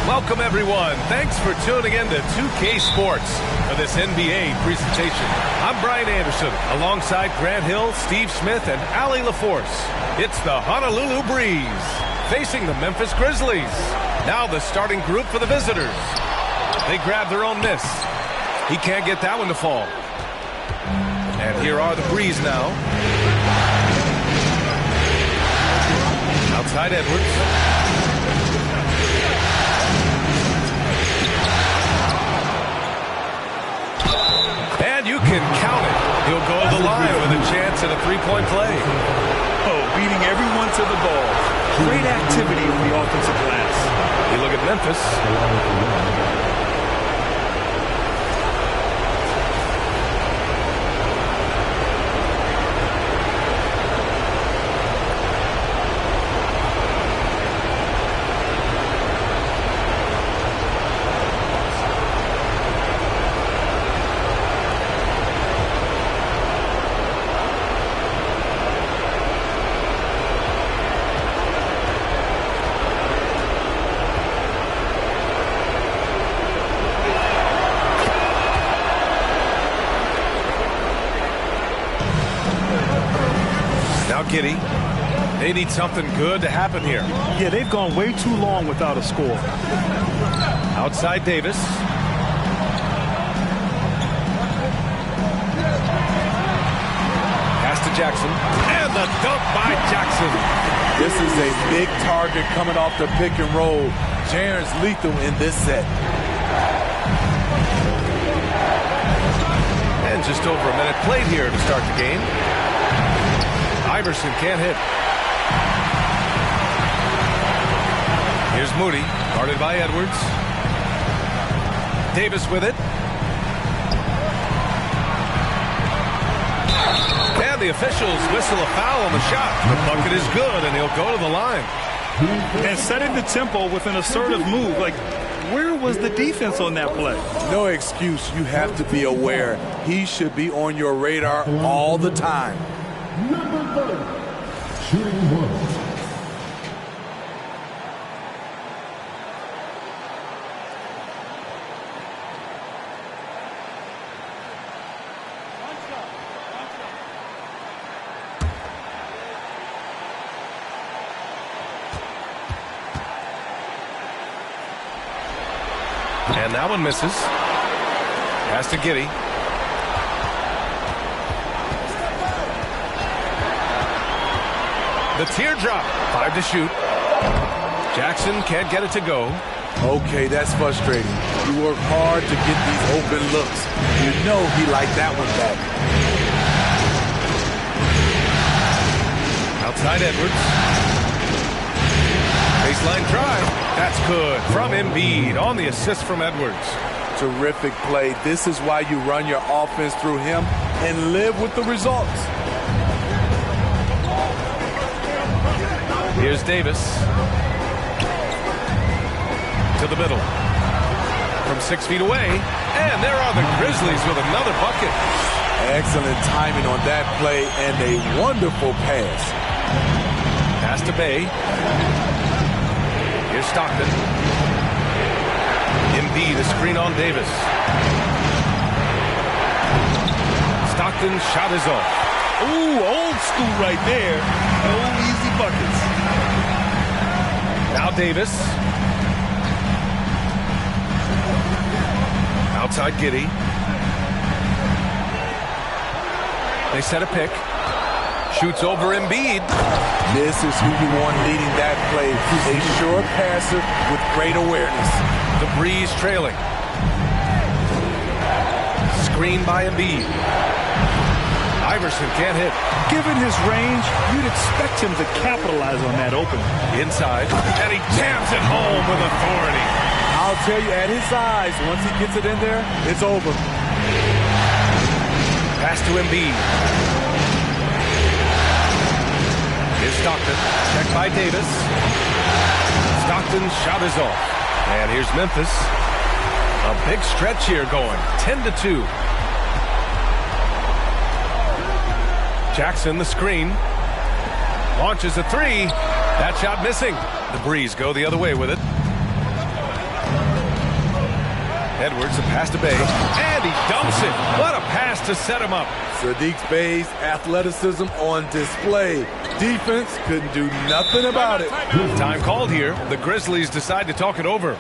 Welcome, everyone. Thanks for tuning in to 2K Sports for this NBA presentation. I'm Brian Anderson, alongside Grant Hill, Steve Smith, and Allie LaForce. It's the Honolulu Breeze facing the Memphis Grizzlies. Now the starting group for the visitors. They grab their own miss. He can't get that one to fall. And here are the Breeze now. Outside Edwards. And you can count it. He'll go to the line with a chance at a three-point play. Oh, beating everyone to the ball. Great activity on the offensive glass. You look at Memphis. Giddy. They need something good to happen here. Yeah, they've gone way too long without a score. Outside Davis. Pass to Jackson. And the dunk by Jackson. This is a big target coming off the pick and roll. Jaren's lethal in this set. And just over a minute played here to start the game. Iverson can't hit. Here's Moody, guarded by Edwards. Davis with it. And the officials whistle a foul on the shot. The bucket is good, and he'll go to the line. And setting the tempo with an assertive move. Like, where was the defense on that play? No excuse. You have to be aware. He should be on your radar all the time. Shooting one. And that one misses. Pass to Giddy. The teardrop. 5 to shoot. Jackson can't get it to go. Okay, that's frustrating. You work hard to get these open looks. You know he liked that one back. Outside Edwards. Baseline drive. That's good from Embiid on the assist from Edwards. Terrific play. This is why you run your offense through him and live with the results. Here's Davis. To the middle. From 6 feet away. And there are the Grizzlies with another bucket. Excellent timing on that play and a wonderful pass. Pass to Bay. Here's Stockton. Embiid, a screen on Davis. Stockton's shot is off. Ooh, old school right there. No easy buckets. Now Davis. Outside Giddy. They set a pick. Shoots over Embiid. This is who you want leading that play. A sure passer with great awareness. The Breeze trailing. Screen by Embiid. Iverson can't hit. Given his range, you'd expect him to capitalize on that opening. Inside. And he jams it home with authority. I'll tell you, at his size, once he gets it in there, it's over. Pass to Embiid. Here's Stockton. Checked by Davis. Stockton's shot is off. And here's Memphis. A big stretch here going. 10-2. Jackson, the screen. Launches a three. That shot missing. The Breeze go the other way with it. Edwards, a pass to Bey, and he dumps it. What a pass to set him up. Sadiq Bey's athleticism on display. Defense couldn't do nothing about it. Time called here. The Grizzlies decide to talk it over.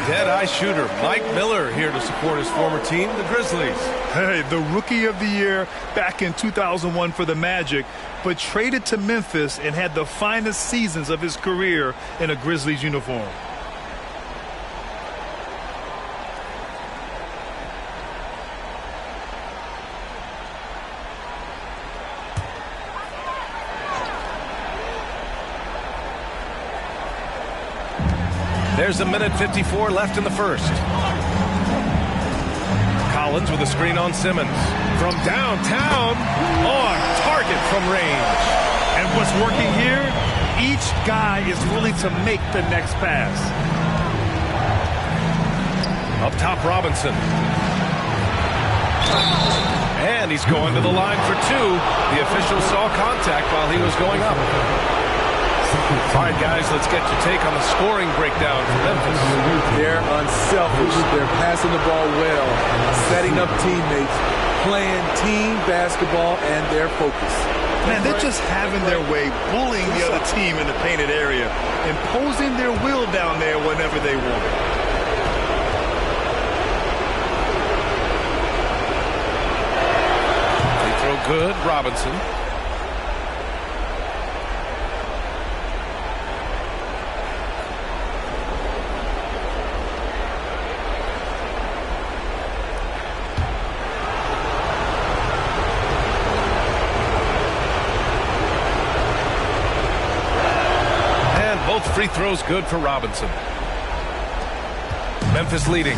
Dead-eye shooter Mike Miller here to support his former team, the Grizzlies. Hey, the Rookie of the Year back in 2001 for the Magic, but traded to Memphis and had the finest seasons of his career in a Grizzlies uniform. There's a minute 54 left in the first. Collins with a screen on Simmons. From downtown, on target from range. And what's working here, each guy is willing to make the next pass. Up top, Robinson. And he's going to the line for two. The official saw contact while he was going up. All right, guys, let's get your take on the scoring breakdown for Memphis. They're unselfish. They're passing the ball well, setting up teammates, playing team basketball, and their focus. Man, they're just having their way, bullying the other team in the painted area, imposing their will down there whenever they want. They throw good, Robinson. Free throws good for Robinson. Memphis leading.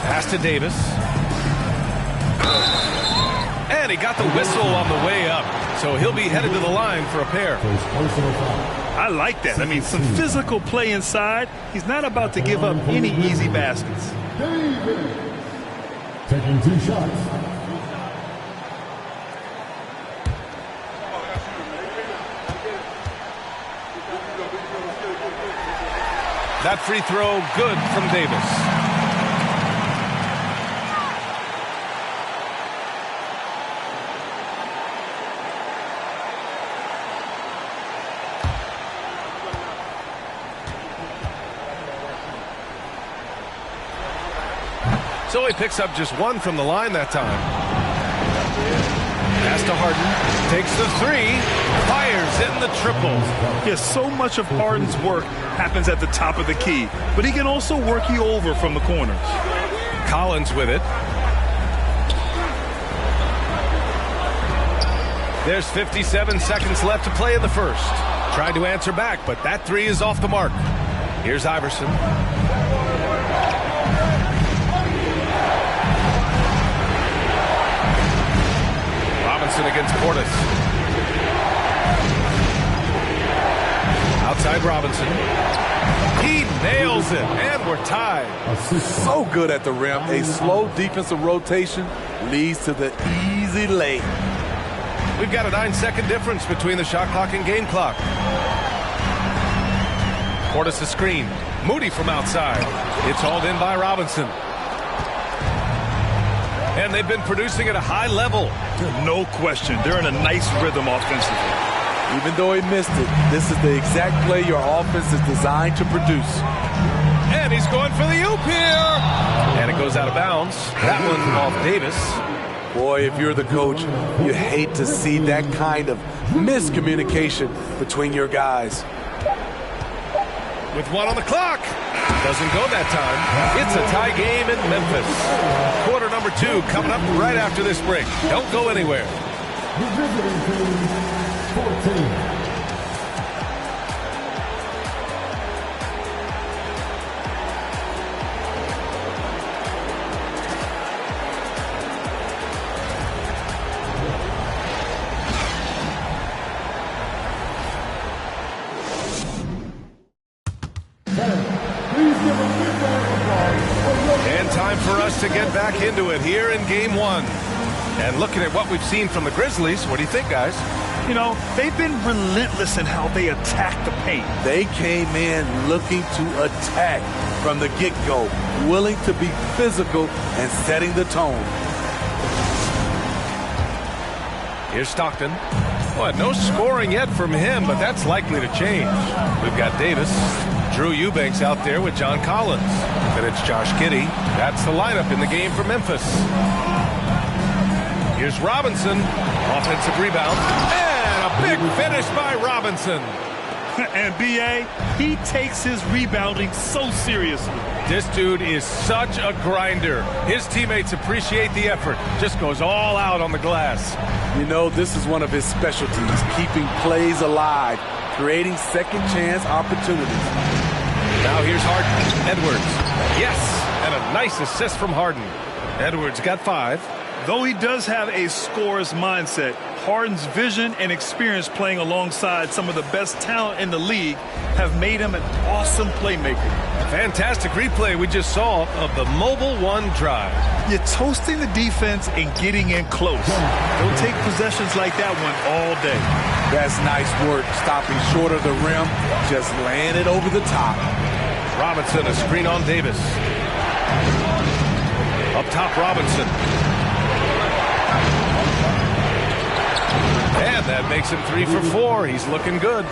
Pass to Davis. And he got the whistle on the way up. So he'll be headed to the line for a pair. I like that. I mean, some physical play inside. He's not about to give up any easy baskets. Taking 2 shots. That free throw good from Davis. So he picks up just one from the line that time. Pass to Harden. Takes the three. Fires in the triple. Yes, so much of Harden's work happens at the top of the key, but he can also work you over from the corners. Collins with it. There's 57 seconds left to play in the first. Tried to answer back, but that three is off the mark. Here's Iverson. Robinson against Portis. Outside Robinson. He nails it, and we're tied. So good at the rim. A slow defensive rotation leads to the easy lay. We've got a 9-second difference between the shot clock and game clock. Portis the screen. Moody from outside. It's hauled in by Robinson. And they've been producing at a high level. No question. They're in a nice rhythm offensively. Even though he missed it, this is the exact play your offense is designed to produce. And he's going for the oop here. And it goes out of bounds. That one off Davis. Boy, if you're the coach, you hate to see that kind of miscommunication between your guys. With 1 on the clock. Doesn't go that time. It's a tie game in Memphis. Quarter number 2 coming up right after this break. Don't go anywhere. And time for us to get back into it here in game 1. And looking at what we've seen from the Grizzlies, what do you think, guys? You know, they've been relentless in how they attack the paint. They came in looking to attack from the get-go, willing to be physical and setting the tone. Here's Stockton. Well, no scoring yet from him, but that's likely to change. We've got Davis. Drew Eubanks out there with John Collins. Then it's Josh Giddey. That's the lineup in the game for Memphis. Here's Robinson. Offensive rebound. And a big finish by Robinson. And B.A., he takes his rebounding so seriously. This dude is such a grinder. His teammates appreciate the effort. Just goes all out on the glass. You know, this is one of his specialties, keeping plays alive, creating second-chance opportunities. Now here's Harden. Edwards. Yes, and a nice assist from Harden. Edwards got 5. Though he does have a scorer's mindset, Harden's vision and experience playing alongside some of the best talent in the league have made him an awesome playmaker. Fantastic replay we just saw of the Mobile One drive. You're toasting the defense and getting in close. They'll take possessions like that one all day. That's nice work, stopping short of the rim, just laying it over the top. Robinson, a screen on Davis. Up top, Robinson. And that makes him 3 for 4. He's looking good.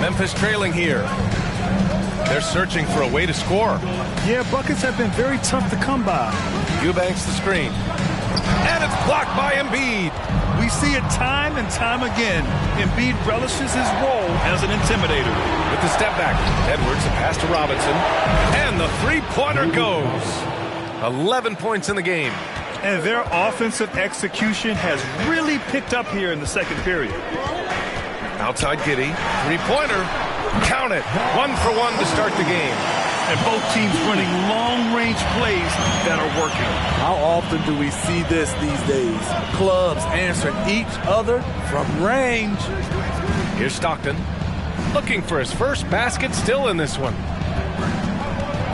Memphis trailing here. They're searching for a way to score. Yeah, buckets have been very tough to come by. Eubanks the screen. And it's blocked by Embiid. We see it time and time again. Embiid relishes his role as an intimidator. With the step back, Edwards, a pass to Robinson. And the three-pointer goes. 11 points in the game. And their offensive execution has really picked up here in the second period. Outside Giddey. Three-pointer. Count it. 1 for 1 to start the game. And both teams running long-range plays that are working. How often do we see this these days? Clubs answering each other from range. Here's Stockton. Looking for his first basket, still in this one.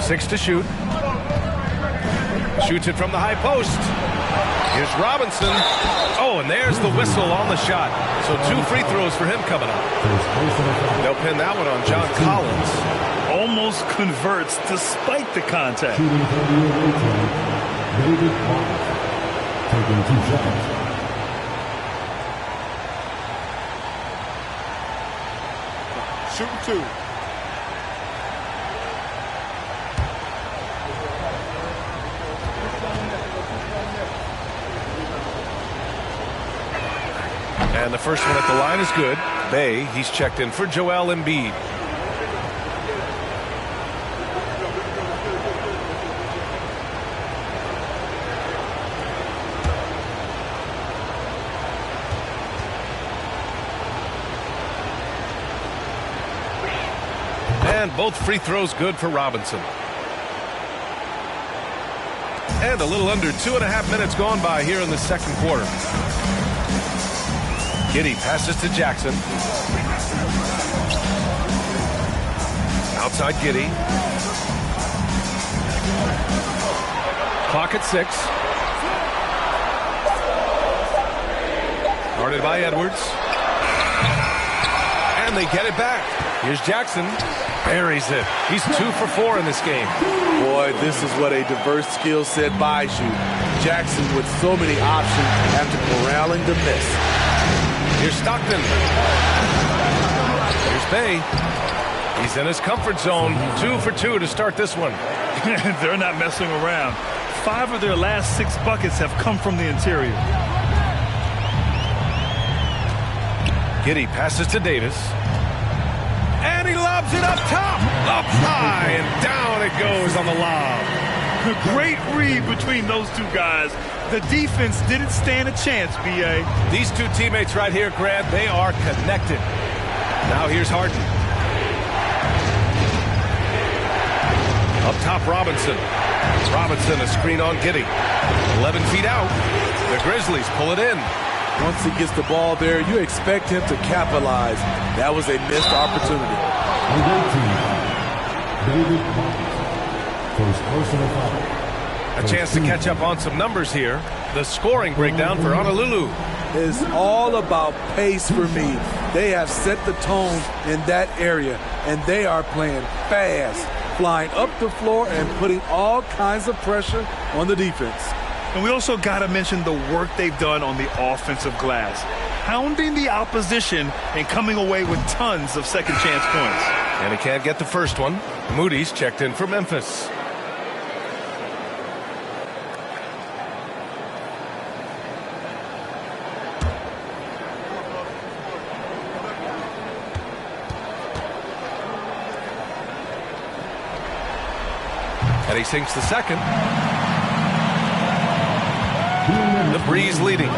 6 to shoot. Shoots it from the high post. Here's Robinson. Oh, and there's the whistle on the shot. So 2 free throws for him coming up. They'll pin that one on John Collins. Almost converts despite the contact. Shooting 2. And the first one at the line is good. Bay, he's checked in for Joel Embiid. And both free throws good for Robinson. And a little under 2.5 minutes gone by here in the second quarter. Giddey passes to Jackson. Outside Giddey. Clock at 6. Guarded by Edwards. And they get it back. Here's Jackson. Buries it. He's 2 for 4 in this game. Boy, this is what a diverse skill set buys you. Jackson with so many options after corralling the miss. Here's Stockton. Here's Bay. He's in his comfort zone. 2 for 2 to start this one. They're not messing around. 5 of their last 6 buckets have come from the interior. Giddey passes to Davis. And he lobs it up top. Up high and down it goes on the lob. A great read between those two guys. The defense didn't stand a chance, B.A. These two teammates right here, Grant, they are connected. Now here's Harden. Up top, Robinson. Robinson, a screen on Giddey. 11 feet out. The Grizzlies pull it in. Once he gets the ball there, you expect him to capitalize. That was a missed opportunity. A chance to catch up on some numbers here. The scoring breakdown for Honolulu. It's all about pace for me. They have set the tone in that area, and they are playing fast, flying up the floor and putting all kinds of pressure on the defense. And we also got to mention the work they've done on the offensive glass, hounding the opposition and coming away with tons of second chance points. And he can't get the first one. Moody's checked in for Memphis. And he sinks the second. The Breeze leading.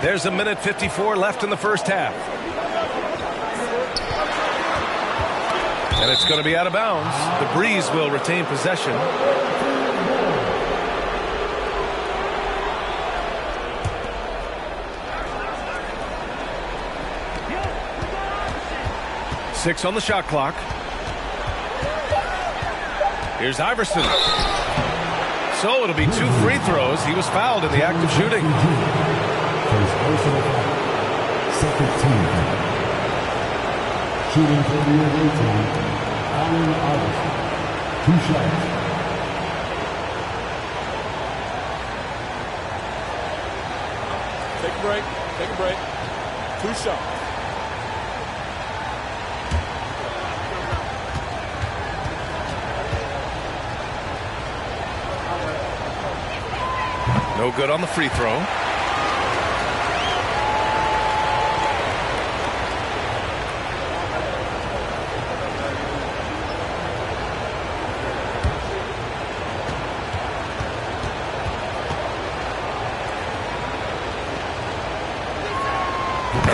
There's 1:54 left in the first half. And it's going to be out of bounds. The Breeze will retain possession. Six on the shot clock. Here's Iverson. So it'll be 2 free throws. He was fouled in the act of shooting. Second team. Shooting for the away team, Allen Iverson. 2 shots. Take a break. Take a break. 2 shots. No good on the free throw.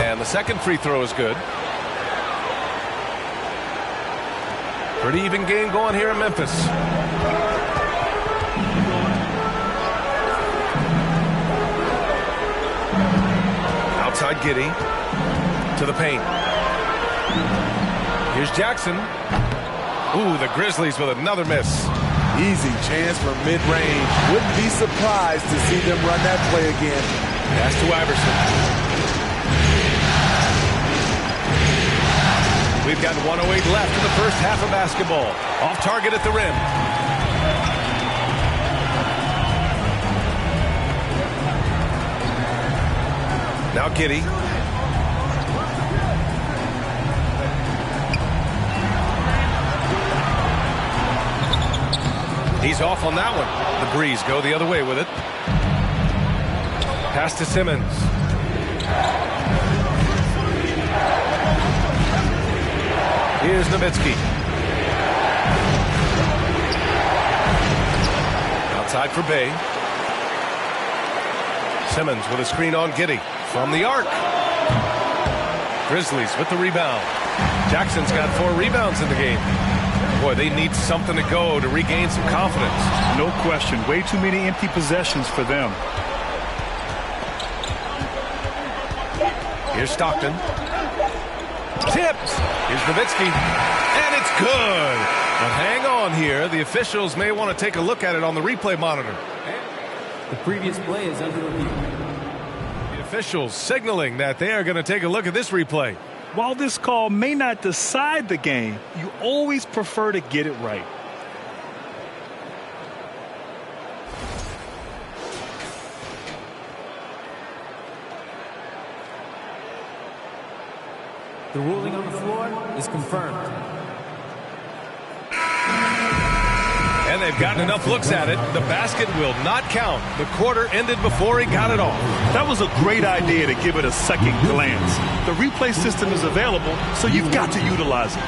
And the second free throw is good. Pretty even game going here in Memphis. Outside Giddey to the paint. Here's Jackson. Ooh, the Grizzlies with another miss. Easy chance from mid-range. Wouldn't be surprised to see them run that play again. Pass to Iverson. We've got 1:08 left in the first half of basketball. Off target at the rim. Now Giddey. He's off on that one. The Breeze go the other way with it. Pass to Simmons. Here's Nowitzki. Outside for Bay. Simmons with a screen on Giddey. From the arc. Grizzlies with the rebound. Jackson's got 4 rebounds in the game. Boy, they need something to go to regain some confidence. No question. Way too many empty possessions for them. Here's Stockton. Tipped. Here's Nowitzki. And it's good. But hang on here. The officials may want to take a look at it on the replay monitor. The previous play is under review. The officials signaling that they are going to take a look at this replay. While this call may not decide the game, you always prefer to get it right. The ruling on the floor is confirmed. And they've gotten enough looks at it. The basket will not count. The quarter ended before he got it off. That was a great idea to give it a second glance. The replay system is available, so you've got to utilize it.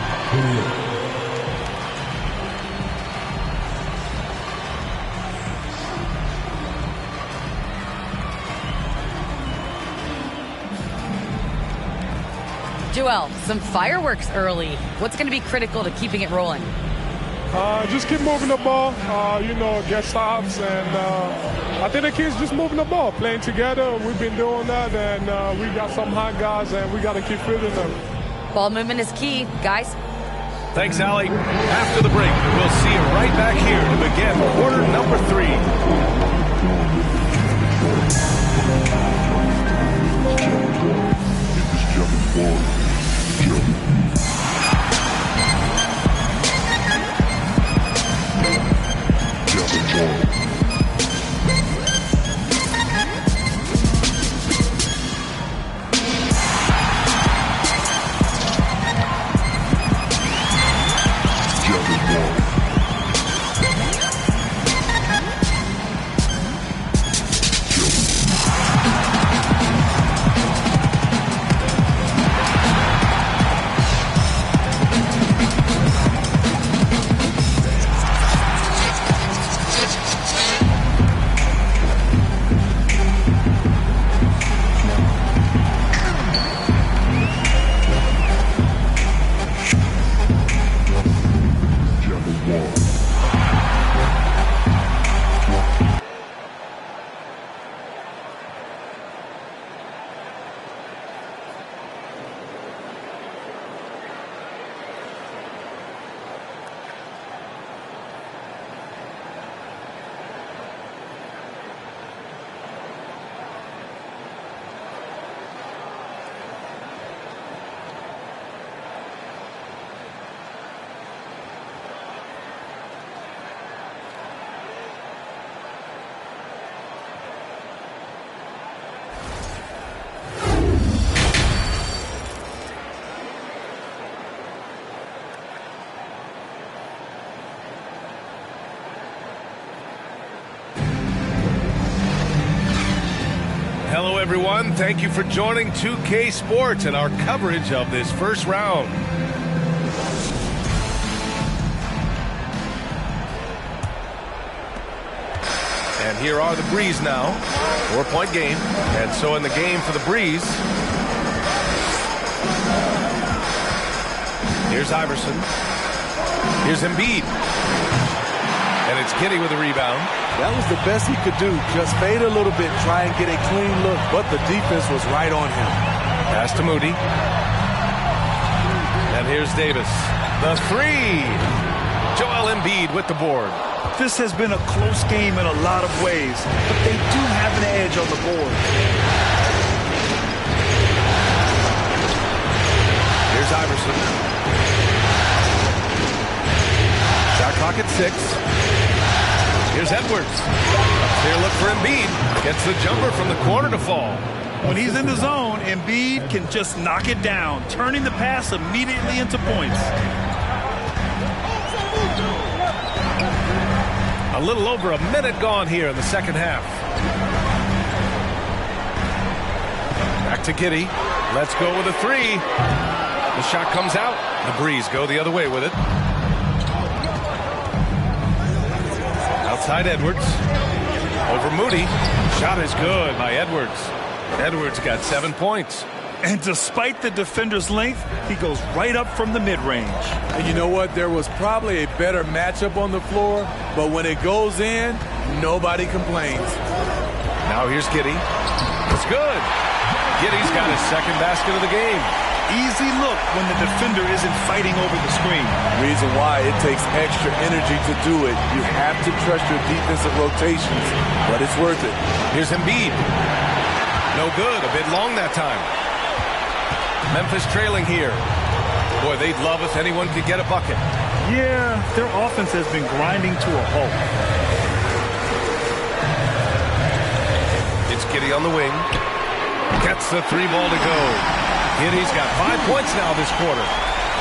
Joel, some fireworks early. What's going to be critical to keeping it rolling? Just keep moving the ball, get stops, and I think the kids just moving the ball, playing together. We've been doing that, and we got some hot guys, and we got to keep fitting them. Ball movement is key, guys. Thanks, Allie. After the break, we'll see you right back here to begin quarter number 3. Hello, everyone. Thank you for joining 2K Sports and our coverage of this first round. And here are the Breeze now. 4-point game. And so in the game for the Breeze, here's Iverson. Here's Embiid. And it's Giddey with the rebound. That was the best he could do. Just fade a little bit, try and get a clean look, but the defense was right on him. Pass to Moody. And here's Davis. The three. Joel Embiid with the board. This has been a close game in a lot of ways, but they do have an edge on the board. Here's Iverson. Shot clock at 6. Here's Edwards. Clear look for Embiid. Gets the jumper from the corner to fall. When he's in the zone, Embiid can just knock it down, turning the pass immediately into points. A little over a minute gone here in the second half. Back to Giddey. Let's go with a three. The shot comes out. The Breeze go the other way with it. Outside Edwards. Over Moody. Shot is good by Edwards. Edwards got 7 points. And despite the defender's length, he goes right up from the mid-range. And you know what? There was probably a better matchup on the floor, but when it goes in, Nobody complains. Now here's Giddey. It's good. Giddey's got his second basket of the game. Easy look when the defender isn't fighting over the screen. Reason why it takes extra energy to do it. You have to trust your defensive rotations, but it's worth it. Here's Embiid. No good. A bit long that time. Memphis trailing here. Boy, they'd love if anyone could get a bucket. Yeah, their offense has been grinding to a halt. It's Giddey on the wing. Gets the three ball to go. Giddey's got 5 points now this quarter.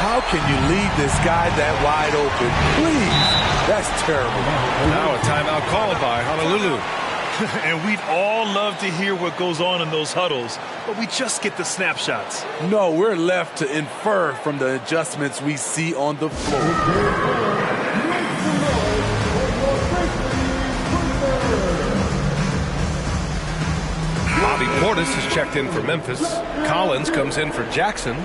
How can you leave this guy that wide open? Please. That's terrible. Now a timeout called by Honolulu. And we'd all love to hear what goes on in those huddles, but we just get the snapshots. No, we're left to infer from the adjustments we see on the floor. Bobby Portis has checked in for Memphis. Collins comes in for Jackson.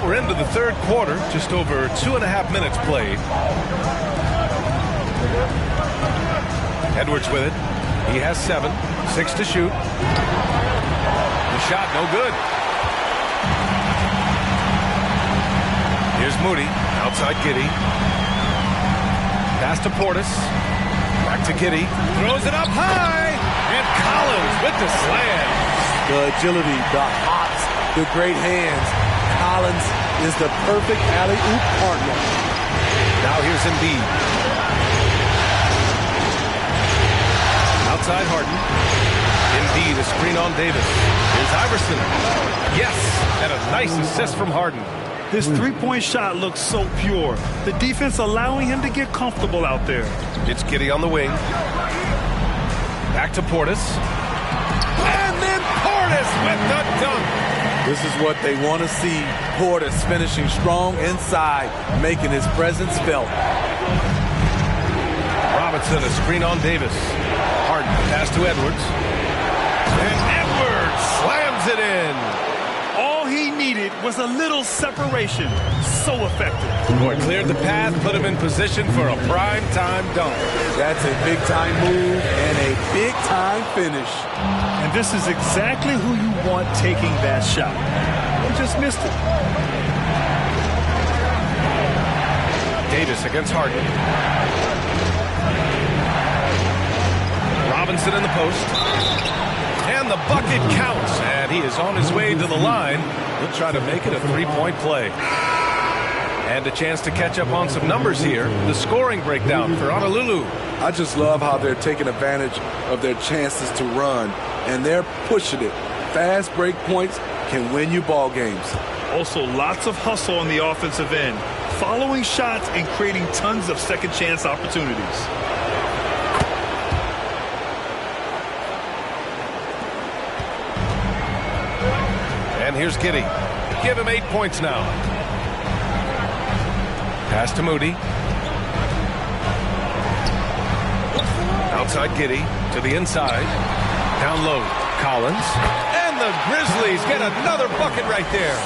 We're into the third quarter, just over 2.5 minutes played. Edwards with it. He has 7, 6 to shoot. The shot, no good. Here's Moody, outside Giddey. Pass to Portis. Back to Giddey. Throws it up high. And Collins with the slam. The agility, the hops, the great hands. Collins is the perfect alley-oop partner. Now here's Embiid. Outside Harden. Embiid, a screen on Davis. Here's Iverson. Yes, and a nice assist from Harden. This three-point shot looks so pure. The defense allowing him to get comfortable out there. It's Giddey on the wing. Back to Portis. And then Portis with the dunk. This is what they want to see. Portis finishing strong inside, making his presence felt. Robinson, a screen on Davis. Harden, pass to Edwards. And Edwards slams it in. All he needed was a little separation. So effective. Boy, cleared the path, put him in position for a prime-time dunk. That's a big-time move and a big-time finish. And this is exactly who you want taking that shot. He just missed it. Davis against Harden. Robinson in the post. And the bucket counts. And he is on his way to the line. He'll try to make it a three-point play. And a chance to catch up on some numbers here. The scoring breakdown for Honolulu. I just love how they're taking advantage of their chances to run. And they're pushing it. Fast break points can win you ball games. Also, lots of hustle on the offensive end. Following shots and creating tons of second chance opportunities. And here's Giddey. Give him 8 points now. Pass to Moody. Outside Giddey to the inside. Down low, Collins. And the Grizzlies get another bucket right there.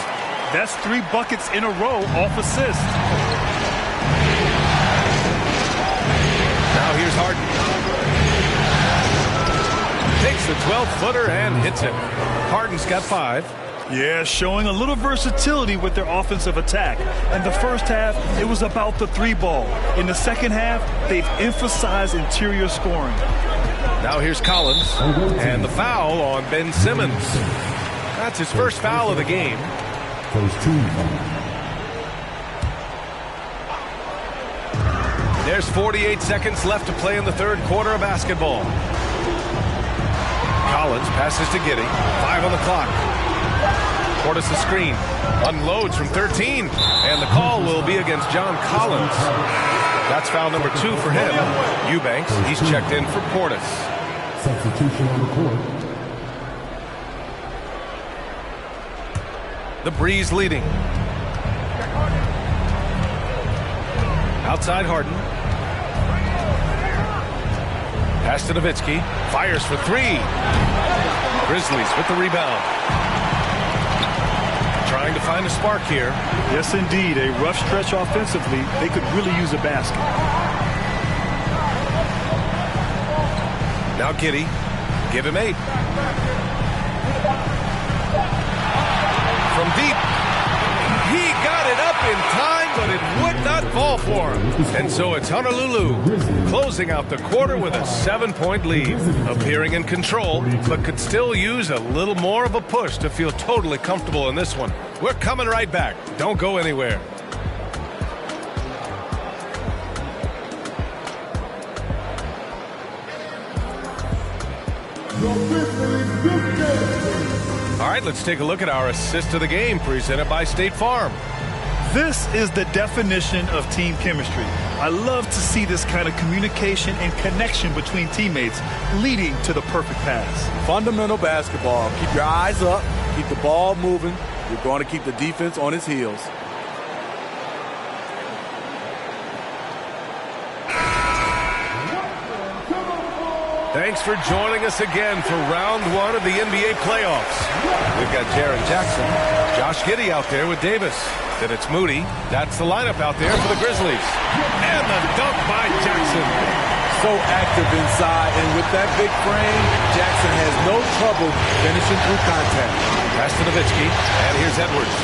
That's 3 buckets in a row off assist. Now here's Harden. Takes the 12-footer and hits it. Harden's got 5. Yeah, showing a little versatility with their offensive attack. In the first half, it was about the 3-ball. In the second half, they've emphasized interior scoring. Now here's Collins, and the foul on Ben Simmons. That's his first foul of the game. First team foul. There's 48 seconds left to play in the third quarter of basketball. Collins passes to Giddey. 5 on the clock. Portis the screen. Unloads from 13. And the call will be against John Collins. That's foul number 2 for him. Eubanks, he's checked in for Portis. Substitution on the court. The Breeze leading. Outside Harden. Pass to Nowitzki. Fires for 3. Grizzlies with the rebound. Trying to find a spark here. Yes, indeed. A rough stretch offensively. They could really use a basket. Now Giddey. Give him 8. From deep. He got it up in time, but it would not fall for him. And so it's Honolulu closing out the quarter with a 7-point lead. Appearing in control, but could still use a little more of a push to feel totally comfortable in this one. We're coming right back. Don't go anywhere. All right, let's take a look at our assist of the game presented by State Farm. This is the definition of team chemistry. I love to see this kind of communication and connection between teammates leading to the perfect pass. Fundamental basketball. Keep your eyes up. Keep the ball moving. You're going to keep the defense on its heels. Thanks for joining us again for round 1 of the NBA playoffs. We've got Jaren Jackson, Josh Giddey out there with Davis. Then it's Moody. That's the lineup out there for the Grizzlies. And the dunk by Jackson. So active inside, and with that big frame, Jackson has no trouble finishing through contact. Pass to Nowitzki, and here's Edwards.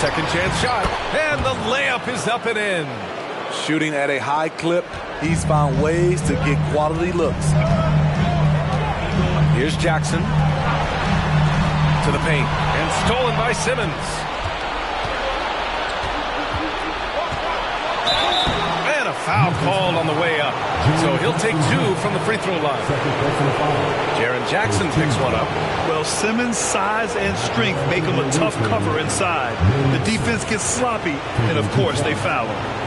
Second chance shot, and the layup is up and in. Shooting at a high clip, he's found ways to get quality looks. Here's Jackson to the paint, and stolen by Simmons. And a foul called on the way up. So he'll take 2 from the free throw line. Jaren Jackson picks one up. Well, Simmons' size and strength make him a tough cover inside. The defense gets sloppy, and of course they foul him.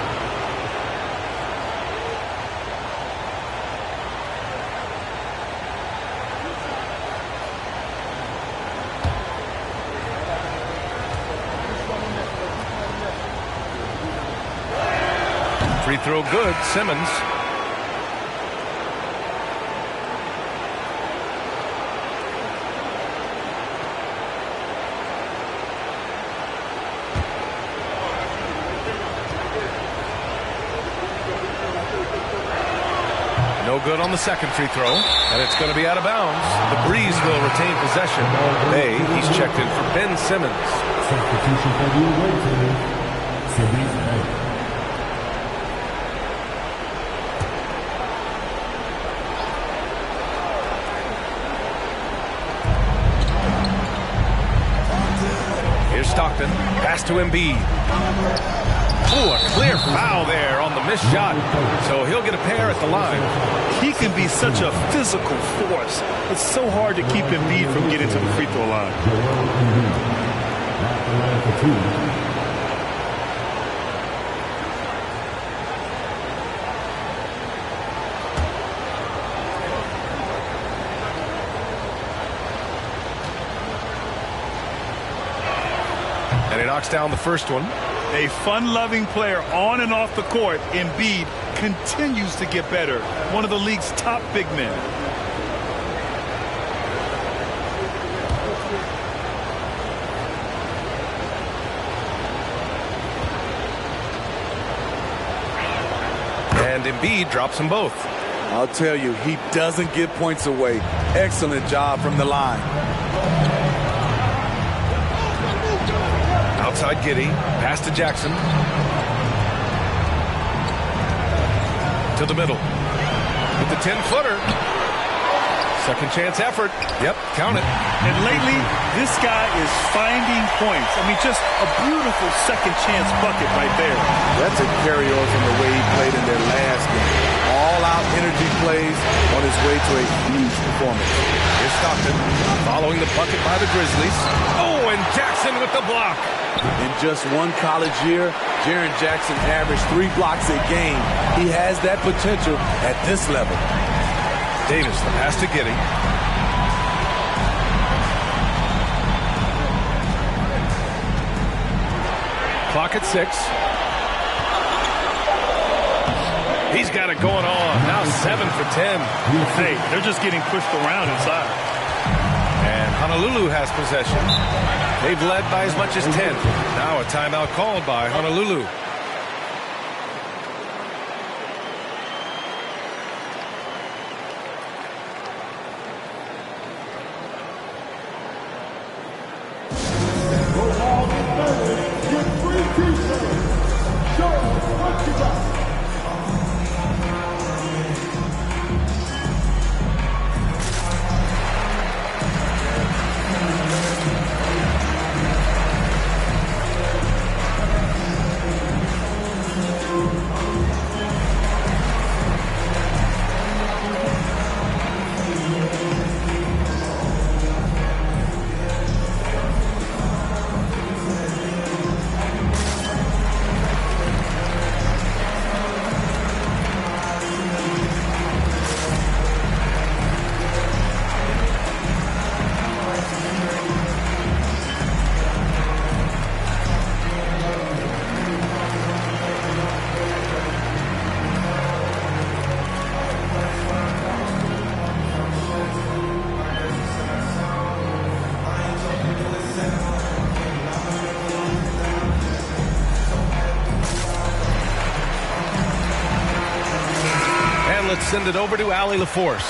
Free throw good, Simmons. No good on the second free throw, and it's going to be out of bounds. The Breeze will retain possession. He's checked in for Ben Simmons. Substitution for the away team. Simmons. Stockton, pass to Embiid. Ooh, a clear foul there on the missed shot. So he'll get a pair at the line. He can be such a physical force. It's so hard to keep Embiid from getting to the free throw line. And he knocks down the first one. A fun-loving player on and off the court, Embiid continues to get better. One of the league's top big men. And Embiid drops them both. I'll tell you, he doesn't give points away. Excellent job from the line. Outside Giddey, pass to Jackson. To the middle. With the 10-footer. Second chance effort. Yep, count it. And lately, this guy is finding points. I mean, just a beautiful second chance bucket right there. That's a carryover from the way he played in their last game. All-out energy plays on his way to a huge performance. Here's Stockton following the bucket by the Grizzlies. Oh, and Jackson with the block. In just one college year, Jaren Jackson averaged 3 blocks a game. He has that potential at this level. Davis, the pass to Giddey. Clock at 6. He's got it going on. Now 7 for 10. Hey, they're just getting pushed around inside. And Honolulu has possession. They've led by as much as 10. Now a timeout called by Honolulu. Send it over to Allie LaForce.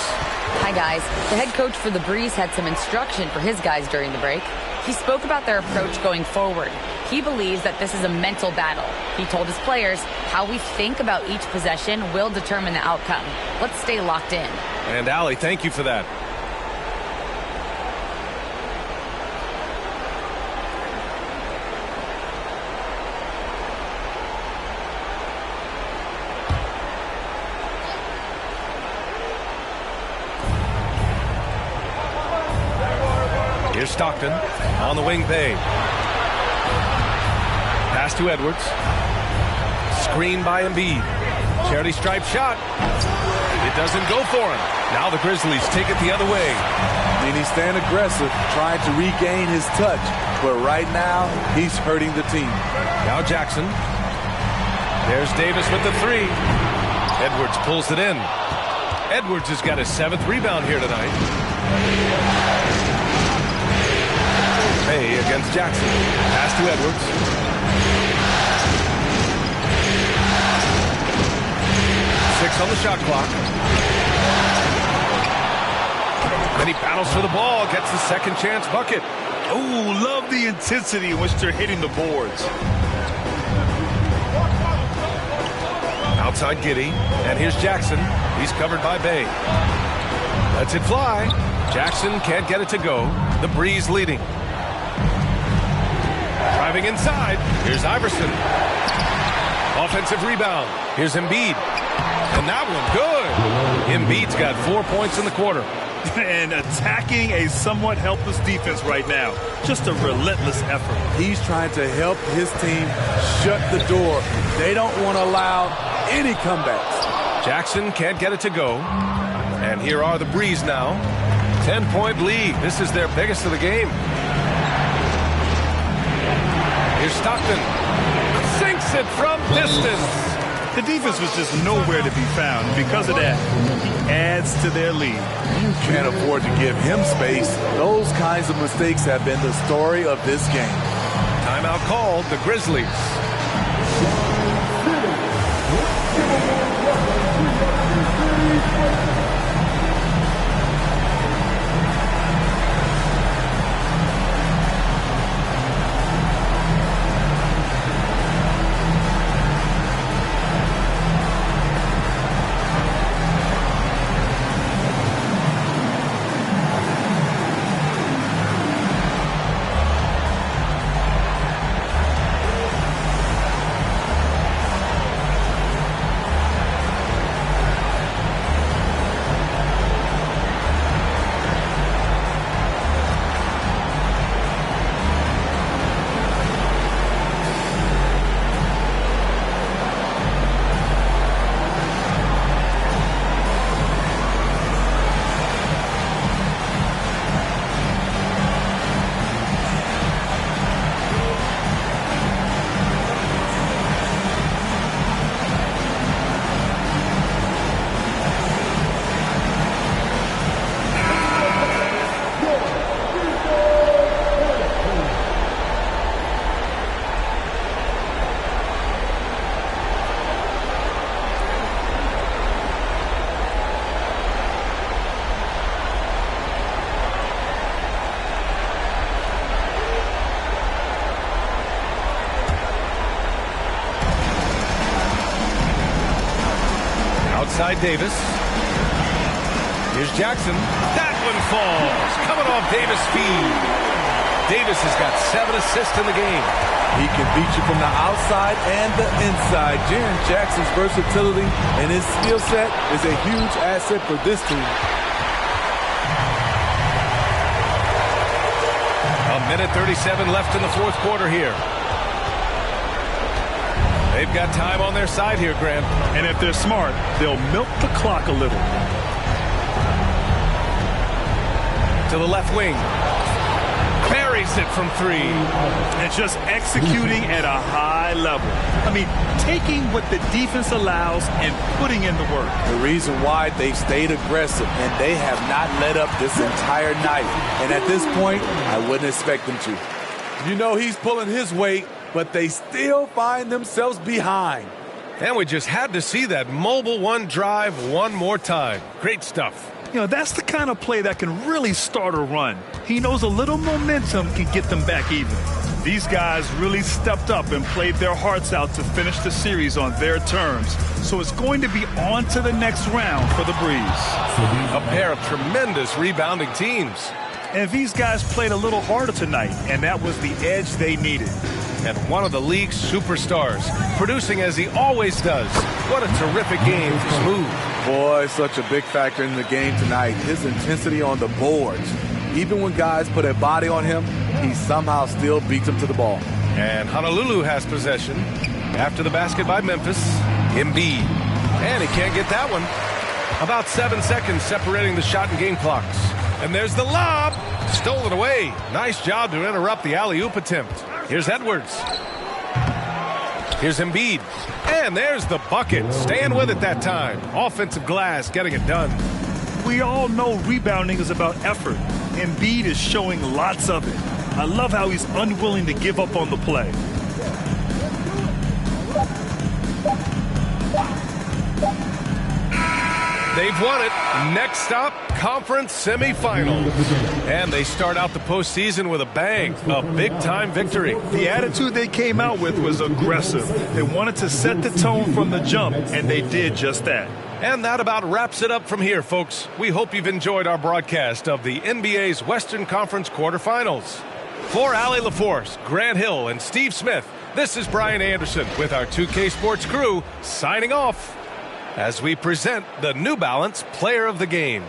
Hi, guys. The head coach for the Breeze had some instruction for his guys during the break. He spoke about their approach going forward. He believes that this is a mental battle. He told his players how we think about each possession will determine the outcome. Let's stay locked in. And Allie, thank you for that. Here's Stockton on the wing Bay. Pass to Edwards. Screen by Embiid. Charity stripe shot. It doesn't go for him. Now the Grizzlies take it the other way. And he's staying aggressive, trying to regain his touch. But right now, he's hurting the team. Now Jackson. There's Davis with the 3. Edwards pulls it in. Edwards has got his 7th rebound here tonight. Bay against Jackson. Pass to Edwards. Six on the shot clock. Then he battles for the ball, gets the second chance bucket. Oh, love the intensity in which they're hitting the boards. Outside Giddey, and here's Jackson. He's covered by Bay. Lets it fly. Jackson can't get it to go. The Breeze leading. Driving inside. Here's Iverson. Offensive rebound. Here's Embiid. And that one good. Embiid's got 4 points in the quarter. And attacking a somewhat helpless defense right now. Just a relentless effort. He's trying to help his team shut the door. They don't want to allow any comebacks. Jackson can't get it to go. And here are the Breeze now. 10-point lead. This is their biggest of the game. Here's Stockton. Sinks it from distance. The defense was just nowhere to be found. And because of that, he adds to their lead. You can't afford to give him space. Those kinds of mistakes have been the story of this game. Timeout called. The Grizzlies. inside Davis. Here's Jackson. That one falls. Coming off Davis' feed. Davis has got 7 assists in the game. He can beat you from the outside and the inside. Jaren Jackson's versatility and his skill set is a huge asset for this team. A minute 37 left in the fourth quarter here. They've got time on their side here, Grant. And if they're smart, they'll milk the clock a little. To the left wing. Buries it from 3. And just executing at a high level. I mean, taking what the defense allows and putting in the work. The reason why they've stayed aggressive and they have not let up this entire night. And at this point, I wouldn't expect them to. You know he's pulling his weight, but they still find themselves behind. And we just had to see that mobile one drive one more time. Great stuff. You know, that's the kind of play that can really start a run. He knows a little momentum can get them back even. These guys really stepped up and played their hearts out to finish the series on their terms. So it's going to be on to the next round for the Breeze. A pair of tremendous rebounding teams. And these guys played a little harder tonight, and that was the edge they needed. And one of the league's superstars, producing as he always does. What a terrific game for Smooth. Boy, such a big factor in the game tonight. His intensity on the boards. Even when guys put a body on him, he somehow still beats them to the ball. And Honolulu has possession after the basket by Memphis. Embiid. And he can't get that one. About 7 seconds separating the shot and game clocks. And there's the lob. Stolen away. Nice job to interrupt the alley-oop attempt. Here's Edwards. Here's Embiid. And there's the bucket. Staying with it that time. Offensive glass getting it done. We all know rebounding is about effort. Embiid is showing lots of it. I love how he's unwilling to give up on the play. They've won it. Next stop, conference semifinals. And they start out the postseason with a bang. A big-time victory. The attitude they came out with was aggressive. They wanted to set the tone from the jump, and they did just that. And that about wraps it up from here, folks. We hope you've enjoyed our broadcast of the NBA's Western Conference quarterfinals. For Allie LaForce, Grant Hill, and Steve Smith, this is Brian Anderson with our 2K Sports crew signing off as we present the New Balance Player of the Game.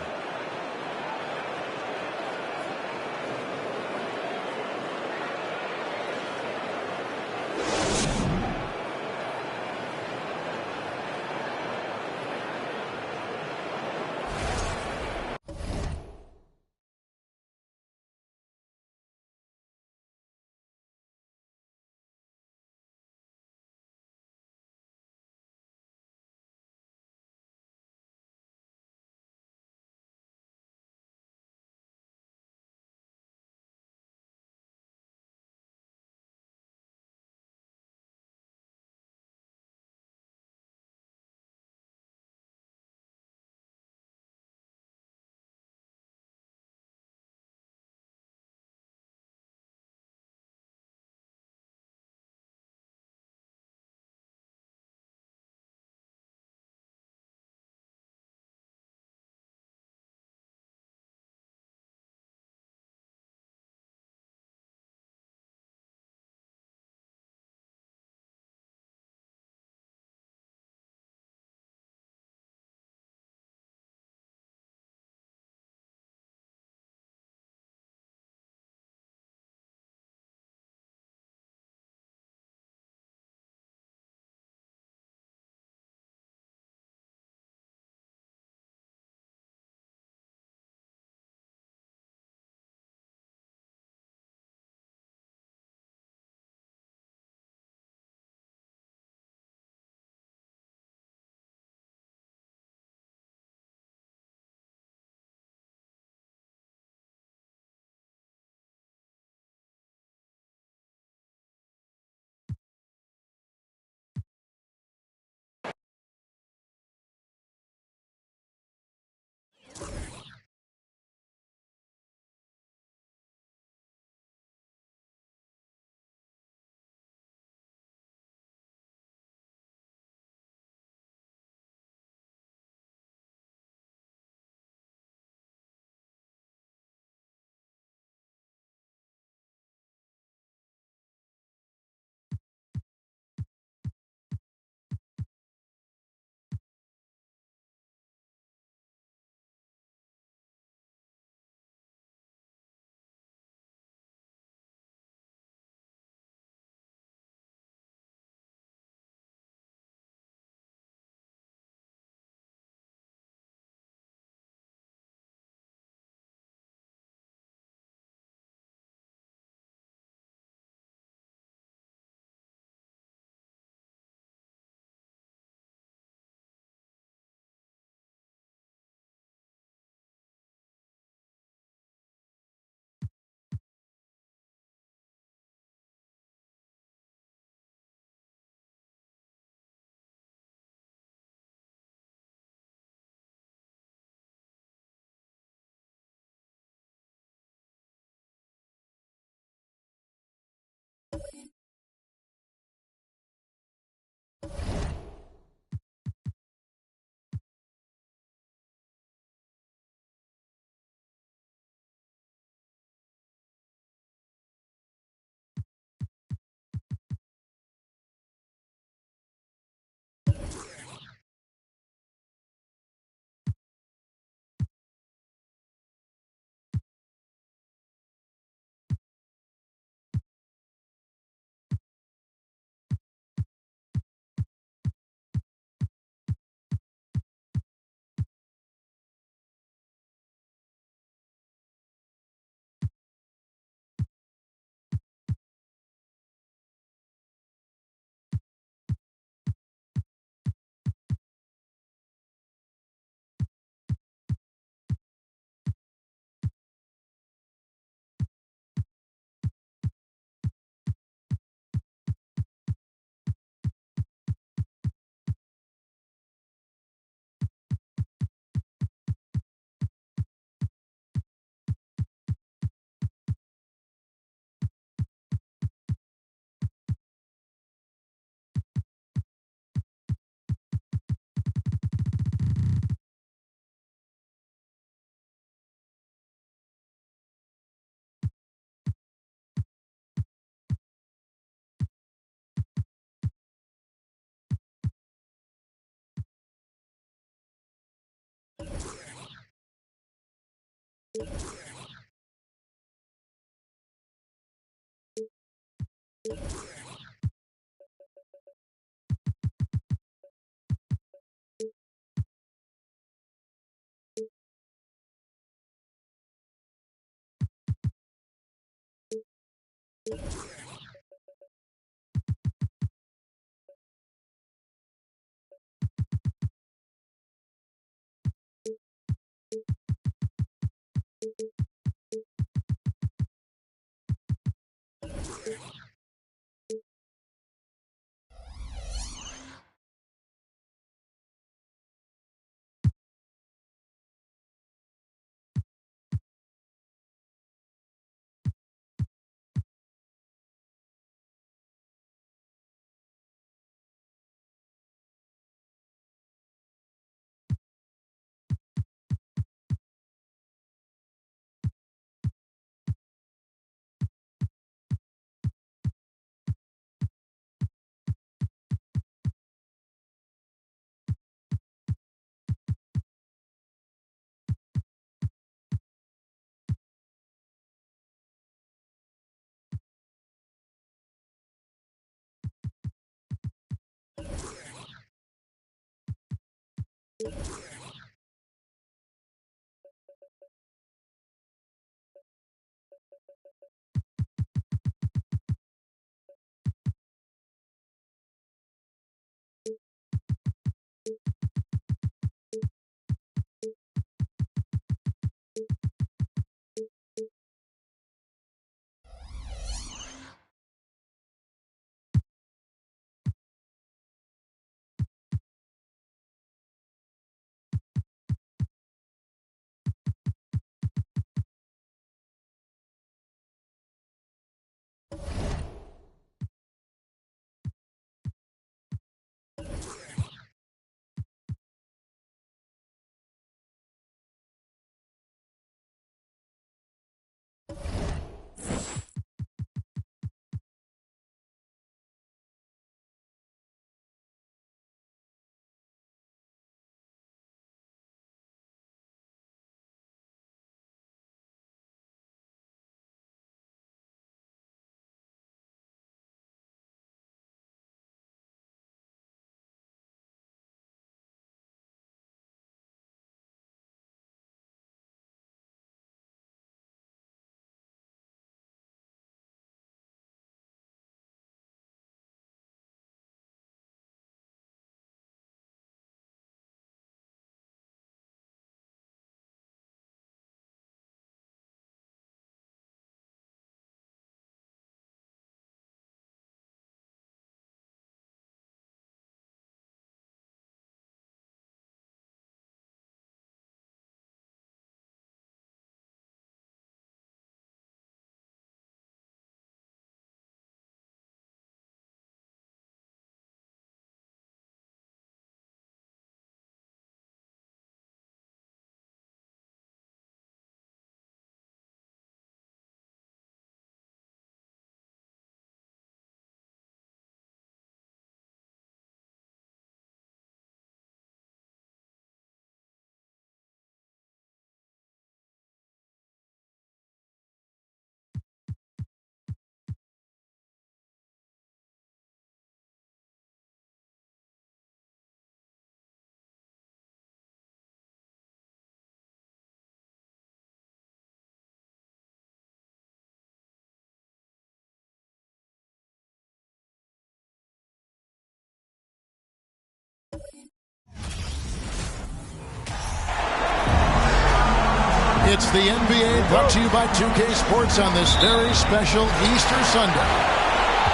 It's the NBA brought to you by 2K Sports on this very special Easter Sunday.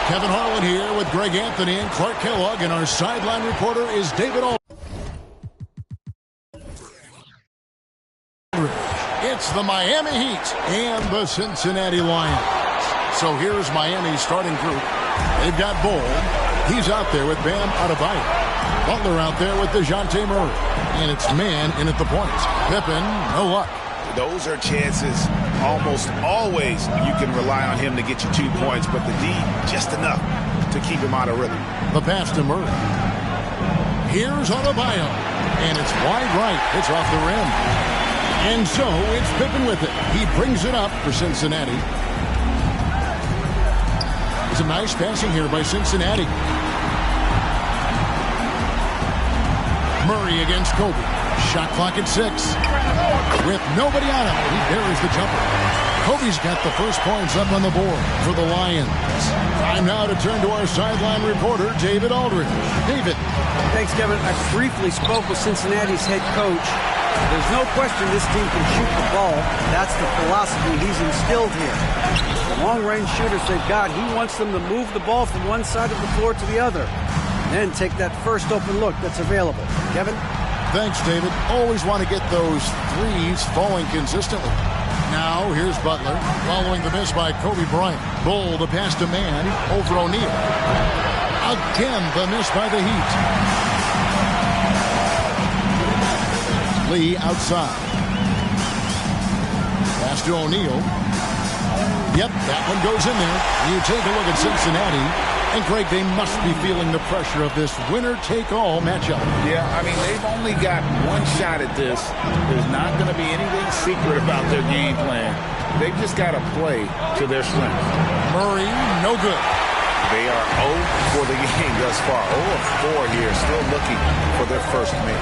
Kevin Harlan here with Greg Anthony and Clark Kellogg, and our sideline reporter is David Aldridge. It's the Miami Heat and the Cincinnati Lions. So here's Miami's starting group. They've got Bol. He's out there with Bam Adebayo. Butler out there with DeJounte Murray. And it's man in at the points. Pippen, no luck. Those are chances almost always you can rely on him to get you 2 points, but the D, just enough to keep him out of rhythm. The pass to Murray. Here's Adebayo, and it's wide right. It's off the rim. And so it's Pippen with it. He brings it up for Cincinnati. Some nice passing here by Cincinnati. Murray against Kobe. Shot clock at 6. With nobody on him, he buries the jumper. Kobe's got the first points up on the board for the Lions. Time now to turn to our sideline reporter, David Aldridge. David. Thanks, Kevin. I briefly spoke with Cincinnati's head coach. There's no question this team can shoot the ball. That's the philosophy he's instilled here. The long-range shooters they've got, he wants them to move the ball from one side of the floor to the other. And then take that first open look that's available. Kevin? Thanks, David. Always want to get those threes falling consistently. Now, here's Butler, following the miss by Kobe Bryant. Bull, the pass to man, over O'Neal. Again, the miss by the Heat. Lee outside. Pass to O'Neal. Yep, that one goes in there. You take a look at Cincinnati. And, Greg, they must be feeling the pressure of this winner-take-all matchup. Yeah, I mean, they've only got one shot at this. There's not going to be anything secret about their game plan. They've just got to play to their strength. Murray, no good. They are 0 for the game thus far. 0 of 4 here, still looking for their first make.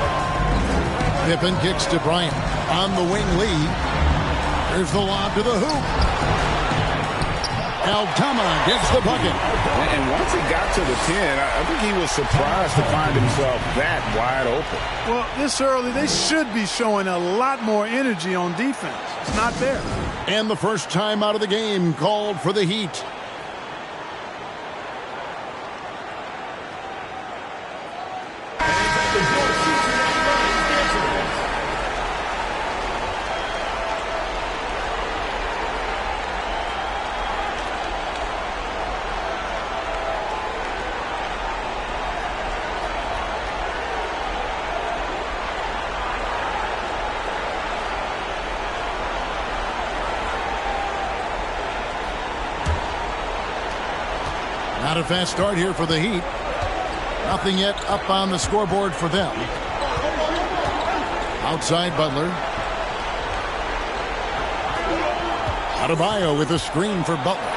Pippen kicks to Bryant. On the wing, Lee. There's the lob to the hoop. Aldama gets the bucket. And once he got to the 10, I think he was surprised to find himself that wide open. Well, this early, they should be showing a lot more energy on defense. It's not there. And the first time out of the game called for the Heat. Not a fast start here for the Heat. Nothing yet up on the scoreboard for them. Outside Butler. Adebayo with a screen for Butler.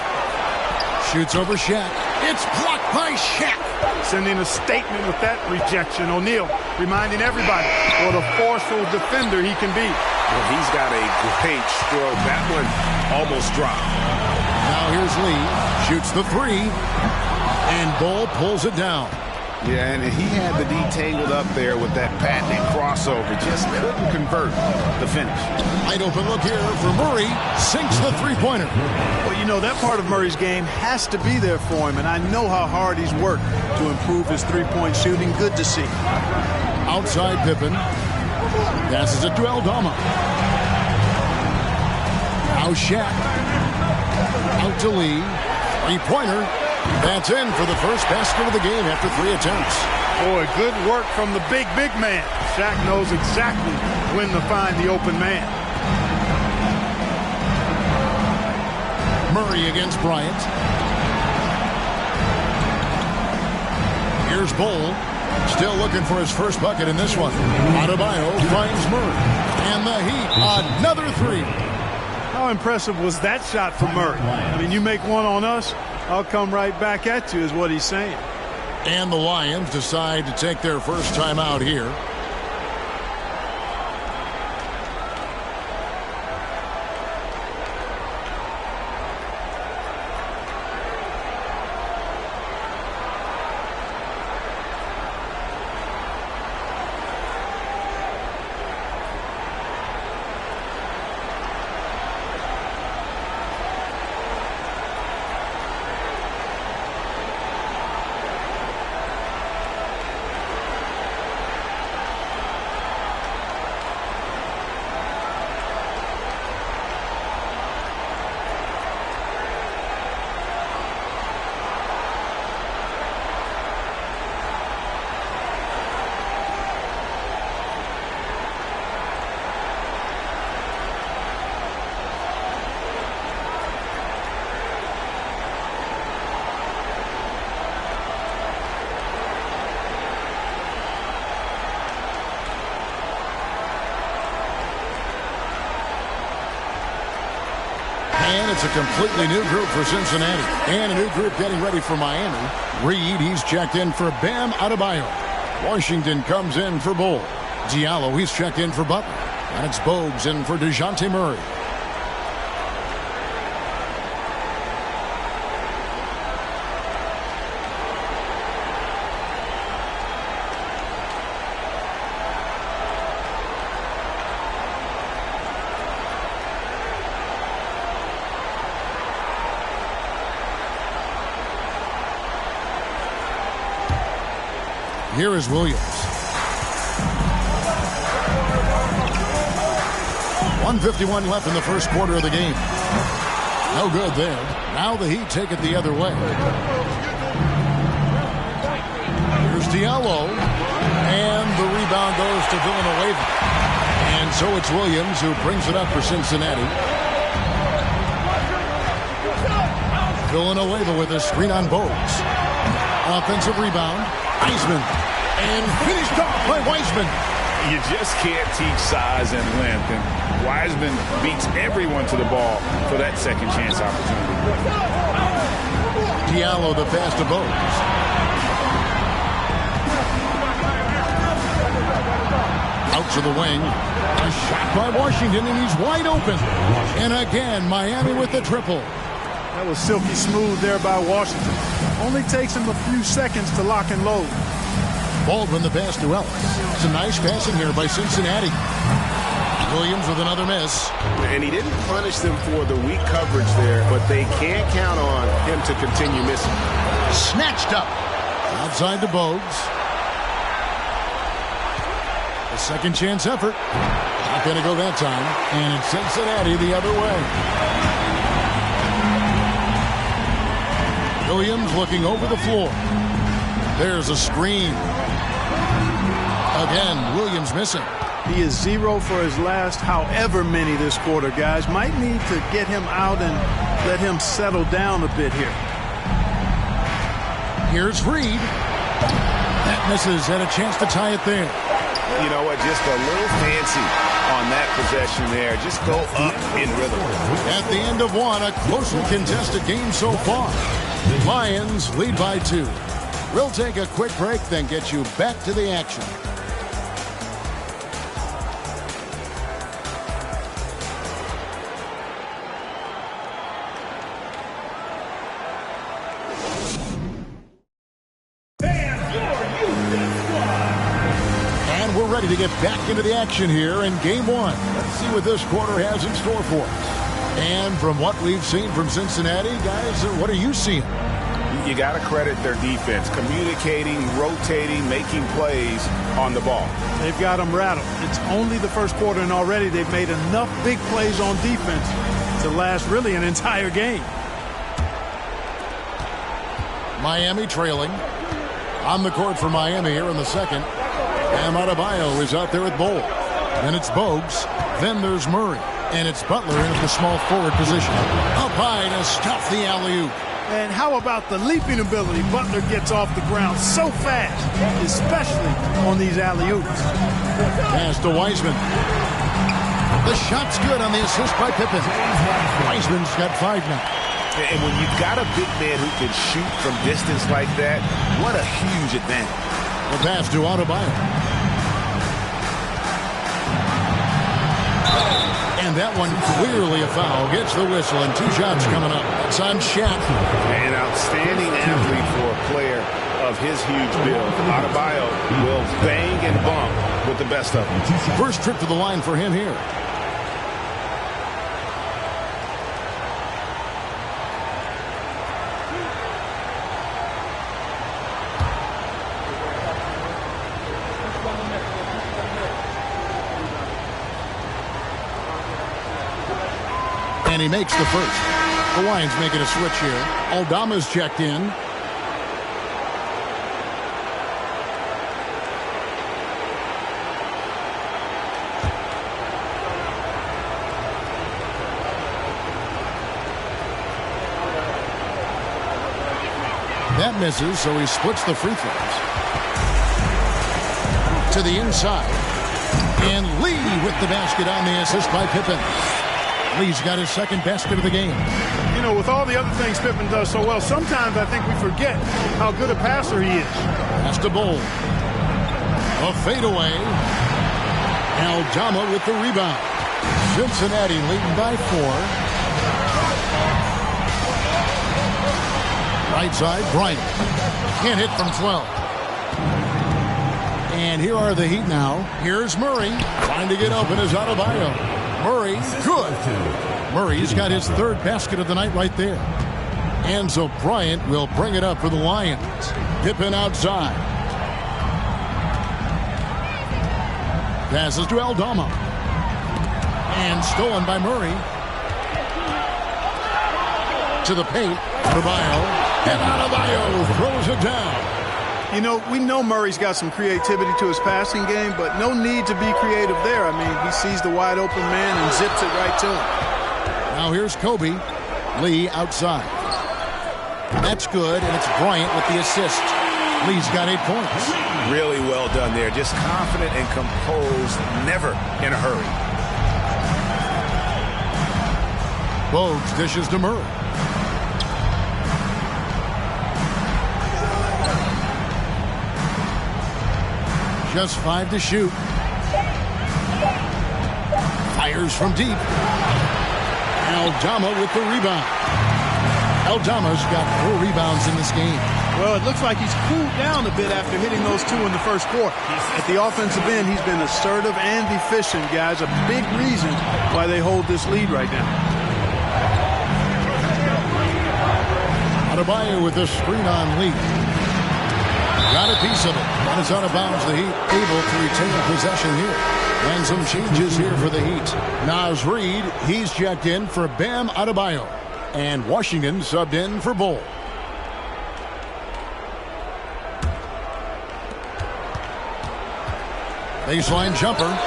Shoots over Shaq. It's blocked by Shaq. Sending a statement with that rejection. O'Neal reminding everybody what a forceful defender he can be. Well, he's got a great stroke. That one almost dropped. Now here's Lee. Shoots the 3. And Bull pulls it down. Yeah, and he had the D tangled up there with that patented crossover. Just couldn't convert the finish. Wide open look here for Murray. Sinks the three-pointer. Well, you know, that part of Murray's game has to be there for him, and I know how hard he's worked to improve his three-point shooting. Good to see. Outside Pippen. Passes it to Aldama. Now Shaq. Out to Lee. Three-pointer. That's in for the first basket of the game after 3 attempts. Boy, good work from the big man. Shaq knows exactly when to find the open man. Murray against Bryant. Here's Bull. Still looking for his first bucket in this one. Adebayo finds Murray. And the Heat, another 3. How impressive was that shot from Murray? I mean, you make one on us, I'll come right back at you, is what he's saying. And the Lions decide to take their first time out here. And it's a completely new group for Cincinnati. And a new group getting ready for Miami. Reed, he's checked in for Bam Adebayo. Washington comes in for Bull. Diallo, he's checked in for Butler. And it's Bogues in for DeJounte Murray. Here is Williams. 1:51 left in the first quarter of the game. No good there. Now the Heat take it the other way. Here's Diallo. And the rebound goes to Villanueva. And so it's Williams who brings it up for Cincinnati. Villanueva with a screen on Bogues. Offensive rebound. Wiseman. And finished off by Wiseman. You just can't teach size and length, and Wiseman beats everyone to the ball for that second chance opportunity. Diallo the pass to Bogues. Out to the wing. A shot by Washington, and he's wide open. And again, Miami with the triple. That was silky smooth there by Washington. Only takes him a few seconds to lock and load. Baldwin the pass to Ellis. It's a nice passing here by Cincinnati. Williams with another miss. And he didn't punish them for the weak coverage there, but they can't count on him to continue missing. Snatched up. Outside to Bogues. A second chance effort. Not going to go that time. And it's Cincinnati the other way. Williams looking over the floor. There's a screen. Again, Williams missing. He is 0 for his last however many this quarter, guys. Might need to get him out and let him settle down a bit here. Here's Reed. That misses. Had a chance to tie it there. You know what? Just a little fancy on that possession there. Just go up in rhythm. At the end of one, a closely contested game so far. Lions lead by 2. We'll take a quick break, then get you back to the action. And we're ready to get back into the action here in Game 1. Let's see what this quarter has in store for us. And from what we've seen from Cincinnati, guys, what are you seeing? You got to credit their defense, communicating, rotating, making plays on the ball. They've got them rattled. It's only the first quarter, and already they've made enough big plays on defense to last really an entire game. Miami trailing. On the court for Miami here in the second. Bam Adebayo is out there with Bull. Then it's Bogues. Then there's Murray. And it's Butler in the small forward position. Up high to stuff the alley-oop. And how about the leaping ability? Butler gets off the ground so fast, especially on these alley-oops. Pass to Wiseman. The shot's good on the assist by Pippen. Wiseman's got 5 now. And when you've got a big man who can shoot from distance like that, what a huge advantage. The pass to Adebayo. And that one clearly a foul. Gets the whistle, and 2 shots coming up. It's on Shaq. An outstanding athlete for a player of his huge build. Adebayo will bang and bump with the best of them. First trip to the line for him here. And he makes the first. The Lions making a switch here. Aldama's checked in. That misses, so he splits the free throws. To the inside. And Lee with the basket on the assist by Pippen. Lee's got his second basket of the game. You know, with all the other things Pippen does so well, sometimes I think we forget how good a passer he is. Pass to Bol. A fadeaway. Aldama with the rebound. Cincinnati leading by 4. Right side, Bryant. Can't hit from 12. And here are the Heat now. Here's Murray. Trying to get open is Adebayo. Murray, good. Murray's got his third basket of the night right there. And so Bryant will bring it up for the Lions. Pippen outside. Passes to Aldama. And stolen by Murray. To the paint. Adebayo. And Adebayo throws it down. You know, we know Murray's got some creativity to his passing game, but no need to be creative there. I mean, he sees the wide open man and zips it right to him. Now here's Kobe. Lee outside. That's good, and it's Bryant with the assist. Lee's got 8 points. Really well done there. Just confident and composed, never in a hurry. Bogues dishes to Murray. Just 5 to shoot. Fires from deep. Aldama with the rebound. Aldama's got 4 rebounds in this game. Well, it looks like he's cooled down a bit after hitting those 2 in the first quarter. At the offensive end, he's been assertive and efficient, guys. A big reason why they hold this lead right now. Adebayo with the screen on Lee. Got a piece of it. And it's out of bounds. The Heat able to retain possession here. And some changes here for the Heat. Naz Reid, he's checked in for Bam Adebayo. And Washington subbed in for Bol. Baseline jumper.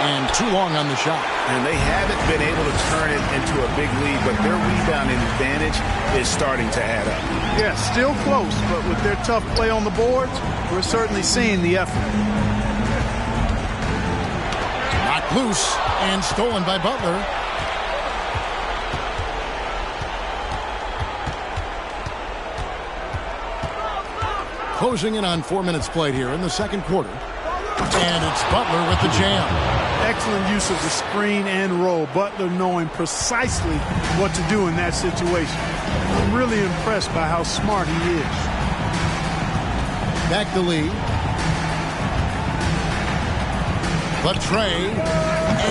And too long on the shot. And they haven't been able to turn it into a big lead, but their rebounding advantage is starting to add up. Yeah, still close, but with their tough play on the boards, we're certainly seeing the effort. Knocked loose and stolen by Butler. Closing in on 4 minutes played here in the second quarter. And it's Butler with the jam. Excellent use of the screen and roll. Butler knowing precisely what to do in that situation. I'm really impressed by how smart he is. Back to Lee. But Trey.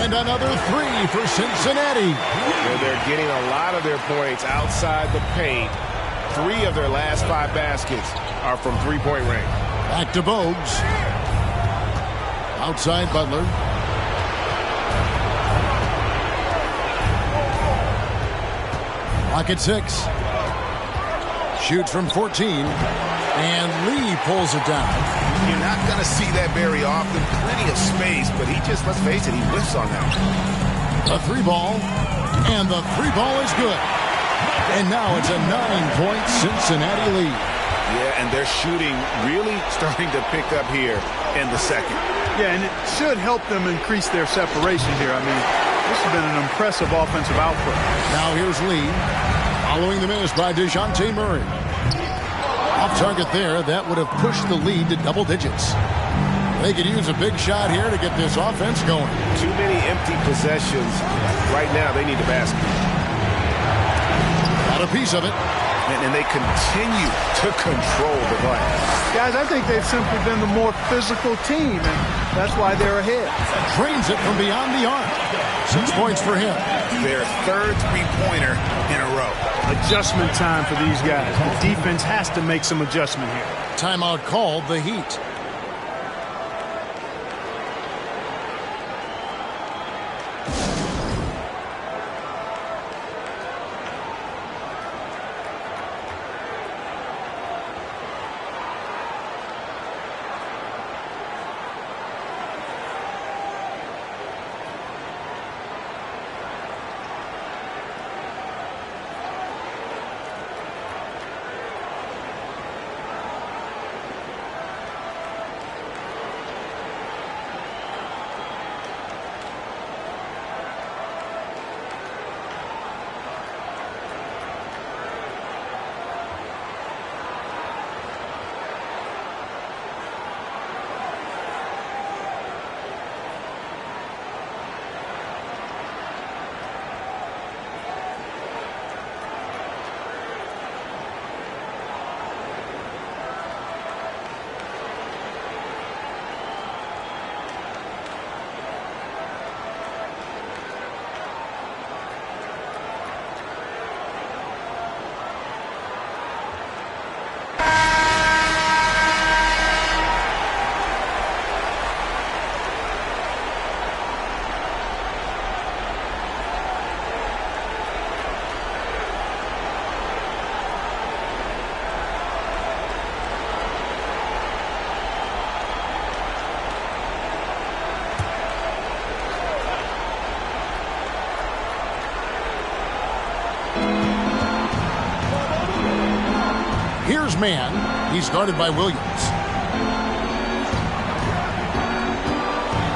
And another 3 for Cincinnati. Well, they're getting a lot of their points outside the paint. 3 of their last 5 baskets are from three-point range. Back to Bogues. Outside Butler. Clock at 6. Shoots from 14. And Lee pulls it down. You're not going to see that very often. Plenty of space, but he just, let's face it, he whiffs on that one. A 3 ball. And the 3 ball is good. And now it's a 9-point Cincinnati lead. Yeah, and their shooting really starting to pick up here in the second. Yeah, and it should help them increase their separation here. I mean, this has been an impressive offensive output. Now here's Lee. Following the miss by DeJounte Murray. Off target there. That would have pushed the lead to double digits. They could use a big shot here to get this offense going. Too many empty possessions. Right now, they need the basket. Got a piece of it. And they continue to control the glass. Guys, I think they've simply been the more physical team, and that's why they're ahead. Drains it from beyond the arc. 6 points for him. Their third three-pointer in a row. Adjustment time for these guys. The defense has to make some adjustment here. Timeout called, the Heat. Here's man. He's guarded by Williams.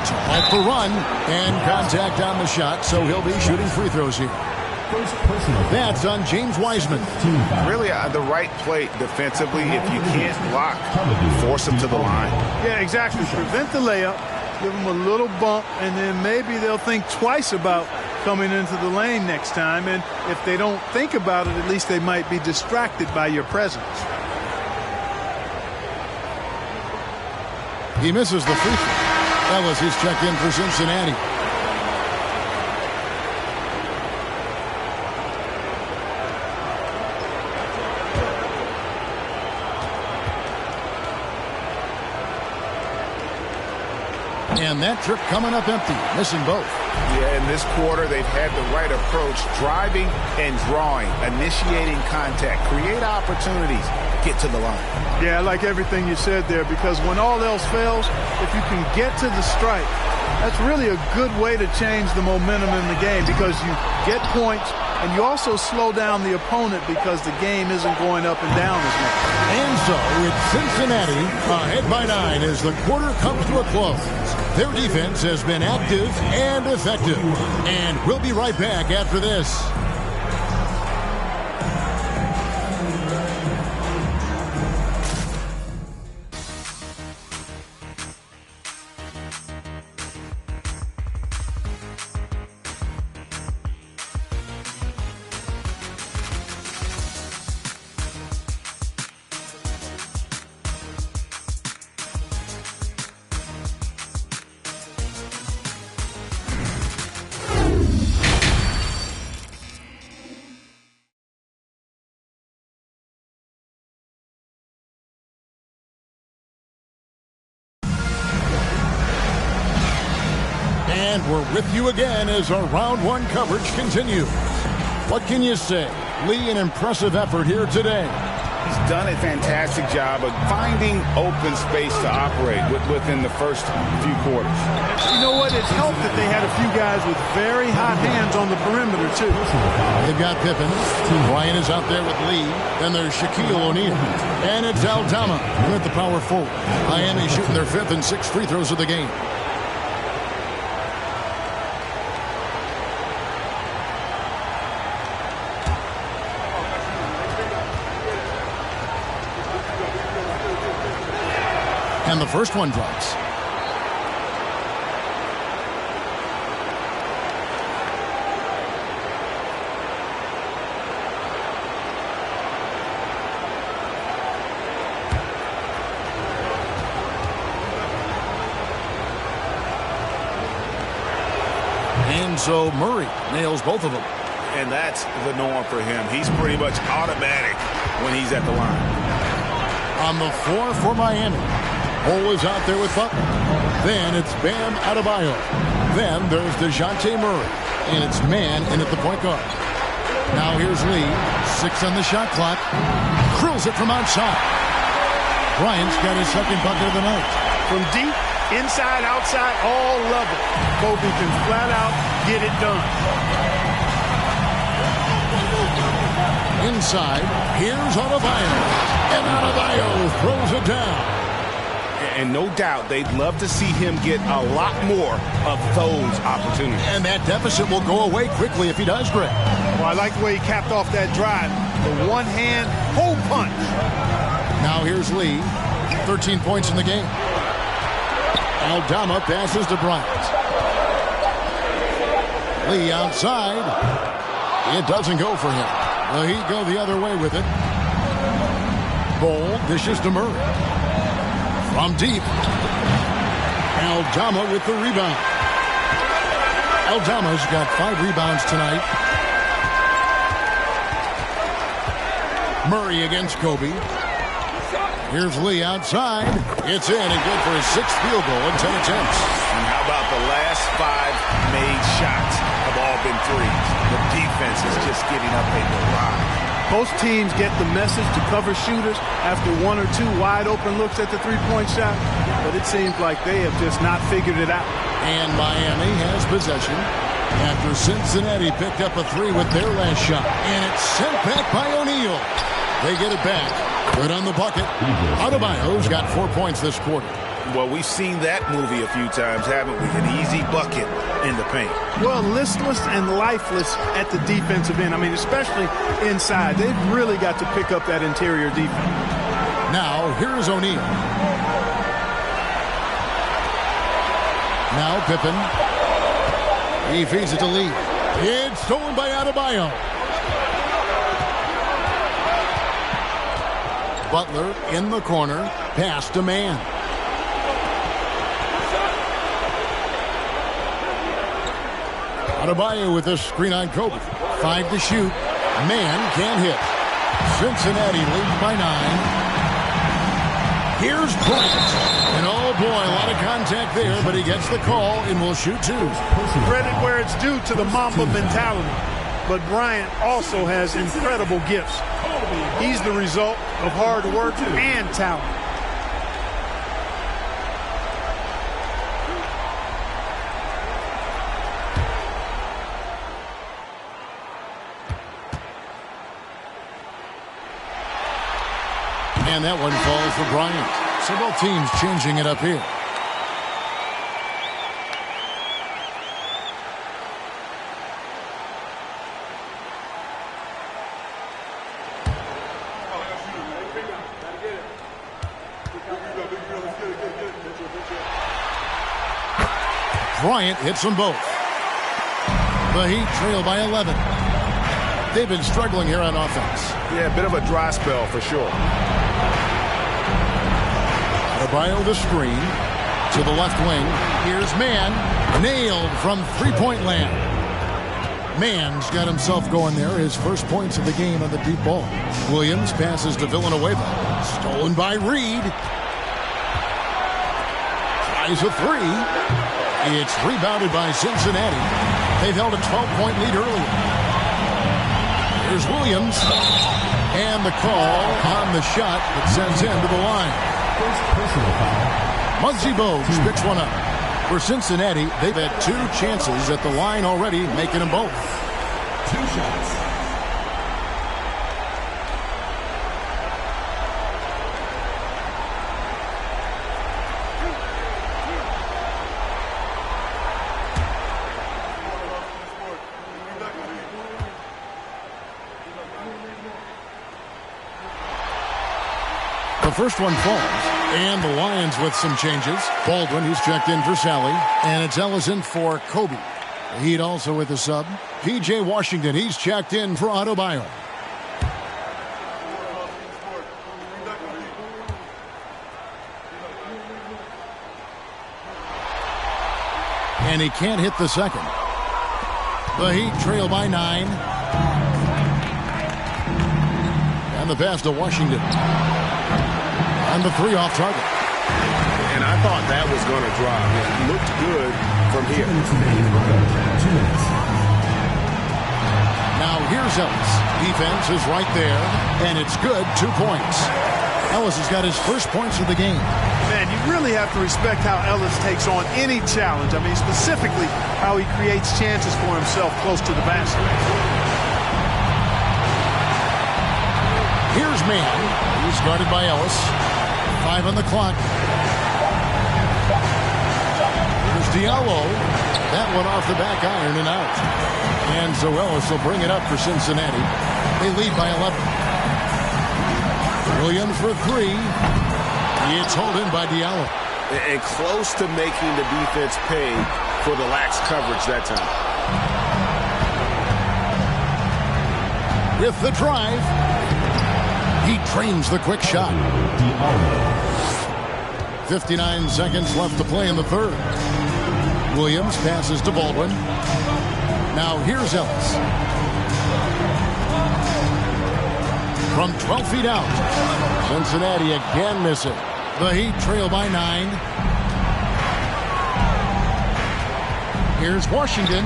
To halt the run. And contact on the shot, so he'll be shooting free throws here. That's on James Wiseman. Really the right play defensively. If you can't block, force him to the line. Yeah, exactly. Prevent the layup. Give them a little bump, and then maybe they'll think twice about coming into the lane next time. And if they don't think about it, at least they might be distracted by your presence. He misses the free throw. Ellis is checked in for Cincinnati. And that trip coming up empty, missing both. Yeah, in this quarter, they've had the right approach, driving and drawing, initiating contact, create opportunities, get to the line. Yeah, I like everything you said there, because when all else fails, if you can get to the strike, that's really a good way to change the momentum in the game, because you get points and you also slow down the opponent because the game isn't going up and down as much. And so it's Cincinnati ahead by 9 as the quarter comes to a close. Their defense has been active and effective. And we'll be right back after this. And we're with you again as our round one coverage continues. What can you say? Lee, an impressive effort here today. He's done a fantastic job of finding open space to operate within the first few quarters. You know what? It helped that they had a few guys with very hot hands on the perimeter, too. They've got Pippen. Ryan is out there with Lee. Then there's Shaquille O'Neal. And it's Aldama with the power forward. Miami shooting their 5th and 6th free throws of the game. And the first one drops. And so Murray nails both of them. And that's the norm for him. He's pretty much automatic when he's at the line. On the floor for Miami. Cole is out there with Butler. Then it's Bam Adebayo. Then there's DeJounte Murray. And it's man in at the point guard. Now here's Lee. 6 on the shot clock. Drills it from outside. Bryant's got his second bucket of the night. From deep, inside, outside, all level. Kobe can flat out get it done. Inside, here's Adebayo. And Adebayo throws it down. And no doubt they'd love to see him get a lot more of those opportunities. And that deficit will go away quickly if he does, Greg. Well, I like the way he capped off that drive. The one-hand hole punch. Now here's Lee. 13 points in the game. Aldama passes to Bryant. Lee outside. It doesn't go for him. The Heat go the other way with it. Ball dishes to Murray. From deep. Aldama with the rebound. Aldama's got 5 rebounds tonight. Murray against Kobe. Here's Lee outside. It's in and good for his 6th field goal in 10 attempts. And how about the last 5 made shots have all been threes? The defense is just getting up a barrage. Both teams get the message to cover shooters after 1 or 2 wide open looks at the three-point shot, but it seems like they have just not figured it out. And Miami has possession after Cincinnati picked up a 3 with their last shot. And it's sent back by O'Neal. They get it back. Good on the bucket. Adebayo's got 4 points this quarter. Well, we've seen that movie a few times, haven't we? An easy bucket in the paint. Well, listless and lifeless at the defensive end. I mean, especially inside. They've really got to pick up that interior defense. Now, here's O'Neal. Now, Pippen. He feeds it to Lee. It's stolen by Adebayo. Butler in the corner. Pass to Mann. Adebayo with a screen on Kobe. 5 to shoot. Mann can't hit. Cincinnati leads by 9. Here's Bryant. And oh boy, a lot of contact there, but he gets the call and will shoot 2. Credit where it's due to the Mamba mentality. But Bryant also has incredible gifts. He's the result of hard work and talent. And that one falls for Bryant. So both teams changing it up here. Bryant hits them both. The Heat trail by 11. They've been struggling here on offense. Yeah, a bit of a dry spell for sure. Adebayo the screen to the left wing. Here's Mann. Nailed from three-point land. Mann's got himself going there. His first points of the game on the deep ball. Williams passes to Villanueva. Stolen by Reed. Tries a 3. It's rebounded by Cincinnati. They've held a 12-point lead earlier. Here's Williams. And the call on the shot that sends him to the line. Muggsy Bogues picks one up. For Cincinnati, they've had 2 chances at the line already, making them both. 2 shots. The first one falls, and the Lions with some changes. Baldwin, he's checked in for Sally, and it's Ellison for Kobe. The Heat also with a sub. P.J. Washington, he's checked in for Adebayo. And he can't hit the second. The Heat trail by 9. And the pass to Washington. And the 3 off target. And I thought that was going to drop. It looked good from here. Now here's Ellis. Defense is right there. And it's good. 2 points. Ellis has got his first points of the game. Man, you really have to respect how Ellis takes on any challenge. I mean, specifically how he creates chances for himself close to the basket. Here's Mann. He's guarded by Ellis. 5 on the clock. Here's Diallo. That one off the back iron and out. And so Ellis will bring it up for Cincinnati. They lead by 11. Williams for 3. It's held in by Diallo. And close to making the defense pay for the lax coverage that time. With the drive. He trains the quick shot. 59 seconds left to play in the third. Williams passes to Baldwin. Now here's Ellis. From 12 feet out. Cincinnati again missing. The Heat trail by 9. Here's Washington.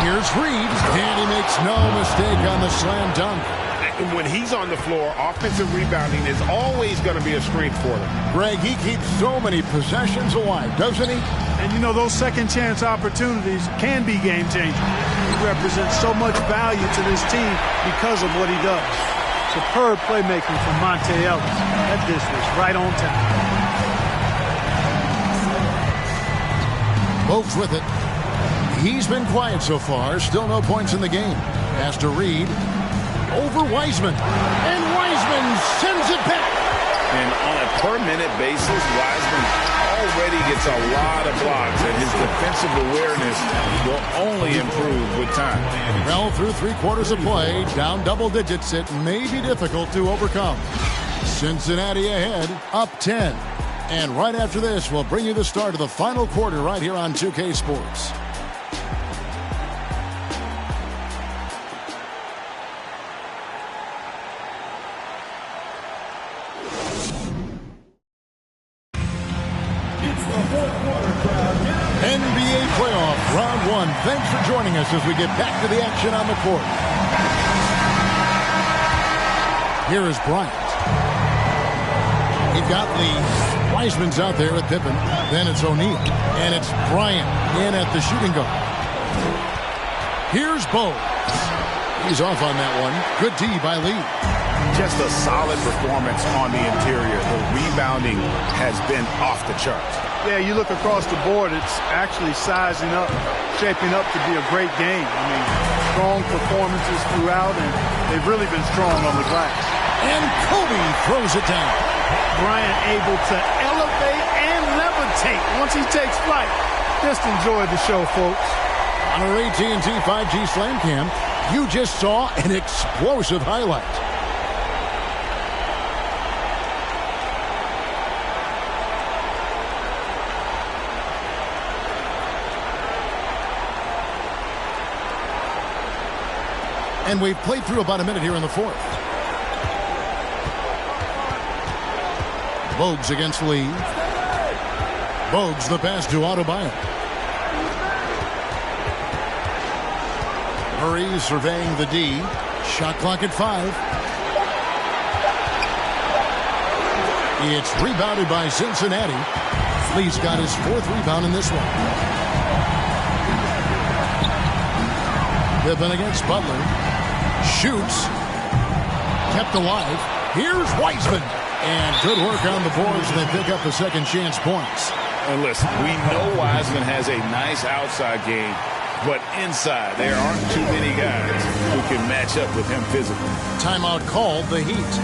Here's Reed. And he makes no mistake on the slam dunk. And when he's on the floor, offensive rebounding is always going to be a strength for them. Greg, he keeps so many possessions alive, doesn't he? And you know, those second chance opportunities can be game changing. He represents so much value to this team because of what he does. Superb playmaking from Monte Ellis. That dish was right on time. Bogues with it. He's been quiet so far. Still no points in the game. Pass to Reed. Over Wiseman. And Wiseman sends it back. And on a per-minute basis, Wiseman already gets a lot of blocks, and his defensive awareness will only improve with time. Well, through 3/4 of play, down double digits, it may be difficult to overcome. Cincinnati ahead, up 10. And right after this, we'll bring you the start of the final quarter right here on 2K Sports. NBA playoff round 1. Thanks for joining us as we get back to the action on the court. Here is Bryant. He got Lee. Wiseman's out there with Pippen. Then it's O'Neal. And it's Bryant in at the shooting guard. Here's Bogues. He's off on that one. Good D by Lee. Just a solid performance on the interior. The rebounding has been off the charts. Yeah, you look across the board, it's actually sizing up, shaping up to be a great game. I mean, strong performances throughout, and they've really been strong on the glass. And Kobe throws it down. Bryant able to elevate and levitate once he takes flight. Just enjoy the show, folks. On our AT&T 5G Slam Cam, you just saw an explosive highlight. And we've played through about a minute here in the fourth. Bogues against Lee. Bogues the pass to Adebayo. Murray surveying the D. Shot clock at 5. It's rebounded by Cincinnati. Lee's got his 4th rebound in this one. Pippen against Butler. Shoots. Kept alive. Here's Wiseman. And good work on the boards. They pick up the second chance points. And listen, we know Wiseman has a nice outside game, but inside there aren't too many guys who can match up with him physically. Timeout called, the Heat.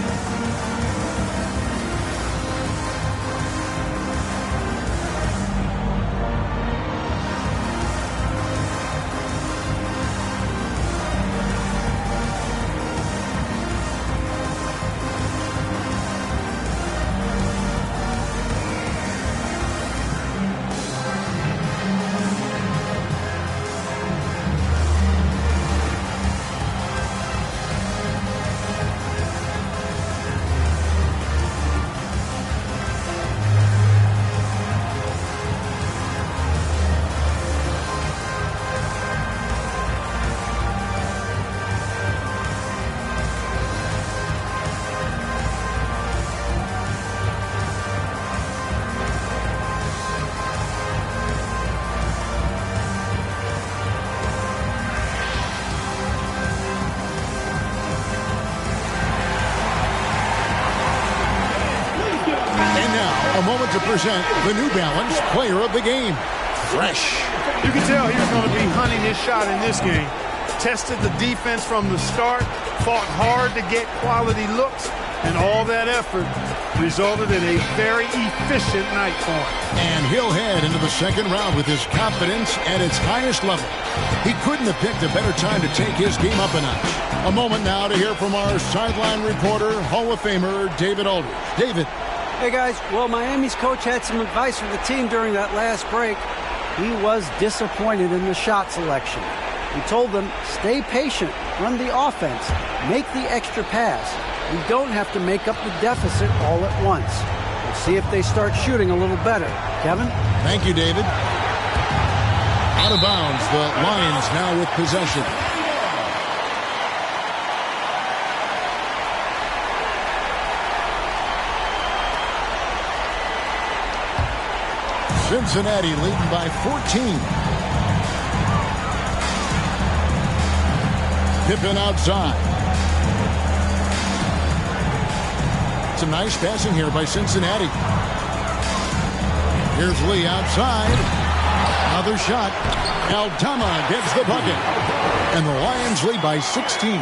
To present the New Balance Player of the Game. Fresh. You can tell he was going to be hunting his shot in this game. Tested the defense from the start, fought hard to get quality looks, and all that effort resulted in a very efficient night for him. And he'll head into the second round with his confidence at its highest level. He couldn't have picked a better time to take his game up a notch. A moment now to hear from our sideline reporter, Hall of Famer David Aldridge. David. Hey, guys. Well, Miami's coach had some advice for the team during that last break. He was disappointed in the shot selection. He told them, stay patient, run the offense, make the extra pass. We don't have to make up the deficit all at once. We'll see if they start shooting a little better. Kevin? Thank you, David. Out of bounds, the Lions now with possession. Cincinnati leading by 14. Pippen outside. Some nice passing here by Cincinnati. Here's Lee outside. Another shot. Aldama gets the bucket. And the Lions lead by 16.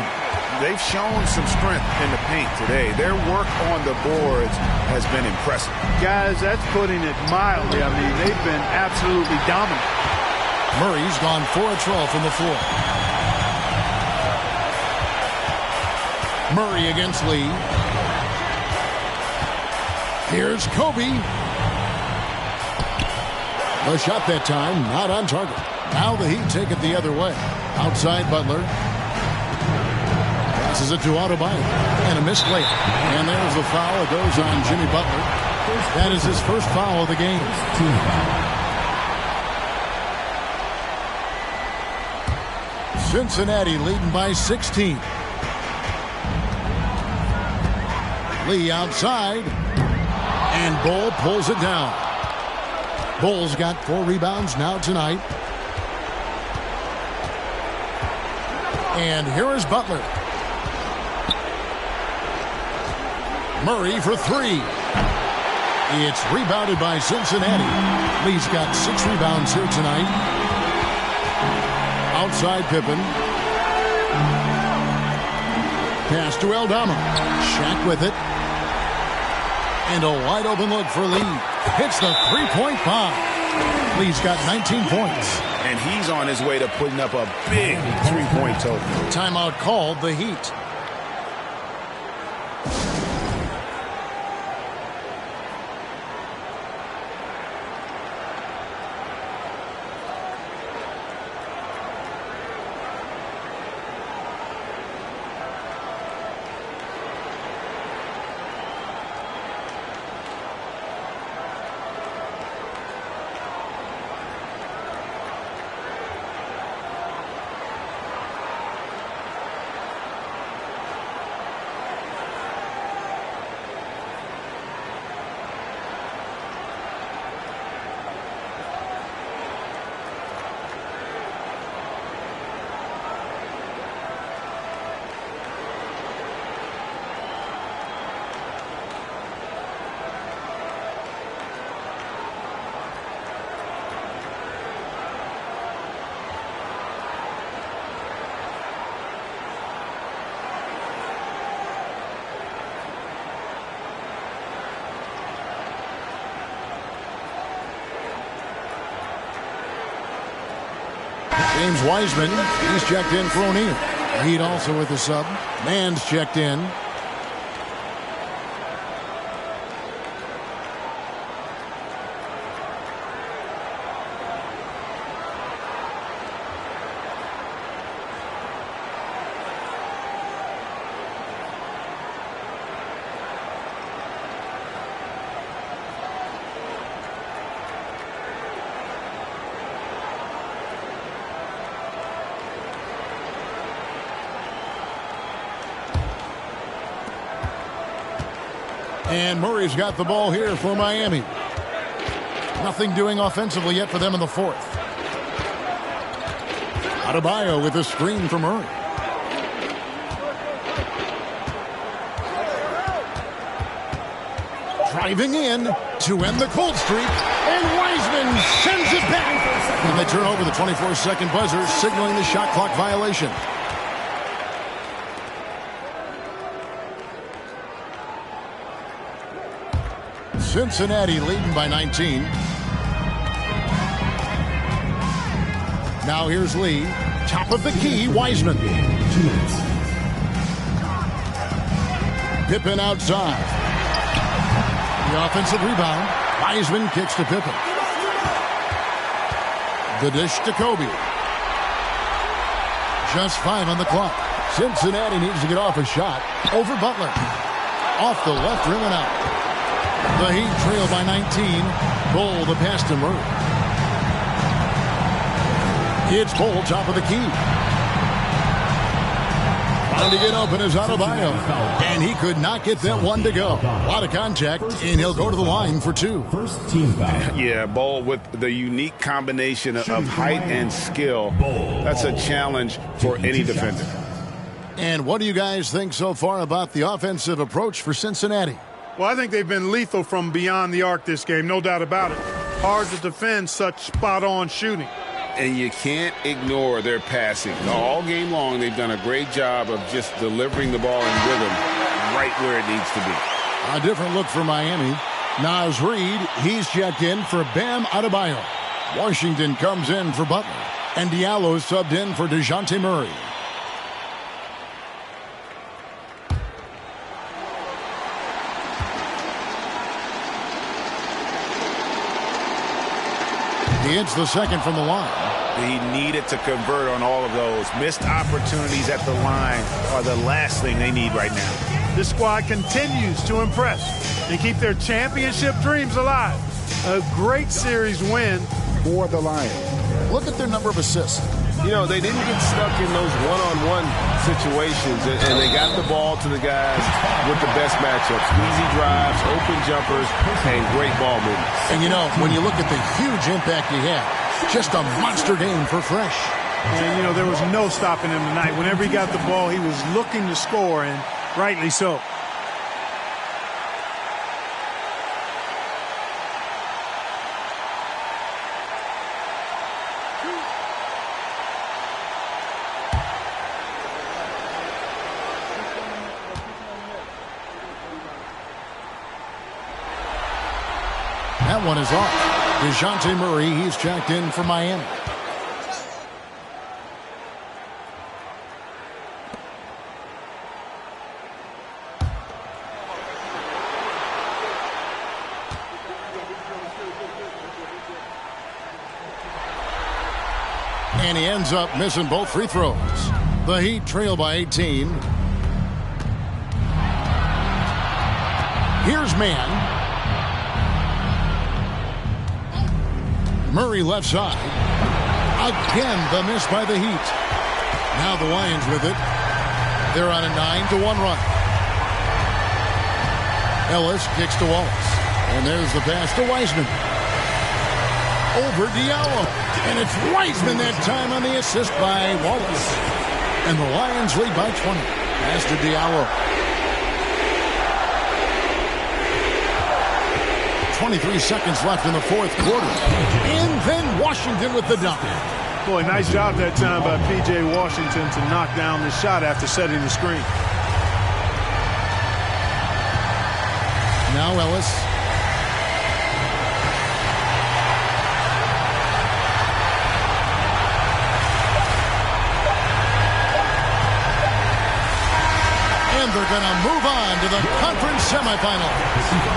They've shown some strength in the paint today. Their work on the boards has been impressive. Guys, that's putting it mildly. I mean, they've been absolutely dominant. Murray's gone 4 of 12 from the floor. Murray against Lee. Here's Kobe. The shot that time, not on target. Now the Heat take it the other way. Outside Butler. Passes it to Adebayo. And a missed layup. And there's the foul. It goes on Jimmy Butler. That is his first foul of the game. Cincinnati leading by 16. Lee outside. And Bull pulls it down. Bull's got 4 rebounds now tonight. And here is Butler. Murray for 3. It's rebounded by Cincinnati. Lee's got 6 rebounds here tonight. Outside Pippen. Pass to Aldama. Shaq with it. And a wide open look for Lee. Hits the 3-point bomb. Lee's got 19 points. And he's on his way to putting up a big 3-point total. Timeout called the Heat. James Wiseman, he's checked in for O'Neal. Heat also with the sub. Mann's checked in. And Murray's got the ball here for Miami. Nothing doing offensively yet for them in the fourth. Adebayo with a screen for Murray. Driving in to end the cold streak. And Wiseman sends it back. And they turn over the 24-second buzzer, signaling the shot clock violation. Cincinnati leading by 19. Now here's Lee. Top of the key, Wiseman. Pippen outside. The offensive rebound. Wiseman kicks to Pippen. The dish to Kobe. Just 5 on the clock. Cincinnati needs to get off a shot. Over Butler. Off the left rim and out. The Heat trail by 19. Bull the pass to Murray. It's Bull top of the key. Trying to get open is Adebayo. And he could not get that one to go. A lot of contact, and he'll go to the line for 2. First team foul. Yeah, Bull with the unique combination of height and skill. That's a challenge for any defender. And what do you guys think so far about the offensive approach for Cincinnati? Well, I think they've been lethal from beyond the arc this game, no doubt about it. Hard to defend such spot-on shooting. And you can't ignore their passing. All game long, they've done a great job of just delivering the ball in rhythm right where it needs to be. A different look for Miami. Naz Reid, he's checked in for Bam Adebayo. Washington comes in for Butler. And Diallo subbed in for DeJounte Murray. He hits the second from the line. He needed to convert on all of those. Missed opportunities at the line are the last thing they need right now. This squad continues to impress and keep their championship dreams alive. A great series win for the Lions. Look at their number of assists. You know, they didn't get stuck in those one-on-one situations, and they got the ball to the guys with the best matchups. Easy drives, open jumpers, and great ball movement. And, you know, when you look at the huge impact he had, just a monster game for Fresh. And, you know, there was no stopping him tonight. Whenever he got the ball, he was looking to score, and rightly so. That one is off. DeJounte Murray, he's checked in for Miami. And he ends up missing both free throws. The Heat trail by 18. Here's Mann. Murray left side. Again, the miss by the Heat. Now the Lions with it. They're on a 9-1 run. Ellis kicks to Wallace. And there's the pass to Wiseman. Over Diallo. And it's Wiseman that time on the assist by Wallace. And the Lions lead by 20. Pass to Diallo. 23 seconds left in the fourth quarter. And then Washington with the dunk. Boy, nice job that time by P.J. Washington to knock down the shot after setting the screen. Now Ellis. And they're going to move on to the conference semifinals.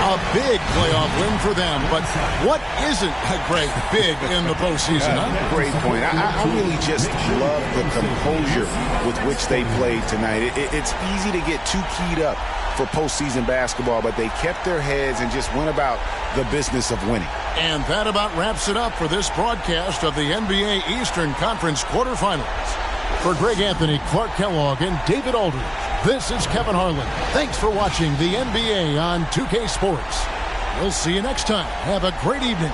A big playoff win for them, but what isn't a great big in the postseason? Huh? Great point. I really just love the composure with which they played tonight. It's easy to get too keyed up for postseason basketball, but they kept their heads and just went about the business of winning. And that about wraps it up for this broadcast of the NBA Eastern Conference quarterfinals. For Greg Anthony, Clark Kellogg, and David Aldridge, this is Kevin Harlan. Thanks for watching the NBA on 2K Sports. We'll see you next time. Have a great evening.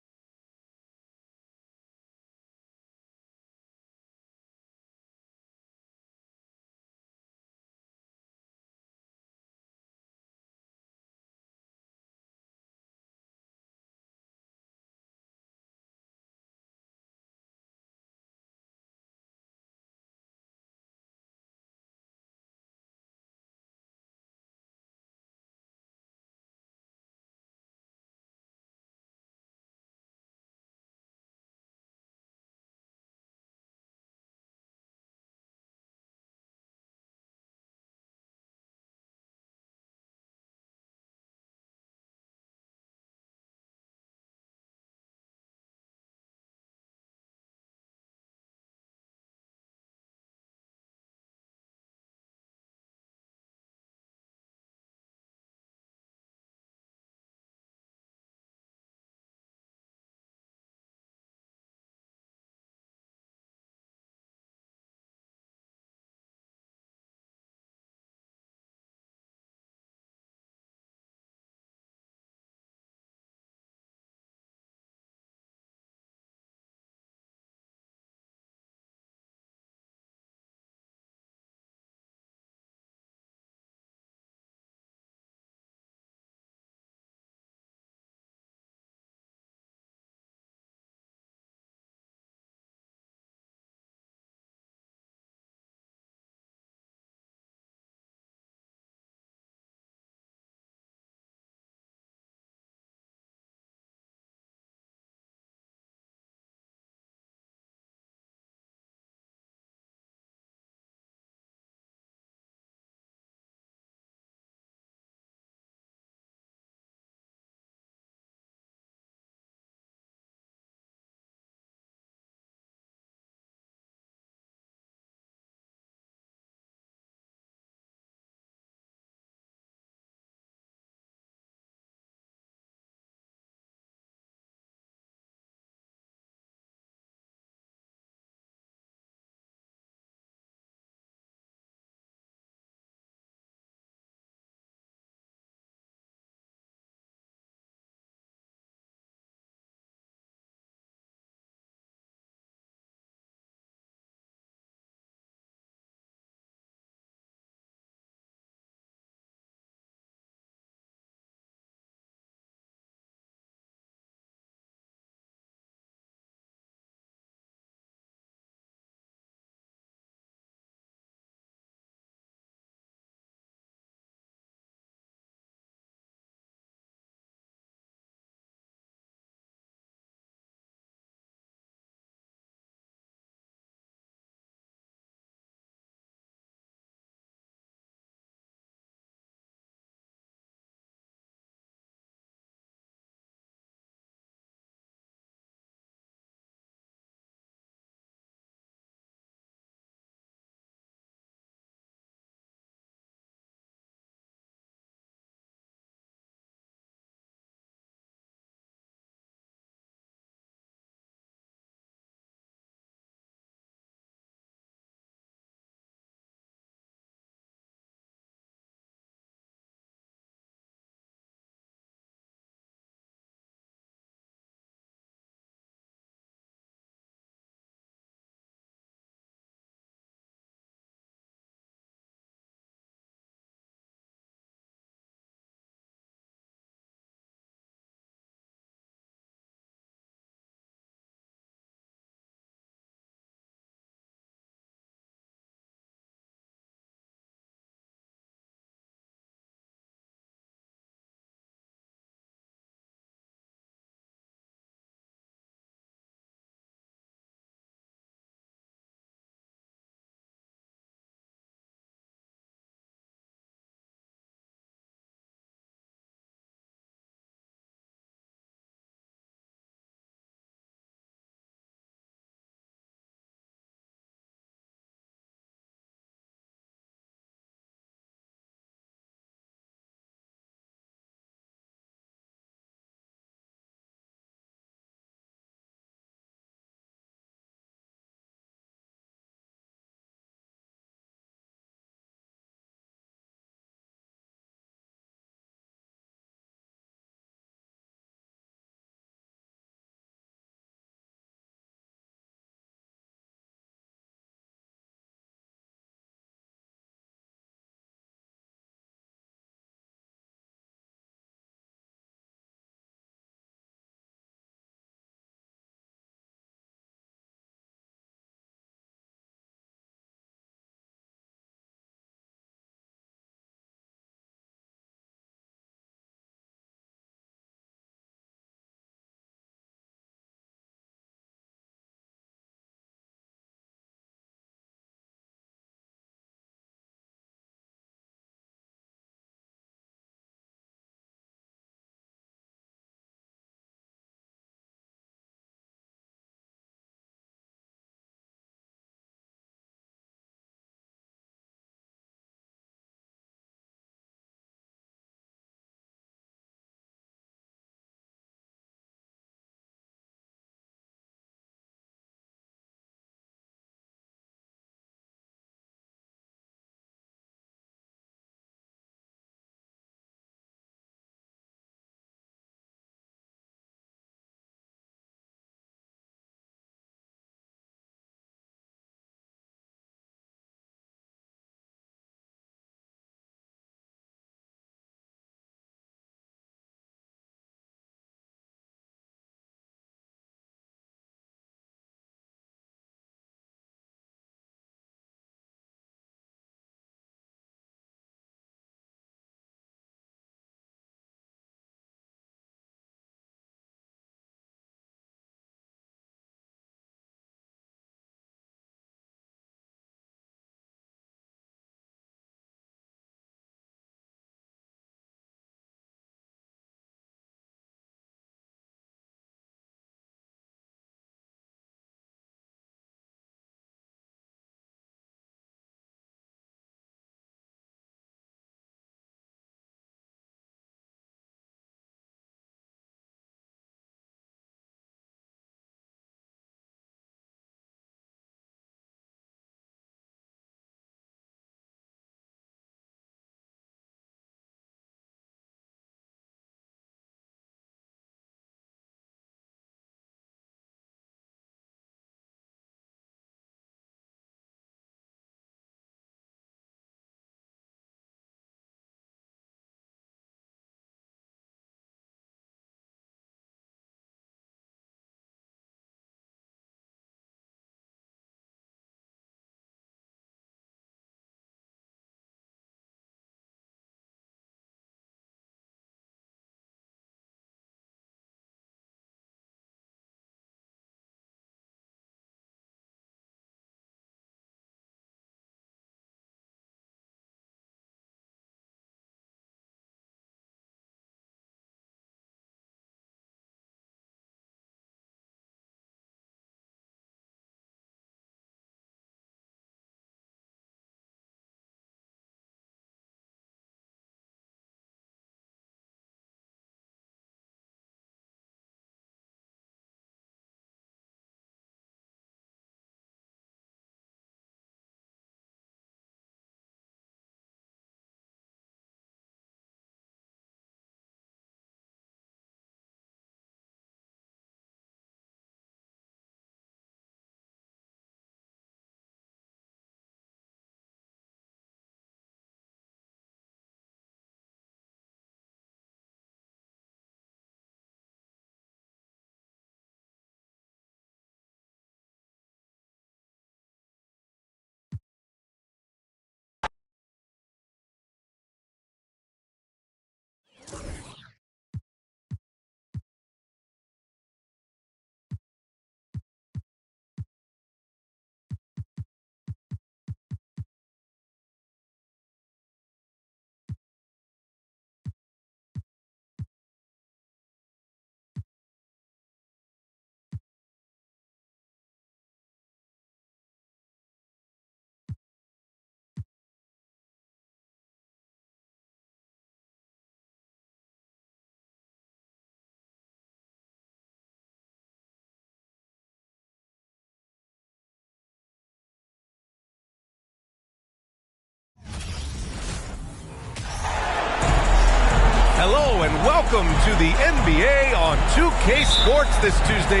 welcome to the NBA on 2K Sports this Tuesday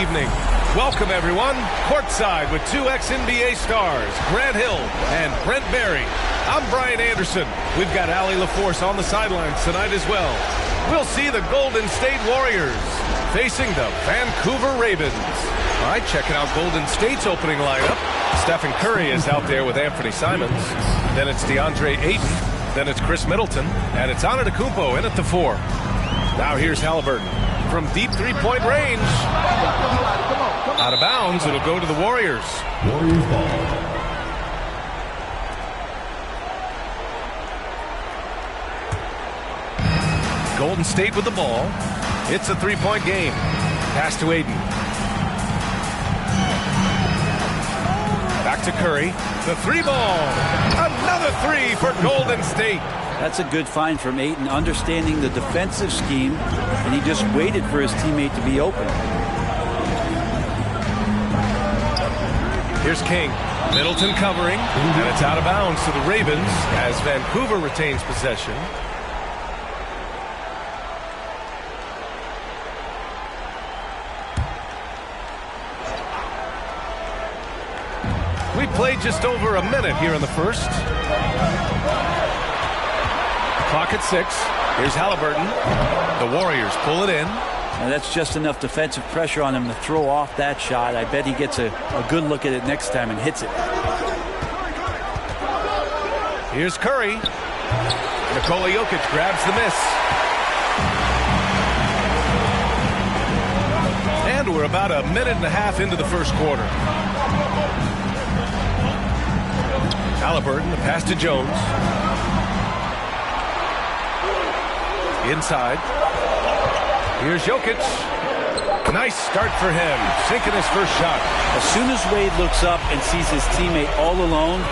evening. Welcome, everyone. Courtside with two ex-NBA stars, Grant Hill and Brent Barry. I'm Brian Anderson. We've got Allie LaForce on the sidelines tonight as well. We'll see the Golden State Warriors facing the Vancouver Ravens. All right, checking out Golden State's opening lineup. Stephen Curry is out there with Anthony Simons. Then it's DeAndre Ayton. Then it's Chris Middleton. And it's Antetokounmpo in at the 4. Now here's Halliburton from deep three-point range. Out of bounds, it'll go to the Warriors. Warriors ball. Golden State with the ball. It's a three-point game. Pass to Ayton. Back to Curry. The three ball. Another three for Golden State. That's a good find from Ayton, understanding the defensive scheme, and he just waited for his teammate to be open. Here's King. Middleton covering, and it's out of bounds to the Ravens as Vancouver retains possession. We played just over a minute here in the first. Clock at 6. Here's Halliburton. The Warriors pull it in. Now that's just enough defensive pressure on him to throw off that shot. I bet he gets a good look at it next time and hits it. Here's Curry. Nikola Jokic grabs the miss. And we're about a minute and a half into the first quarter. Halliburton, the pass to Jones. Inside. Here's Jokic. Nice start for him. Sinking his first shot. As soon as Wade looks up and sees his teammate all alone,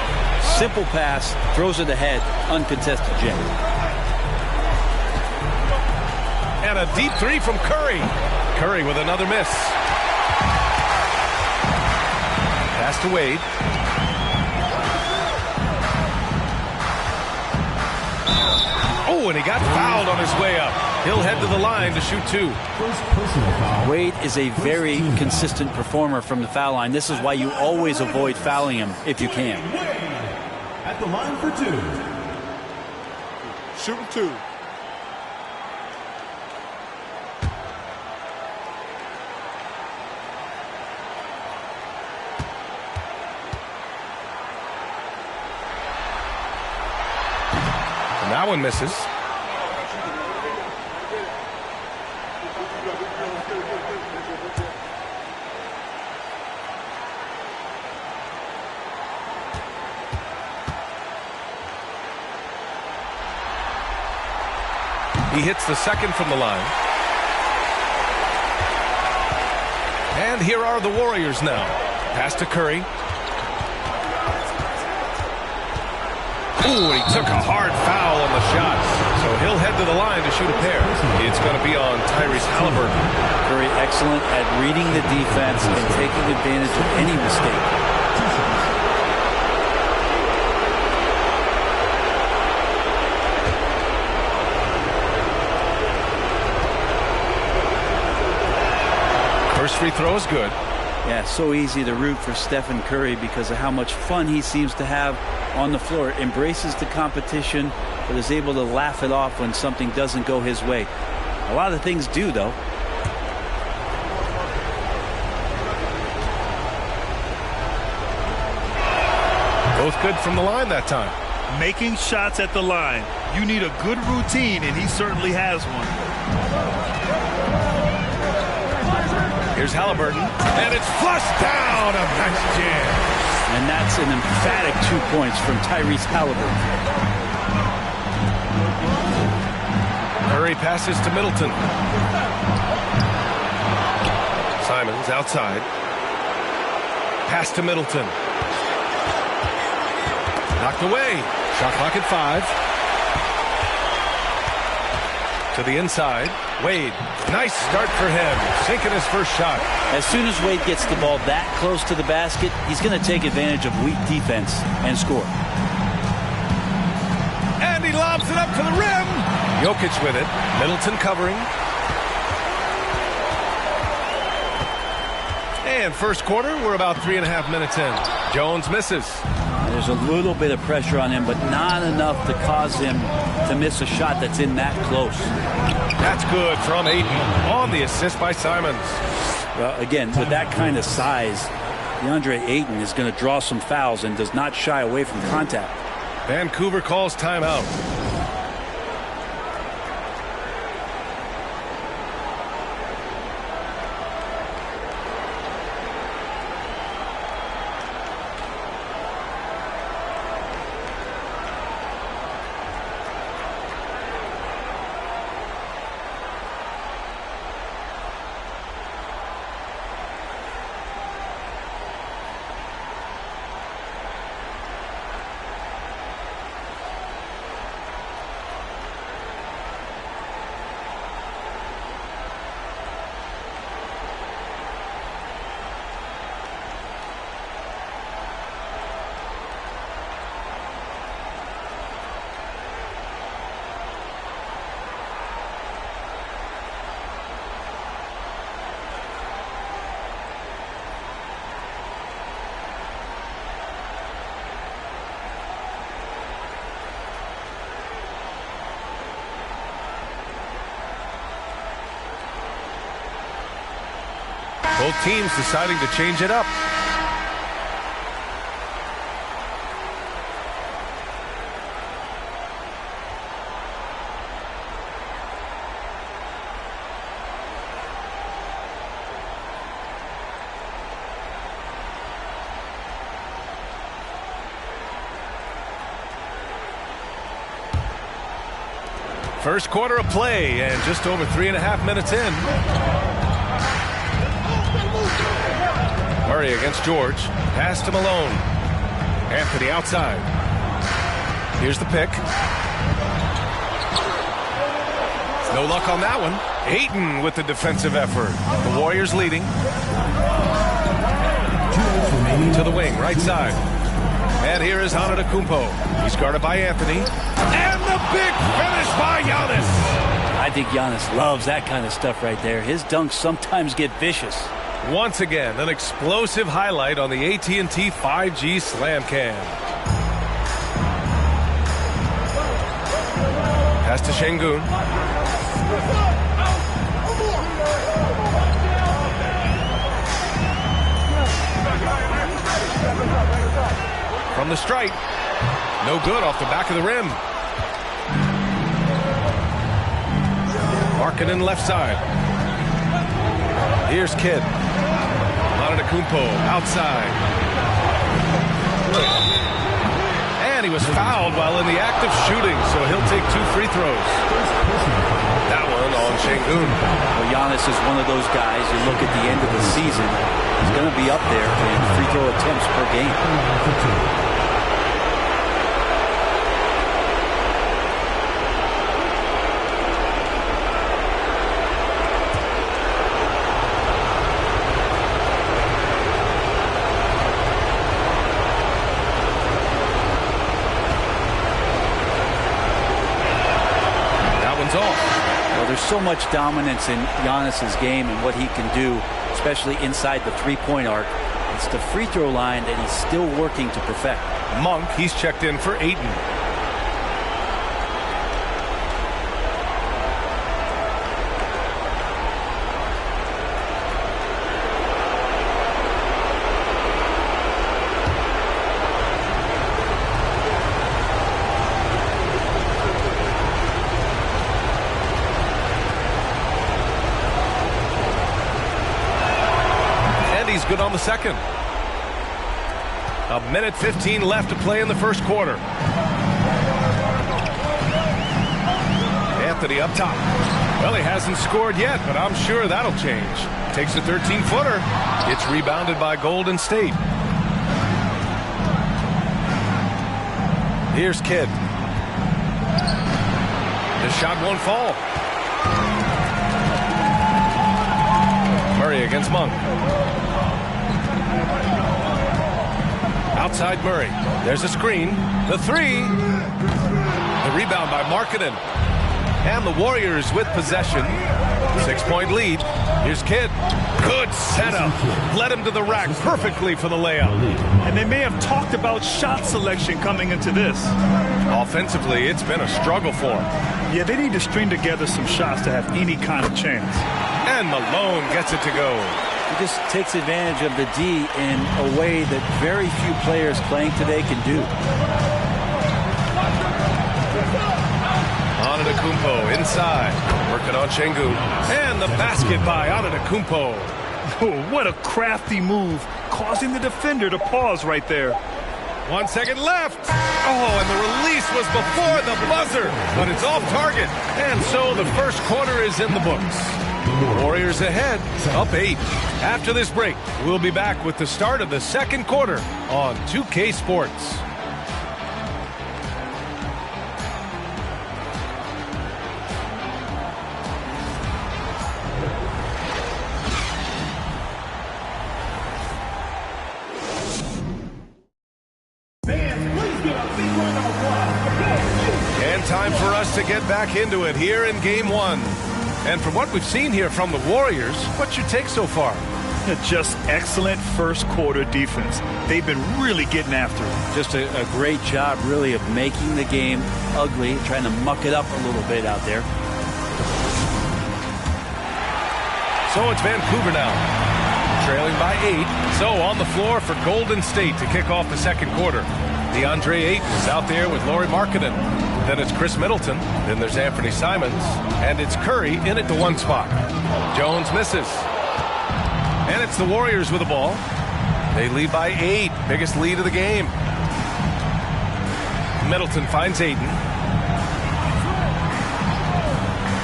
simple pass, throws it ahead, uncontested jam. And a deep three from Curry. Curry with another miss. Pass to Wade. Oh, and he got fouled on his way up. He'll head to the line to shoot 2. Wade is a very consistent performer from the foul line. This is why you always avoid fouling him if you can. At the line for 2. Shooting 2. And that one misses. He hits the second from the line. And here are the Warriors now. Pass to Curry. Ooh, he took a hard foul on the shot. So he'll head to the line to shoot a pair. It's going to be on Tyrese Halliburton. Curry excellent at reading the defense and taking advantage of any mistake. First free throw is good. Yeah, so easy to root for Stephen Curry because of how much fun he seems to have on the floor. Embraces the competition, but is able to laugh it off when something doesn't go his way. A lot of things do, though. Both good from the line that time. Making shots at the line. You need a good routine, and he certainly has one. Here's Halliburton, and it's flushed down. A nice jam. And that's an emphatic 2 points from Tyrese Halliburton. Curry passes to Middleton. Simons outside. Pass to Middleton. Knocked away. Shot clock at 5. To the inside. Wade, nice start for him, sinking his first shot. As soon as Wade gets the ball that close to the basket, he's going to take advantage of weak defense and score. lobs it up to the rim. Jokic with it. Middleton covering. And first quarter, we're about 3.5 minutes in. Jones misses. There's a little bit of pressure on him, but not enough to cause him to miss a shot that's in that close. That's good from Ayton on the assist by Simons. Well, again, with that kind of size, DeAndre Ayton is going to draw some fouls and does not shy away from contact. Vancouver calls timeout. Both teams deciding to change it up. First quarter of play and just over 3.5 minutes in. Murray against George. Pass to Malone. Anthony outside. Here's the pick. No luck on that one. Ayton with the defensive effort. The Warriors leading. To the wing, right side. And here is Antetokounmpo. He's guarded by Anthony. And the big finish by Giannis. I think Giannis loves that kind of stuff right there. His dunks sometimes get vicious. Once again, an explosive highlight on the AT&T 5G Slam Cam. Pass to Şengün. From the stripe. No good off the back of the rim. Markkanen left side. Here's Kidd. Antetokounmpo outside. And he was fouled while in the act of shooting, so he'll take 2 free throws. That one on Şengün. Well, Giannis is one of those guys, you look at the end of the season, he's going to be up there in free throw attempts per game. So much dominance in Giannis's game and what he can do, especially inside the three-point arc. It's the free throw line that he's still working to perfect. Monk, he's checked in for Ayton. Good on the second. 1:15 left to play in the first quarter. Anthony up top. Well, he hasn't scored yet, but I'm sure that'll change. Takes a 13-footer. It's rebounded by Golden State. Here's Kidd. The shot won't fall. Murray against Monk. Outside Murray. There's a screen. The three. The rebound by Markkanen. And the Warriors with possession. 6-point lead. Here's Kidd. Good setup. Led him to the rack perfectly for the layup. And they may have talked about shot selection coming into this. Offensively, it's been a struggle for him. Yeah, they need to string together some shots to have any kind of chance. And Malone gets it to go. He just takes advantage of the D in a way that very few players playing today can do. Antetokounmpo inside, working on Şengün. And the basket by Antetokounmpo. Oh, what a crafty move, causing the defender to pause right there. 1 second left. Oh, and the release was before the buzzer, but it's off target. And so the first quarter is in the books. Warriors ahead, up 8. After this break, we'll be back with the start of the second quarter on 2K Sports. And time for us to get back into it here in Game 1. And from what we've seen here from the Warriors, what's your take so far? Just excellent first quarter defense. They've been really getting after it. Just a great job, really, of making the game ugly, trying to muck it up a little bit out there. So it's Vancouver now, trailing by 8. So on the floor for Golden State to kick off the second quarter. DeAndre Ayton is out there with Lauri Markkanen. Then it's Chris Middleton. Then there's Anthony Simons. And it's Curry in at the 1 spot. Jones misses. And it's the Warriors with the ball. They lead by 8. Biggest lead of the game. Middleton finds Ayton.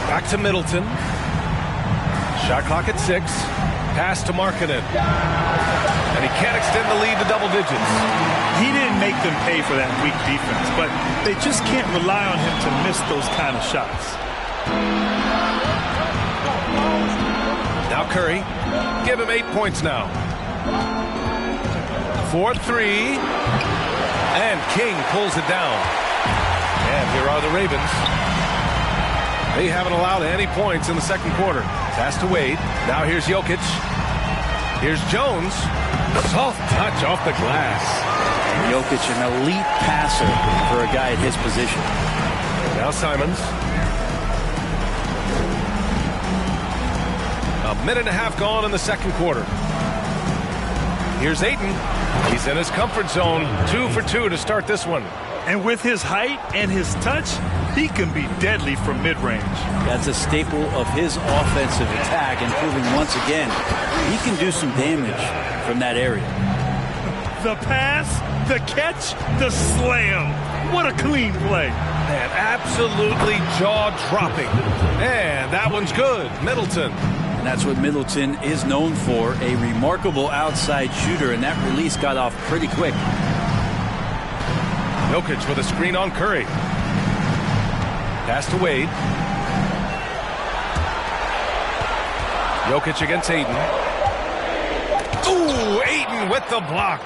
Back to Middleton. Shot clock at 6. Pass to Markkanen. And he can't extend the lead to double digits. He didn't make them pay for that weak defense, but they just can't rely on him to miss those kind of shots. Now Curry. Give him 8 points now. 4-3. And King pulls it down. And here are the Ravens. They haven't allowed any points in the second quarter. Pass to Wade. Now here's Jokic. Here's Jones. Soft touch off the glass. Jokic, an elite passer for a guy at his position. Now Simons. A minute and a half gone in the second quarter. Here's Ayton. He's in his comfort zone. 2 for 2 to start this one. And with his height and his touch, he can be deadly from mid-range. That's a staple of his offensive attack, and proving once again he can do some damage from that area. The pass, the catch, the slam. What a clean play. And absolutely jaw-dropping. And that one's good. Middleton. And that's what Middleton is known for, a remarkable outside shooter, and that release got off pretty quick. Jokic with a screen on Curry. Pass to Wade. Jokic against Ayton. Ooh, Ayton with the block.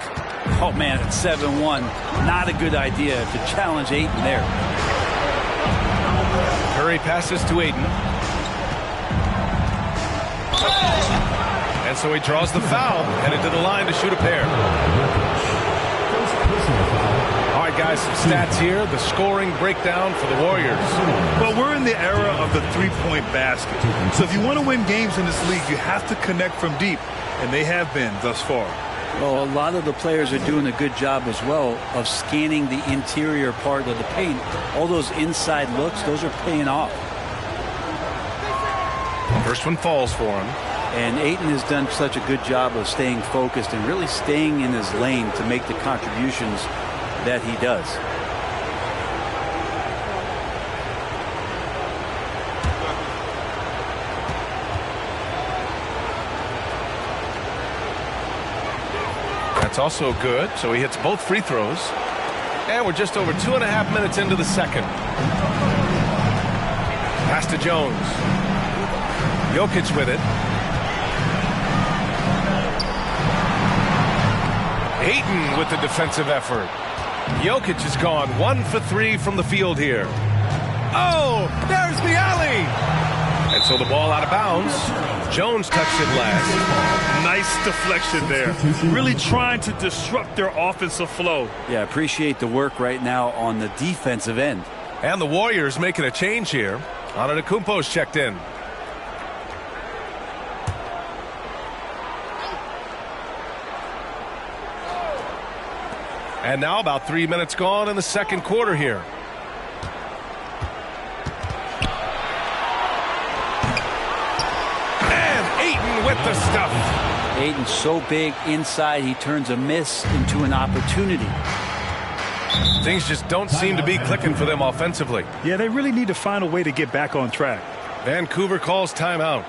Oh, man, it's 7-1. Not a good idea to challenge Ayton there. Curry passes to Ayton. And so he draws the foul, headed to the line to shoot a pair. All right, guys, some stats here. The scoring breakdown for the Warriors. Well, we're in the era of the three-point basket. So if you want to win games in this league, you have to connect from deep, and they have been thus far. Well, a lot of the players are doing a good job as well of scanning the interior part of the paint. All those inside looks, those are paying off. First one falls for him. And Ayton has done such a good job of staying focused and really staying in his lane to make the contributions that he does. That's also good. So he hits both free throws. And we're just over 2.5 minutes into the second. Pass to Jones. Jokic with it. Ayton with the defensive effort. Jokic has gone 1 for 3 from the field here. Oh, there's the alley. And so the ball out of bounds. Jones touched it last. Nice deflection there. Really trying to disrupt their offensive flow. Yeah, appreciate the work right now on the defensive end. And the Warriors making a change here. Antetokounmpo's checked in. And now about 3 minutes gone in the second quarter here. And Ayton with the stuff. Ayton's so big inside, he turns a miss into an opportunity. Things just don't seem to be clicking for them offensively. Yeah, they really need to find a way to get back on track. Vancouver calls timeout.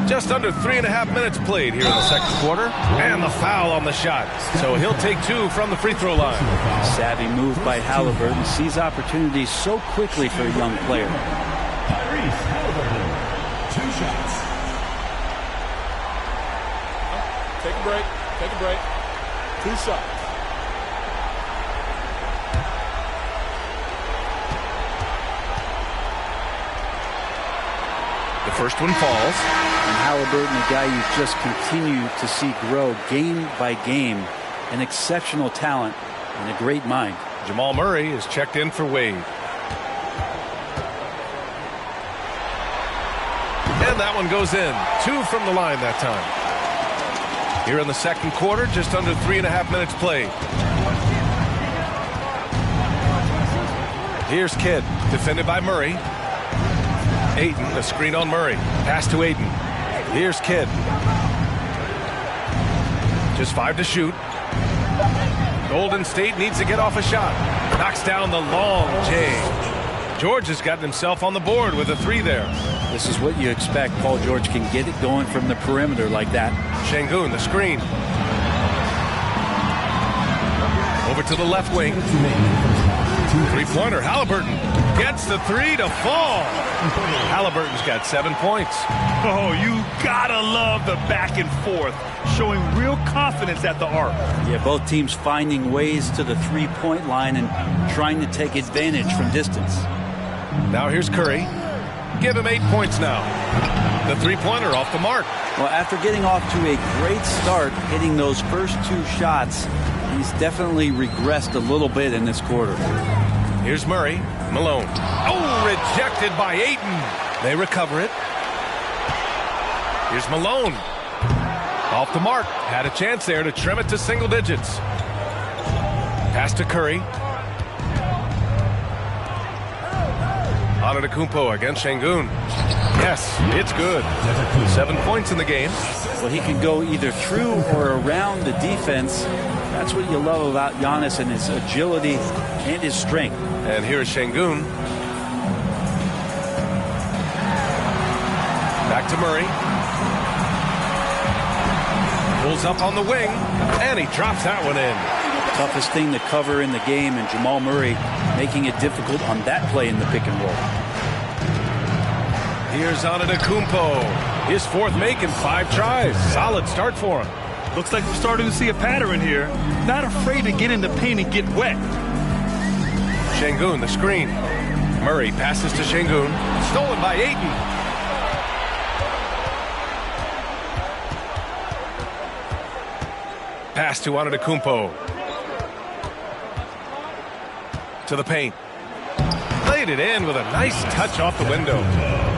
Just under 3.5 minutes played here in the second quarter. And the foul on the shot. So he'll take two from the free throw line. Savvy move by Halliburton. Sees opportunities so quickly for a young player. Tyrese Halliburton, 2 shots. Take a break. Take a break. 2 shots. The first one falls. And Halliburton, a guy you just continue to see grow game by game. An exceptional talent and a great mind. Jamal Murray is checked in for Wade. And that one goes in. 2 from the line that time. Here in the second quarter, just under 3.5 minutes played. Here's Kidd, defended by Murray. Ayton, a screen on Murray. Pass to Ayton. Here's Kidd. Just 5 to shoot. Golden State needs to get off a shot. Knocks down the long J. George has gotten himself on the board with a 3 there. This is what you expect. Paul George can get it going from the perimeter like that. Şengün, the screen. Over to the left wing. 3-pointer. Halliburton gets the 3 to fall. Halliburton's got 7 points. Oh, you gotta love the back and forth, showing real confidence at the arc. Yeah, both teams finding ways to the 3-point line and trying to take advantage from distance. Now here's Curry. Give him 8 points now. The 3-pointer off the mark. Well, after getting off to a great start, hitting those first 2 shots, he's definitely regressed a little bit in this quarter. Here's Murray. Malone. Oh, rejected by Ayton. They recover it. Here's Malone. Off the mark. Had a chance there to trim it to single digits. Pass to Curry. Antetokounmpo against Şengün. Yes, it's good. 7 points in the game. Well, he can go either through or around the defense. That's what you love about Giannis and his agility and his strength. And here's Şengün. Back to Murray. Pulls up on the wing, and he drops that one in. Toughest thing to cover in the game, and Jamal Murray making it difficult on that play in the pick and roll. Here's Antetokounmpo. His fourth make in 5 tries. Solid start for him. Looks like we're starting to see a pattern here. Not afraid to get in the paint and get wet. Şengün, the screen. Murray passes to Şengün. Stolen by Ayton. Pass to Antetokounmpo. To the paint. Laid it in with a nice touch off the window.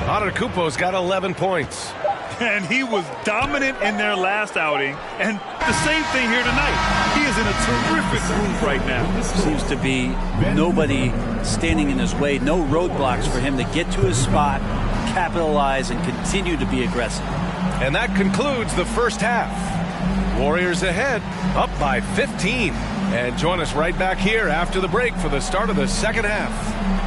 Antetokounmpo's got 11 points. And he was dominant in their last outing. And the same thing here tonight. He is in a terrific groove right now. Seems to be nobody standing in his way. No roadblocks for him to get to his spot, capitalize, and continue to be aggressive. And that concludes the first half. Warriors ahead, up by 15. And join us right back here after the break for the start of the second half.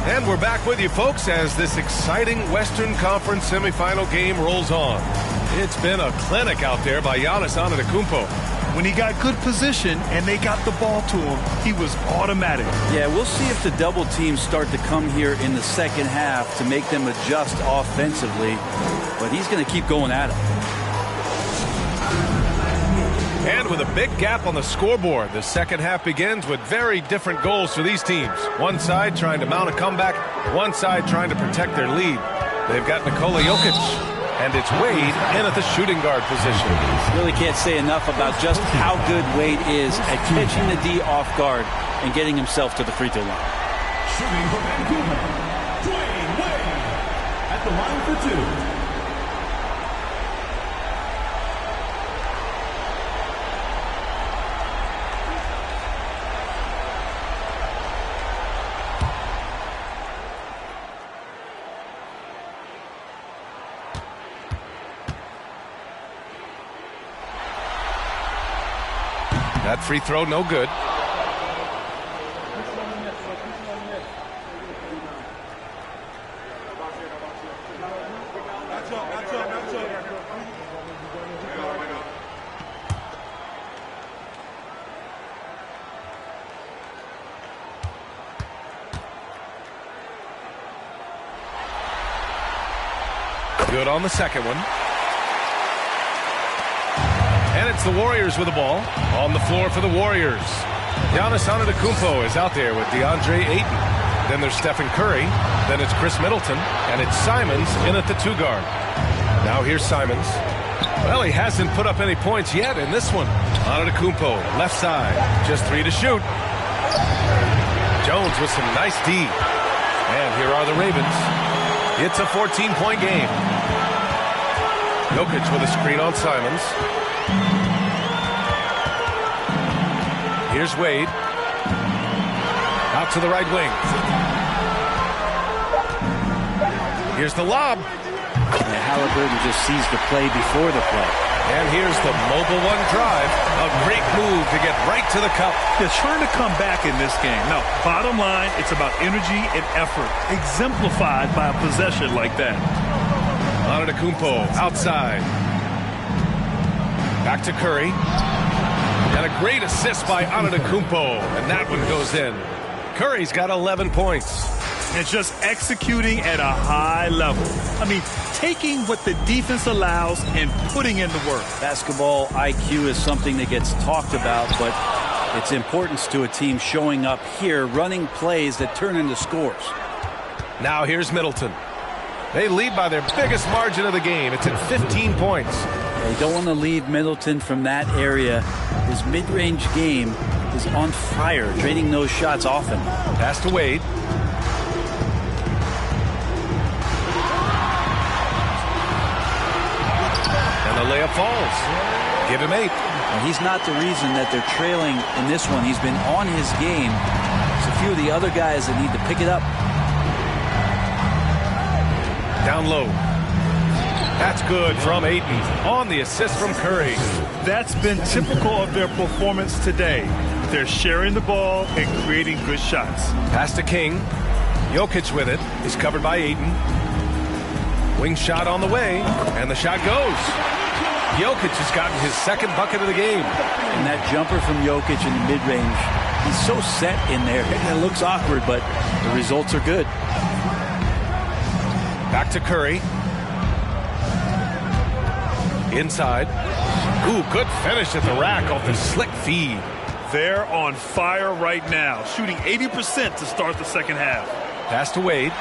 And we're back with you, folks, as this exciting Western Conference semifinal game rolls on. It's been a clinic out there by Giannis Antetokounmpo. When he got good position and they got the ball to him, he was automatic. Yeah, we'll see if the double teams start to come here in the second half to make them adjust offensively. But he's going to keep going at it. And with a big gap on the scoreboard, the second half begins with very different goals for these teams. One side trying to mount a comeback, one side trying to protect their lead. They've got Nikola Jokic, and it's Wade in at the shooting guard position. Really can't say enough about just how good Wade is at catching the D off guard and getting himself to the free throw line. Shooting for Vancouver, Dwyane Wade at the line for 2. That free throw, no good. Good on the second one. And it's the Warriors with the ball. On the floor for the Warriors. Giannis Antetokounmpo is out there with DeAndre Ayton. Then there's Stephen Curry. Then it's Chris Middleton. And it's Simons in at the 2 guard. Now here's Simons. Well, he hasn't put up any points yet in this one. Antetokounmpo, left side. Just 3 to shoot. Jones with some nice D. And here are the Ravens. It's a 14-point game. Jokic with a screen on Simons. Here's Wade. Out to the right wing. Here's the lob. And Halliburton just sees the play before the play. And here's the mobile one drive. A great move to get right to the cup. They're trying to come back in this game. Now, bottom line, it's about energy and effort, exemplified by a possession like that. Antetokounmpo outside. Back to Curry. And a great assist by Antetokounmpo. And that one goes in. Curry's got 11 points. and just executing at a high level. I mean, taking what the defense allows and putting in the work. Basketball IQ is something that gets talked about, but its importance to a team showing up here, running plays that turn into scores. Now here's Middleton. They lead by their biggest margin of the game. It's at 15 points. They don't want to leave Middleton from that area. His mid-range game is on fire, draining those shots often. Pass to Wade. And the layup falls. Give him 8. Well, he's not the reason that they're trailing in this one. He's been on his game. There's a few of the other guys that need to pick it up. Down low. That's good from Ayton on the assist from Curry. That's been typical of their performance today. They're sharing the ball and creating good shots. Pass to King. Jokic with it. He's covered by Ayton. Wing shot on the way, and the shot goes. Jokic has gotten his second bucket of the game. And that jumper from Jokic in the mid-range, he's so set in there. It looks awkward, but the results are good. Back to Curry. Inside. Ooh, good finish at the rack off the slick feed. They're on fire right now, shooting 80% to start the second half. Pass to Wade.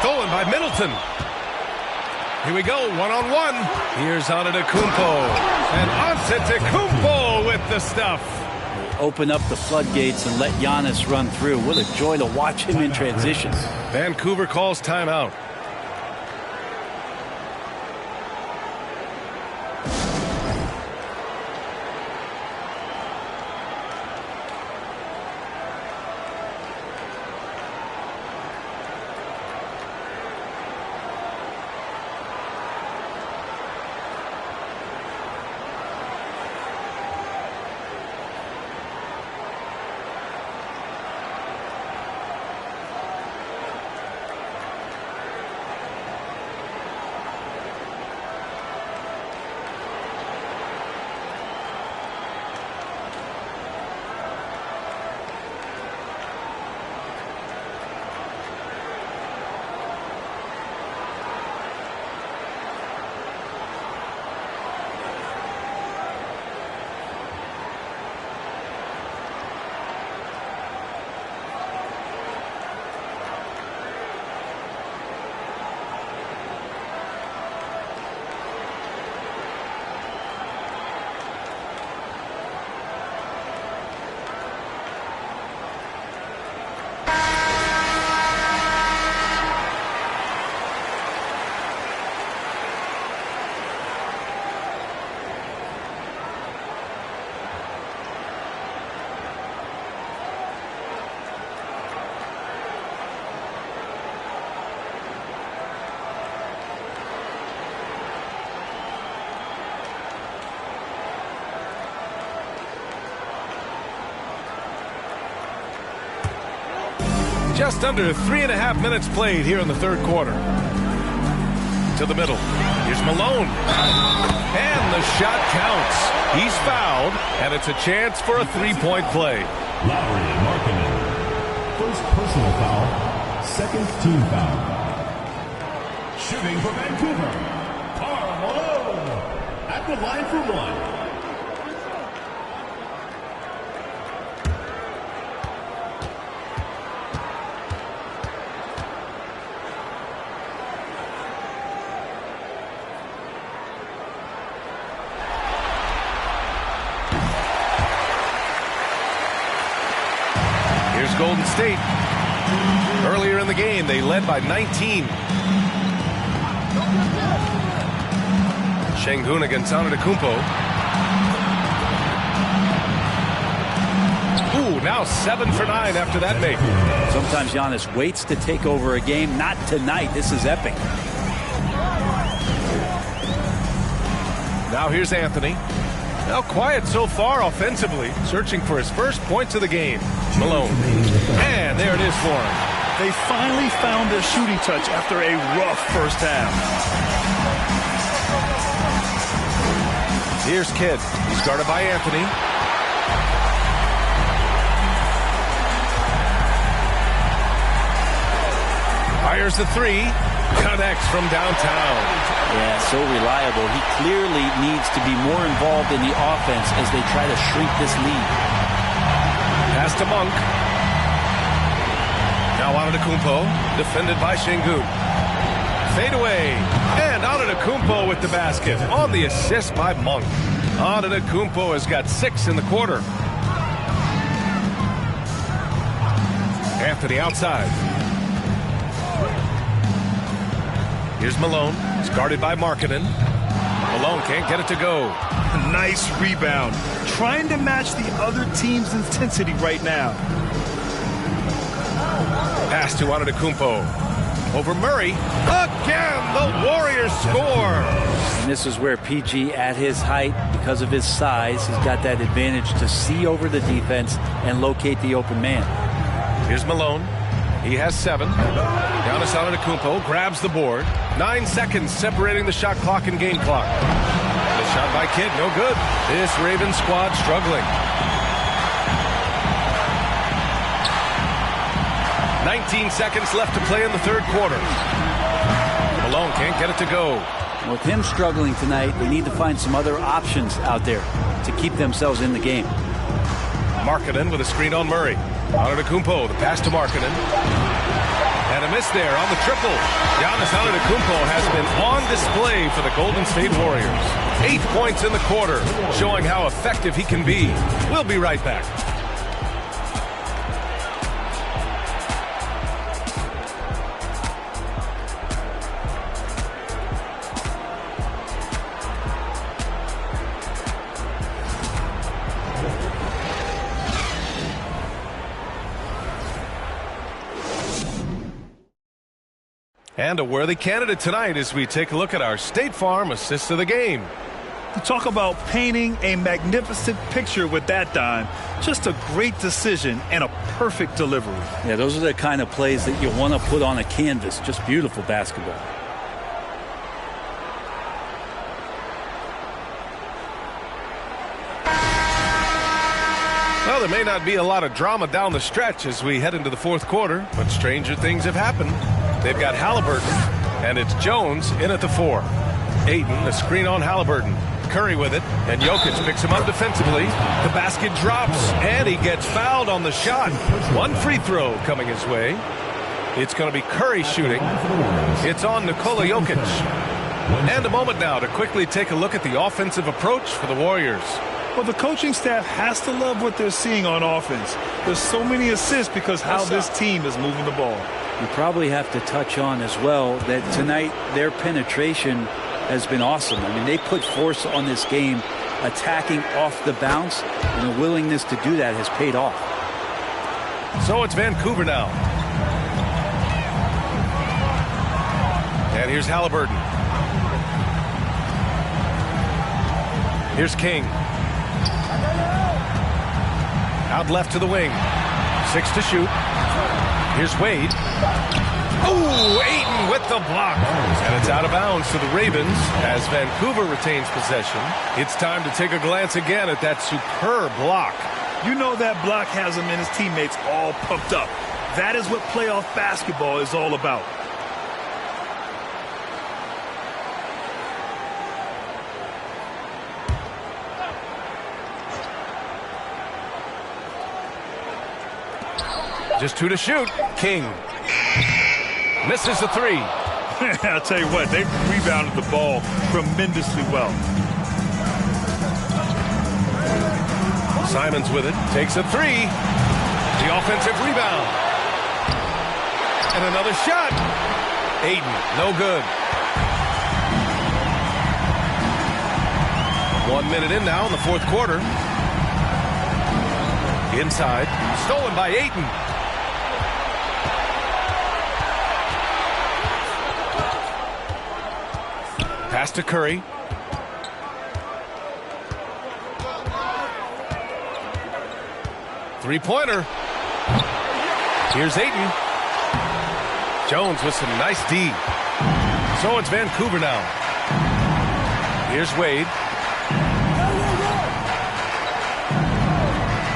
Stolen by Middleton. Here we go, one-on-one. Here's Antetokounmpo. And Antetokounmpo with the stuff. Open up the floodgates and let Giannis run through. What a joy to watch him in transition. Vancouver calls timeout. Just under 3.5 minutes played here in the third quarter. To the middle. Here's Malone. And the shot counts. He's fouled, and it's a chance for a three-point play. Lauri Markkanen. First personal foul. Second team foul. Shooting for Vancouver. Karl Malone. At the line for one. Golden State. Earlier in the game, they led by 19. Şengün against Antetokounmpo. Ooh, now 7 for 9 after that make. Sometimes Giannis waits to take over a game. Not tonight. This is epic. Now here's Anthony. Now quiet so far offensively, searching for his first points of the game. Malone. And there it is for him. They finally found their shooting touch after a rough first half. Here's Kidd. He's guarded by Anthony. Fires the three. Connects from downtown. Yeah, so reliable. He clearly needs to be more involved in the offense as they try to shrink this lead. Pass to Monk. Now Antetokounmpo, defended by Şengün. Fade away. And Antetokounmpo with the basket on the assist by Monk. Antetokounmpo has got 6 in the quarter. Anthony outside. Here's Malone. It's guarded by Markkanen. Malone can't get it to go. Nice rebound. Trying to match the other team's intensity right now. Pass to Antetokounmpo. Over Murray. Again, the Warriors score. And this is where PG, at his height, because of his size, has got that advantage to see over the defense and locate the open man. Here's Malone. He has 7. Giannis Antetokounmpo grabs the board. 9 seconds separating the shot clock and game clock. The shot by Kidd, no good. This Ravens squad struggling. 19 seconds left to play in the third quarter. Malone can't get it to go. With him struggling tonight, they need to find some other options out there to keep themselves in the game. Markkanen with a screen on Murray. Antetokounmpo, the pass to Markkanen. And a miss there on the triple. Giannis Antetokounmpo has been on display for the Golden State Warriors. 8 points in the quarter, showing how effective he can be. We'll be right back. And a worthy candidate tonight as we take a look at our State Farm assist of the game. To talk about painting a magnificent picture with that dime. Just a great decision and a perfect delivery. Yeah, those are the kind of plays that you want to put on a canvas. Just beautiful basketball. Well, there may not be a lot of drama down the stretch as we head into the fourth quarter, but stranger things have happened. They've got Halliburton, and it's Jones in at the 4. Ayton, a screen on Halliburton. Curry with it, and Jokic picks him up defensively. The basket drops, and he gets fouled on the shot. 1 free throw coming his way. It's going to be Curry shooting. It's on Nikola Jokic. And a moment now to quickly take a look at the offensive approach for the Warriors. Well, the coaching staff has to love what they're seeing on offense. There's so many assists because how this team is moving the ball. You probably have to touch on as well that tonight their penetration has been awesome. I mean, they put force on this game, attacking off the bounce, and the willingness to do that has paid off. So it's Vancouver now. And here's Halliburton. Here's King. Out left to the wing. 6 to shoot. Here's Wade. Oh, Ayton with the block. And it's out of bounds to the Ravens as Vancouver retains possession. It's time to take a glance again at that superb block. You know that block has him and his teammates all pumped up. That is what playoff basketball is all about. Just 2 to shoot. King misses the 3. I'll tell you what, they rebounded the ball tremendously well. Simons with it, takes a 3. The offensive rebound. And another shot. Ayton, no good. 1 minute in now in the fourth quarter. Inside, stolen by Ayton. Pass to Curry. Three-pointer. Here's Ayton. Jones with some nice D. So it's Vancouver now. Here's Wade.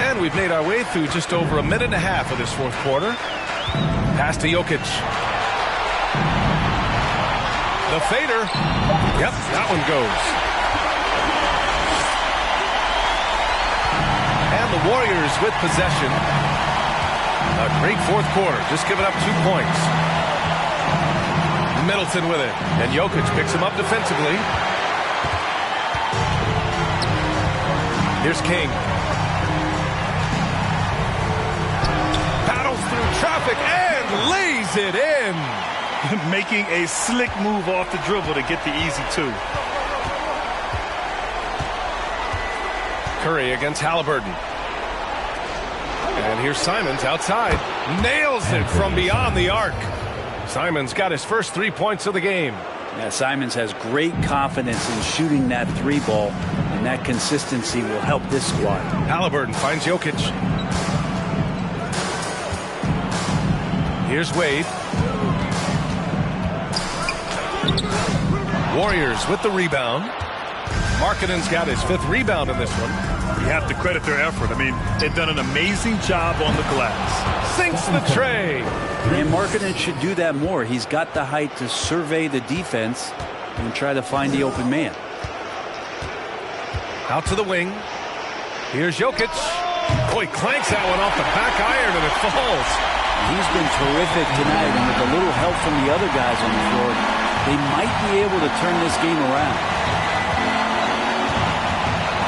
And we've made our way through just over a minute and a half of this fourth quarter. Pass to Jokic. The fader. Yep, that one goes. And the Warriors with possession. A great fourth quarter, just giving up 2 points. Middleton with it, and Jokic picks him up defensively. Here's King. Battles through traffic and lays it in. Making a slick move off the dribble to get the easy 2. Curry against Halliburton. And here's Simons outside. Nails it from beyond the arc. Simons got his first 3 points of the game. Yeah, Simons has great confidence in shooting that 3 ball, and that consistency will help this squad. Halliburton finds Jokic. Here's Wade. Warriors with the rebound. Markkanen's got his 5th rebound in this one. You have to credit their effort. I mean, they've done an amazing job on the glass. Sinks the tray. And Markkanen should do that more. He's got the height to survey the defense and try to find the open man. Out to the wing. Here's Jokic. Oh, he clanks that one off the back iron and it falls. He's been terrific tonight, and with a little help from the other guys on the floor, they might be able to turn this game around.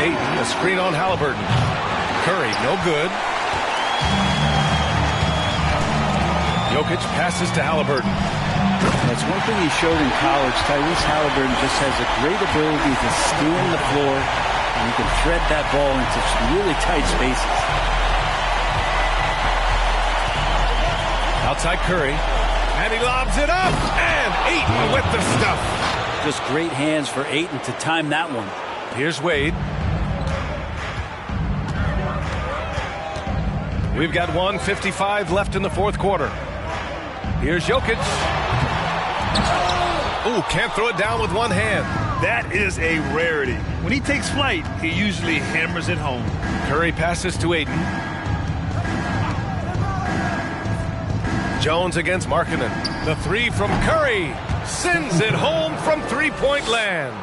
Ayton, a screen on Halliburton. Curry, no good. Jokic passes to Halliburton. That's one thing he showed in college. Tyrese Halliburton just has a great ability to scan the floor, and he can thread that ball into some really tight spaces. Outside Curry, and he lobs it up, and Ayton with the stuff. Just great hands for Ayton to time that one. Here's Wade. We've got 1:55 left in the fourth quarter. Here's Jokic. Ooh, can't throw it down with one hand. That is a rarity. When he takes flight, he usually hammers it home. Curry passes to Ayton. Jones against Markkanen. The 3 from Curry sends it home from three-point land.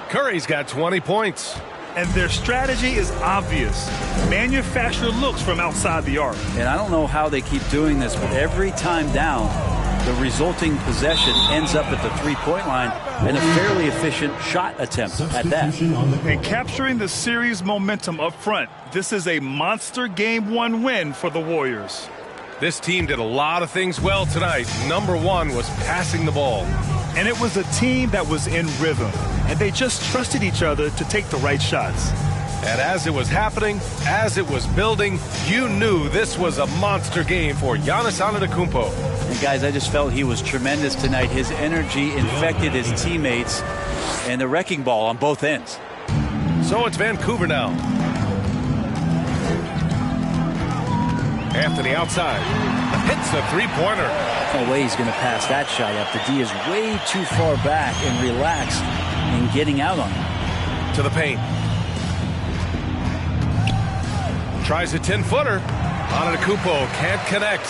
Curry's got 20 points. And their strategy is obvious. Manufacture looks from outside the arc. And I don't know how they keep doing this, but every time down, the resulting possession ends up at the three-point line and a fairly efficient shot attempt at that. And capturing the series momentum up front, this is a monster Game 1 win for the Warriors. This team did a lot of things well tonight. Number 1 was passing the ball. And it was a team that was in rhythm, and they just trusted each other to take the right shots. And as it was happening, as it was building, you knew this was a monster game for Giannis Antetokounmpo. And guys, I just felt he was tremendous tonight. His energy infected his teammates, and the wrecking ball on both ends. So it's Vancouver now. Anthony outside. Hits the three-pointer. No way he's going to pass that shot up. The D is way too far back and relaxed in getting out on him. To the paint. Tries a 10-footer. Antetokounmpo can't connect.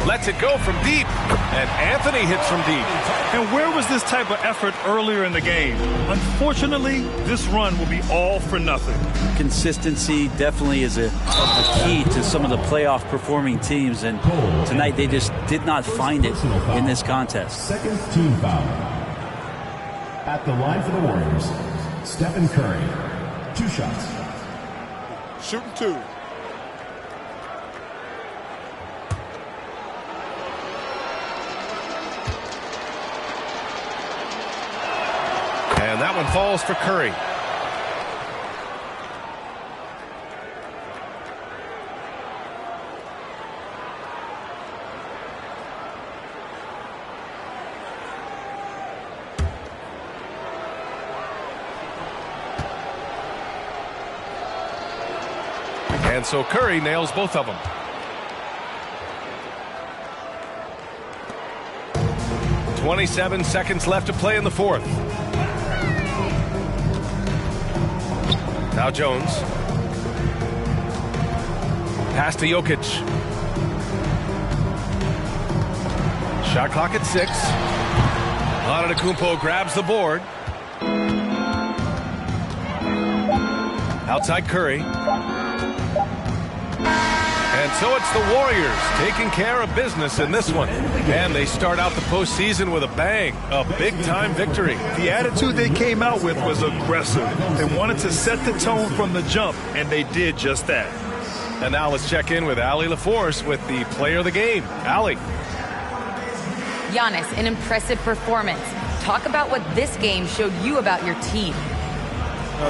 Lets it go from deep. And Anthony hits from deep. And where was this type of effort earlier in the game? Unfortunately, this run will be all for nothing. Consistency definitely is a key to some of the playoff performing teams, and tonight they just did not find it in this contest. Second team foul. At the line for the Warriors, Stephen Curry. 2 shots. Shooting 2. And that one falls for Curry. And so Curry nails both of them. "27 seconds left to play in the fourth. Now Jones. Pass to Jokic. Shot clock at 6. Antetokounmpo grabs the board. Outside Curry. And so it's the Warriors taking care of business in this one. And they start out the postseason with a bang, a big-time victory. The attitude they came out with was aggressive. They wanted to set the tone from the jump, and they did just that. And now let's check in with Allie LaForce with the player of the game. Allie. Giannis, an impressive performance. Talk about what this game showed you about your team.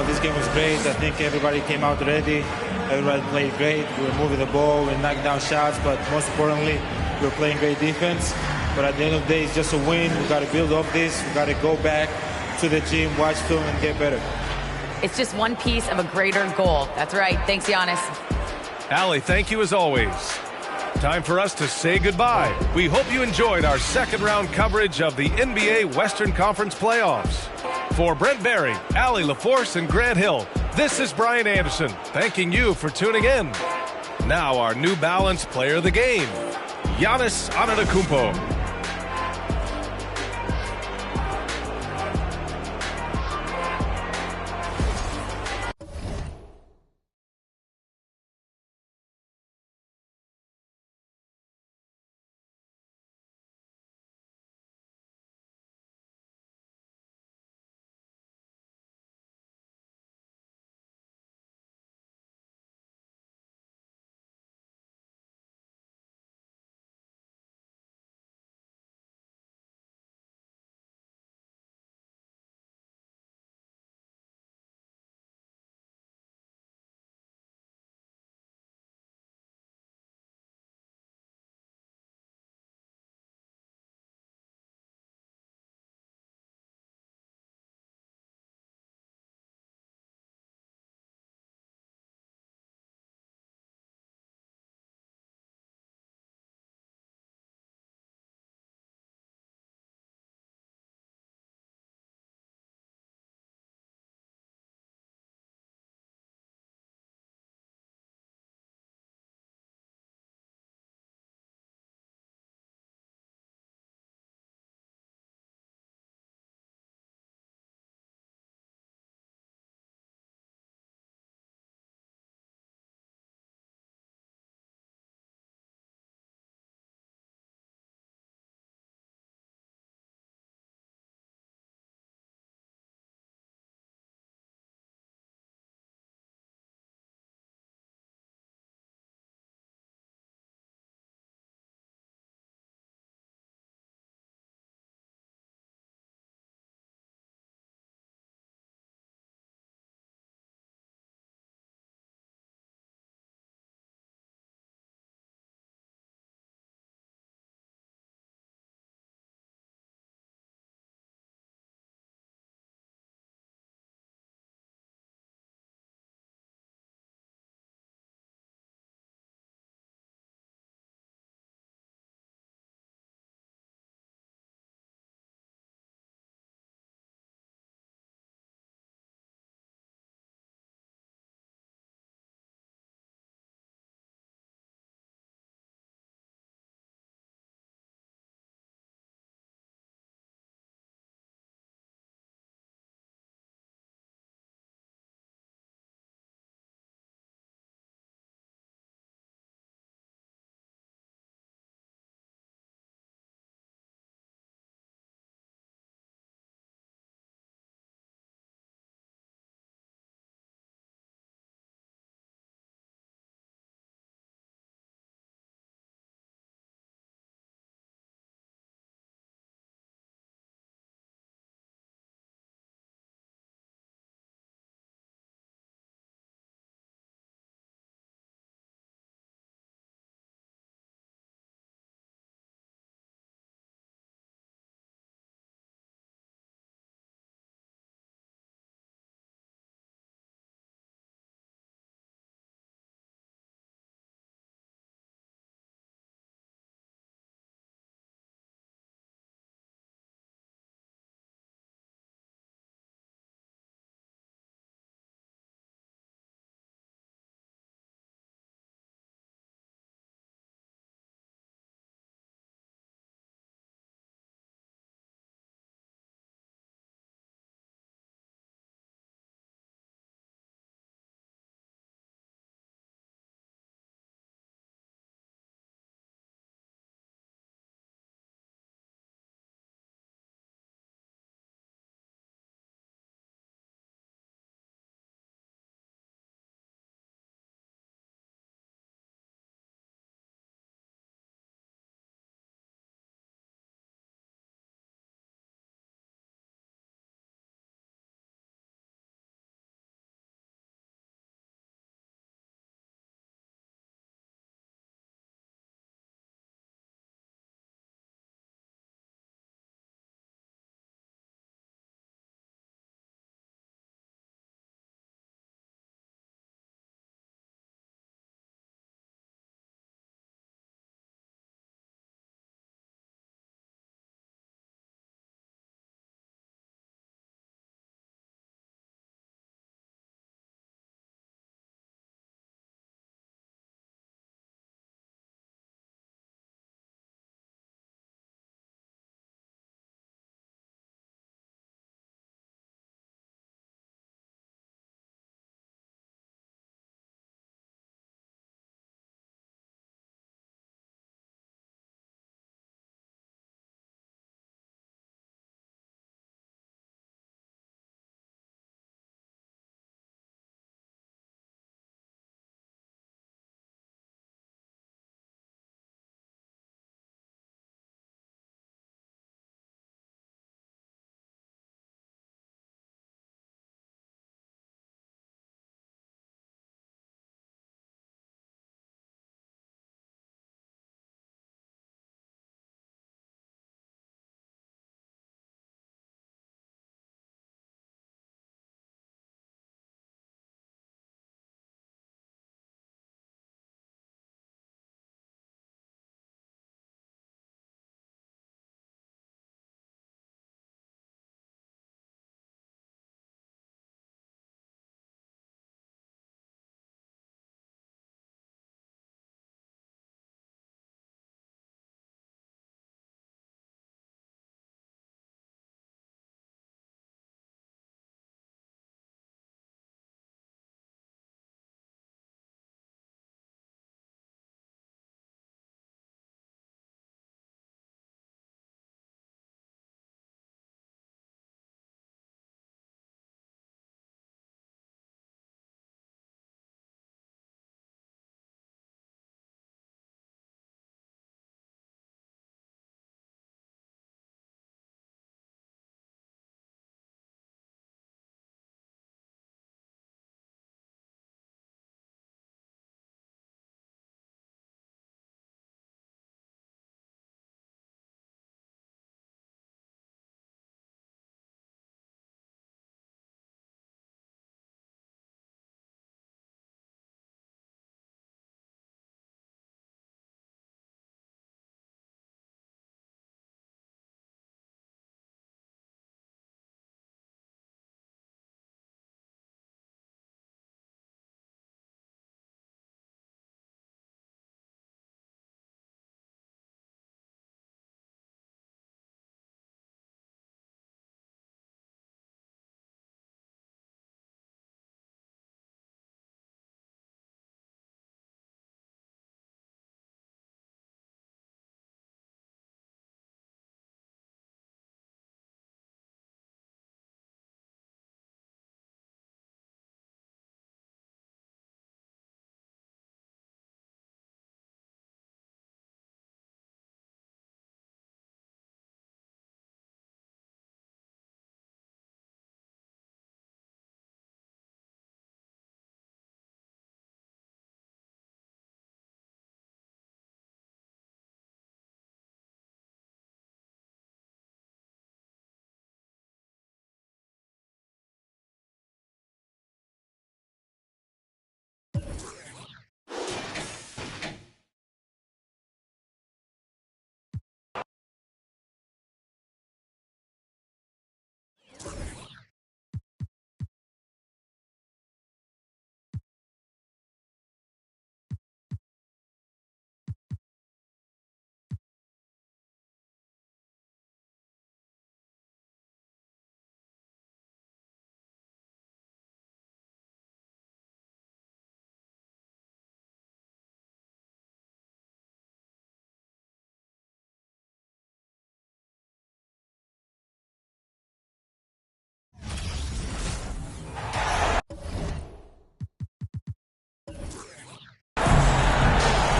This game was great. I think everybody came out ready. Everybody played great. We were moving the ball, we knocked down shots, but most importantly, we were playing great defense. But at the end of the day, it's just a win. We got to build up this. We got to go back to the gym, watch film, and get better. It's just one piece of a greater goal. That's right. Thanks, Giannis. Allie, thank you as always. Time for us to say goodbye. We hope you enjoyed our second round coverage of the NBA Western Conference playoffs. For Brent Barry, Allie LaForce, and Grant Hill, this is Brian Anderson, thanking you for tuning in. Now our New Balance player of the game, Giannis Antetokounmpo.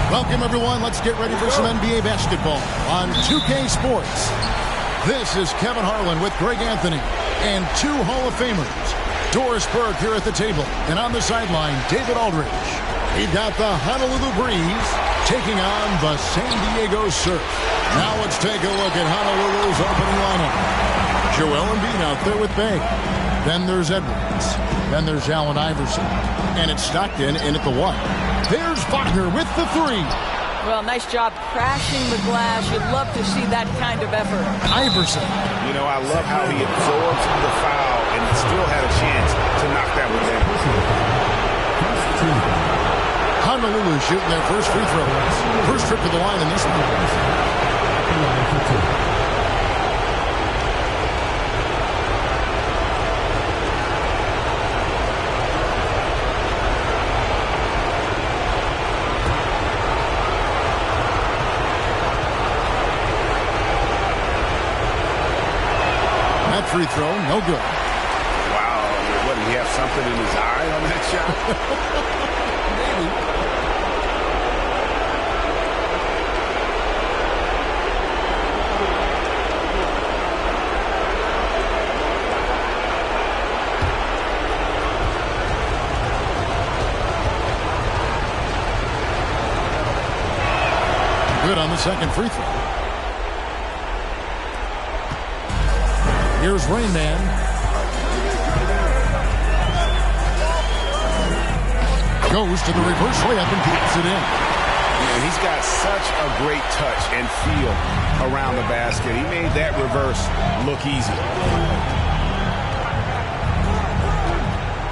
Welcome, everyone. Let's get ready for some NBA basketball on 2K Sports. This is Kevin Harlan with Greg Anthony and two Hall of Famers. Doris Burke here at the table, and on the sideline, David Aldridge. We've got the Honolulu Breeze taking on the San Diego Surf. Now let's take a look at Honolulu's opening lineup. Joel Embiid out there with Bay. Then there's Edwards. Then there's Allen Iverson. And it's Stockton in at the 1. There's Wagner with the 3. Well, nice job crashing the glass. You'd love to see that kind of effort. Iverson. You know, I love how he absorbs the foul and still had a chance to knock that one down. Honolulu shooting their first free throws. First trip to the line in this one. Free throw, no good. Wow, what, did he have something in his eye on that shot? Maybe. Good on the second free throw. Here's Rain Man. Goes to the reverse layup and keeps it in. Yeah, he's got such a great touch and feel around the basket. He made that reverse look easy.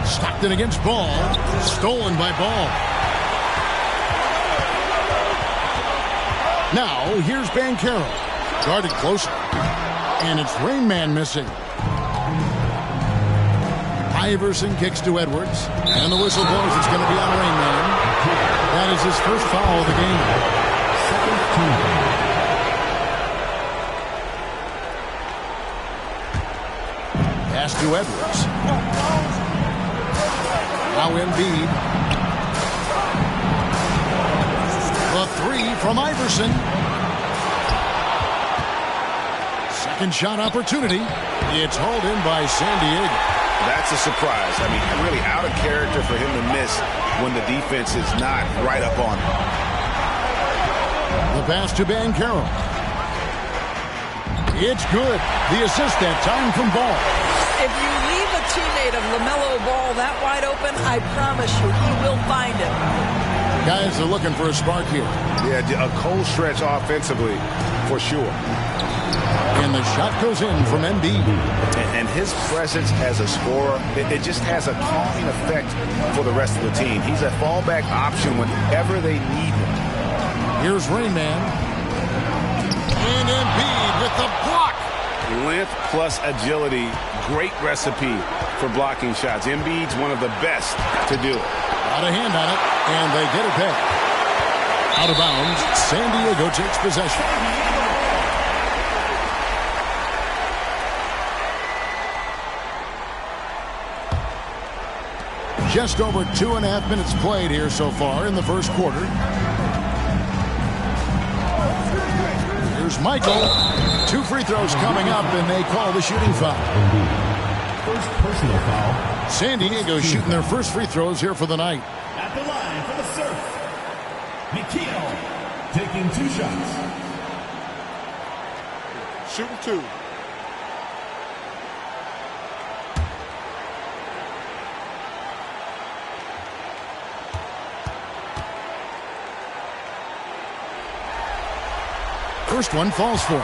Stockton against Ball. Stolen by Ball. Now, here's Banchero. Guarded closer. And it's Rain Man missing. Iverson kicks to Edwards. And the whistle blows. It's going to be on Rain Man. That is his first foul of the game. Pass to Edwards. Now Embiid. The 3 from Iverson. Second shot opportunity. It's hauled in by San Diego. That's a surprise. I mean, really out of character for him to miss when the defense is not right up on him. The pass to Banchero. It's good. The assist that time from Ball. If you leave a teammate of LaMelo Ball that wide open, I promise you, he will find it. Guys are looking for a spark here. Yeah, a cold stretch offensively, for sure. And the shot goes in from Embiid. And his presence as a scorer, it just has a calming effect for the rest of the team. He's a fallback option whenever they need him. Here's Rain Man. And Embiid with the block. Length plus agility, great recipe for blocking shots. Embiid's one of the best to do it. Got a hand on it, and they get it back. Out of bounds, San Diego takes possession. Just over 2.5 minutes played here so far in the first quarter. Here's Michael. 2 free throws coming up, and they call the shooting foul. First personal foul. San Diego shooting their first free throws here for the night. At the line for the Surf, Mikhail taking 2 shots. Shooting 2. First one falls for him.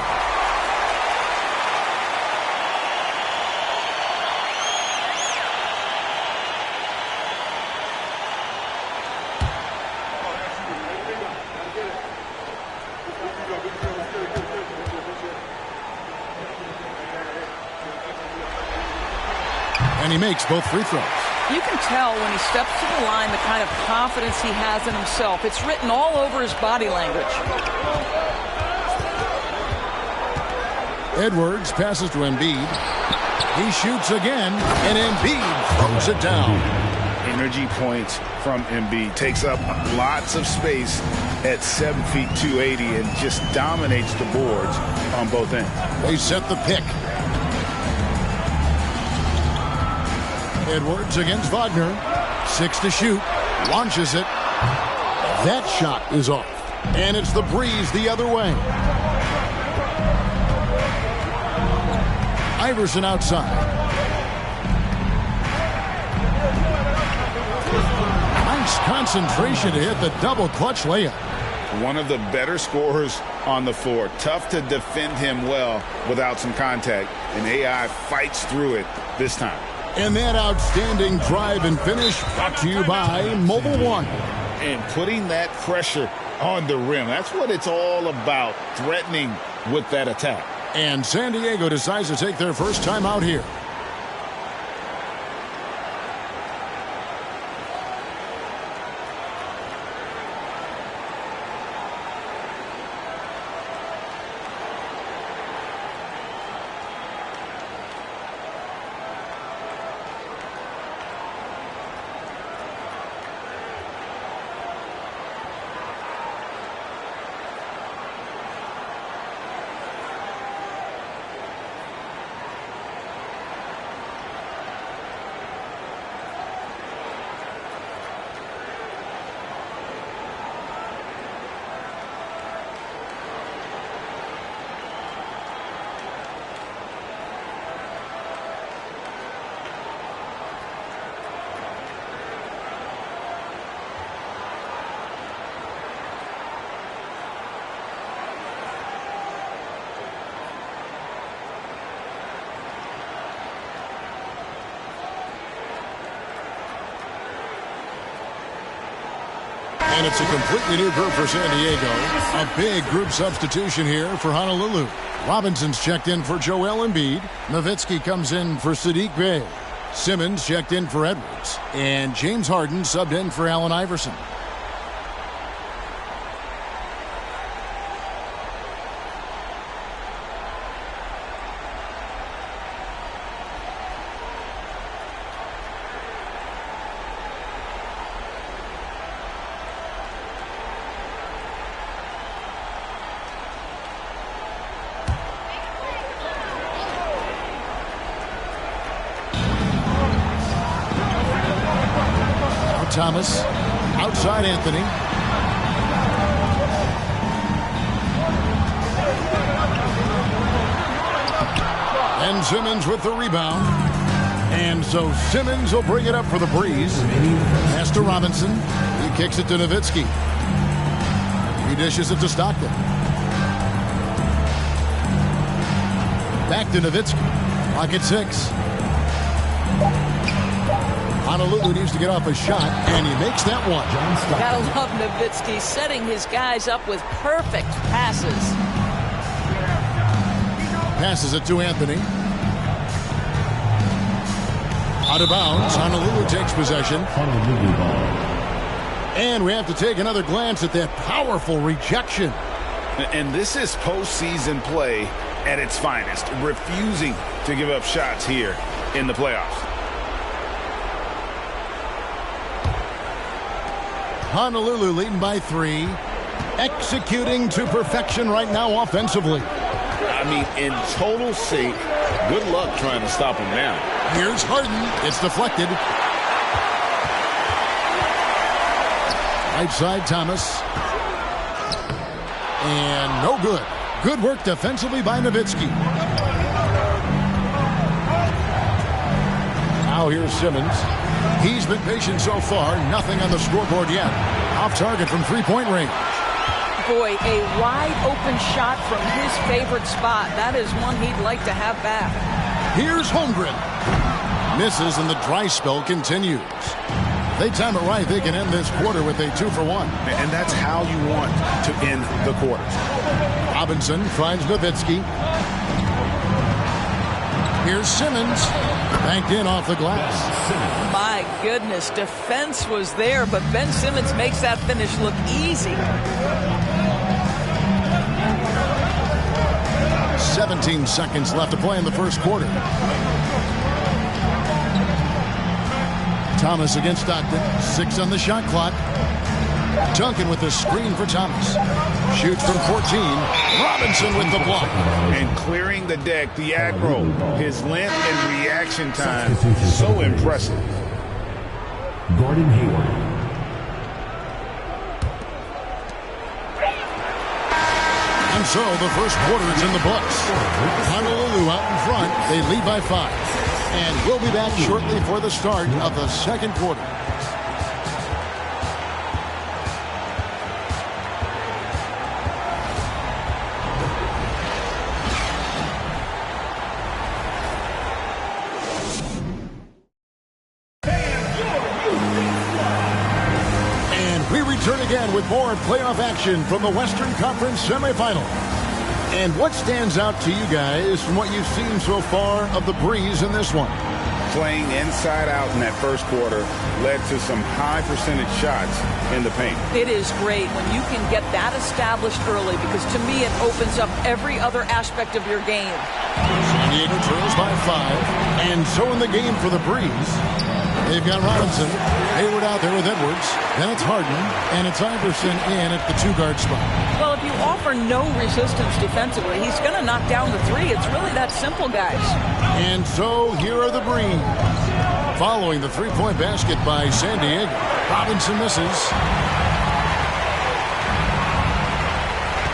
And he makes both free throws. You can tell when he steps to the line the kind of confidence he has in himself. It's written all over his body language. Edwards passes to Embiid. He shoots again, and Embiid throws it down. energy points from Embiid. Takes up lots of space at 7 feet 280 and just dominates the boards on both ends. They set the pick. Edwards against Wagner. 6 to shoot. Launches it. That shot is off. And it's the Breeze the other way. Iverson outside. Nice concentration to hit the double clutch layup. One of the better scorers on the floor. Tough to defend him well without some contact. And AI fights through it this time. And that outstanding drive and finish brought to you by Mobile One. And putting that pressure on the rim. That's what it's all about, threatening with that attack. And San Diego decides to take their first time out here. And it's a completely new group for San Diego. A big group substitution here for Honolulu. Robinson's checked in for Joel Embiid. Nowitzki comes in for Saddiq Bey. Simmons checked in for Edwards. And James Harden subbed in for Allen Iverson. Thomas, outside Anthony. And Simmons with the rebound. And so Simmons will bring it up for the Breeze. Pass to Robinson. He kicks it to Nowitzki. He dishes it to Stockton. Back to Nowitzki. Clock at 6. Honolulu needs to get off a shot, and he makes that one. Gotta love Nowitzki setting his guys up with perfect passes. Passes it to Anthony. Out of bounds. Honolulu takes possession. And we have to take another glance at that powerful rejection. And this is postseason play at its finest, refusing to give up shots here in the playoffs. Honolulu leading by 3. Executing to perfection right now offensively. I mean, in total sync. Good luck trying to stop him now. Here's Harden. It's deflected. Right side, Thomas. And no good. Good work defensively by Nowitzki. Now here's Simmons. He's been patient so far. Nothing on the scoreboard yet. Off target from three-point range. Boy, a wide-open shot from his favorite spot. That is one he'd like to have back. Here's Holmgren. Misses, and the dry spell continues. They time it right. They can end this quarter with a 2-for-1. And that's how you want to end the quarter. Robinson finds Nowitzki. Here's Simmons. Banked in off the glass. My goodness, defense was there, but Ben Simmons makes that finish look easy. 17 seconds left to play in the first quarter. Thomas against Stockton. 6 on the shot clock. Duncan with the screen for Thomas. Shoots from 14. Robinson with the block. And clearing the deck, the aggro. His length and reaction time, so impressive. Gordon Hayward. And so the first quarter is in the books. Honolulu out in front. They lead by 5. And we'll be back shortly for the start of the second quarter. Return again with more playoff action from the Western Conference semifinal. And what stands out to you guys from what you've seen so far of the Breeze in this one? Playing inside out in that first quarter led to some high percentage shots in the paint. It is great when you can get that established early, because to me it opens up every other aspect of your game. San Diego trails by 5. And so in the game for the Breeze, they've got Robinson, Hayward out there with Edwards. Then it's Harden, and it's Iverson in at the 2-guard spot. Well, if you offer no resistance defensively, he's going to knock down the 3. It's really that simple, guys. And so here are the Breeze. Following the 3-point basket by San Diego. Robinson misses.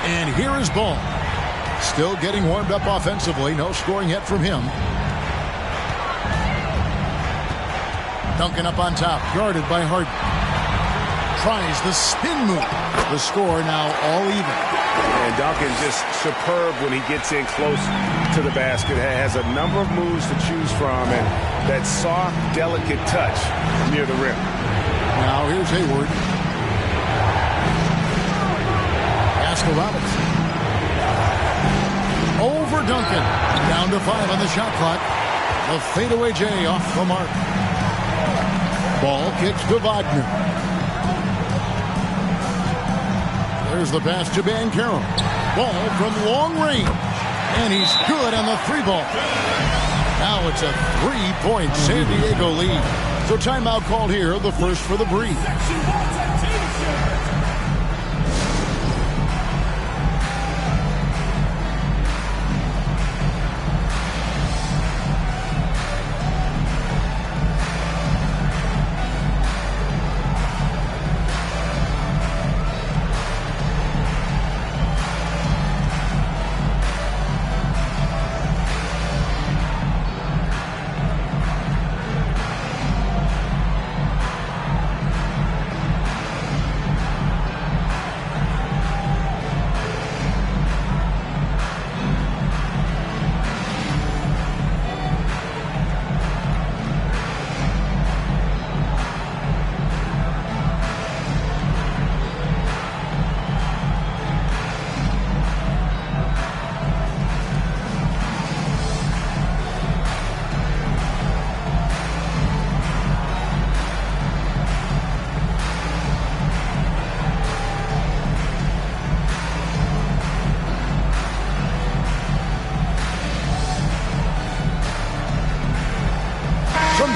And here is Ball. Still getting warmed up offensively. No scoring yet from him. Duncan up on top, guarded by Harden. Tries the spin move. The score now all even. And Duncan just superb when he gets in close to the basket. Has a number of moves to choose from, and that soft, delicate touch near the rim. Now here's Hayward. Pass to Robinson. Over Duncan. Down to 5 on the shot clock. The fadeaway J off the mark. Ball kicks to Wagner. There's the pass to Banchero. Ball from long range. And he's good on the 3-ball. Now it's a 3-point San Diego lead. So timeout called here, the first for the Breeze.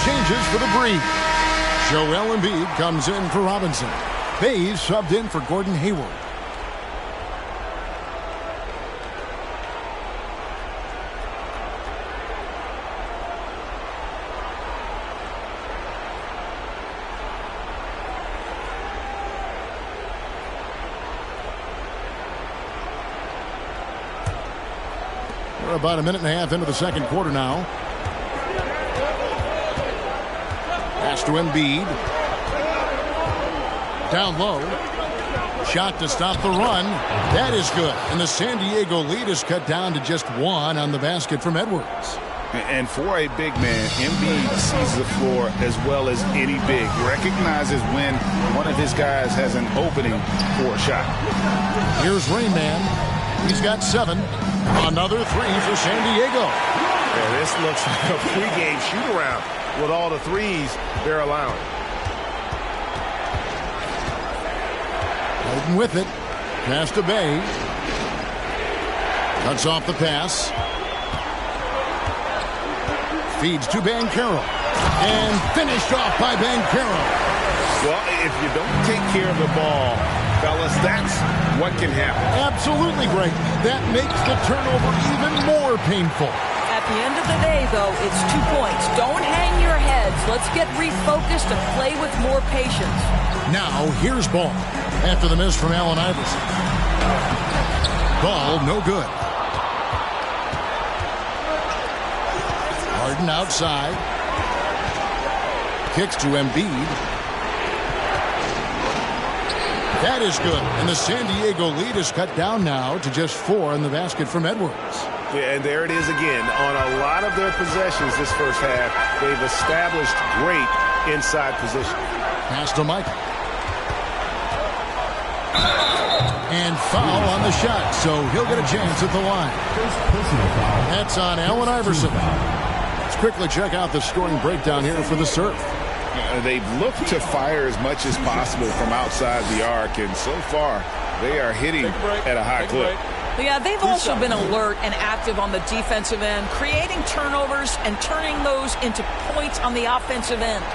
Changes for the Breeze. Joel Embiid comes in for Robinson. Hayes subbed in for Gordon Hayward. We're about a minute and a half into the second quarter now. Pass to Embiid. Down low. Shot to stop the run. That is good. And the San Diego lead is cut down to just 1 on the basket from Edwards. And for a big man, Embiid sees the floor as well as any big. Recognizes when one of his guys has an opening for a shot. Here's Rain Man. He's got 7. Another 3 for San Diego. Yeah, this looks like a pregame shoot-around with all the threes they're allowing. Holden with it. Pass to Bay. Cuts off the pass. Feeds to Banchero. And finished off by Banchero. Well, if you don't take care of the ball, fellas, that's what can happen. Absolutely great. That makes the turnover even more painful. At the end of the day, though, it's 2 points. Don't hang your heads. Let's get refocused and play with more patience. Now, here's ball. After the miss from Allen Iverson. Ball no good. Harden outside. Kicks to Embiid. That is good. And the San Diego lead is cut down now to just 4 in the basket from Edwards. Yeah, and there it is again. On a lot of their possessions this first half, they've established great inside position. Pass to Michael. And foul on the shot, so he'll get a chance at the line. That's on Allen Iverson. Let's quickly check out the scoring breakdown here for the Surf. They've looked to fire as much as possible from outside the arc, and so far they are hitting at a high clip. Yeah, they've also been alert and active on the defensive end, creating turnovers and turning those into points on the offensive end.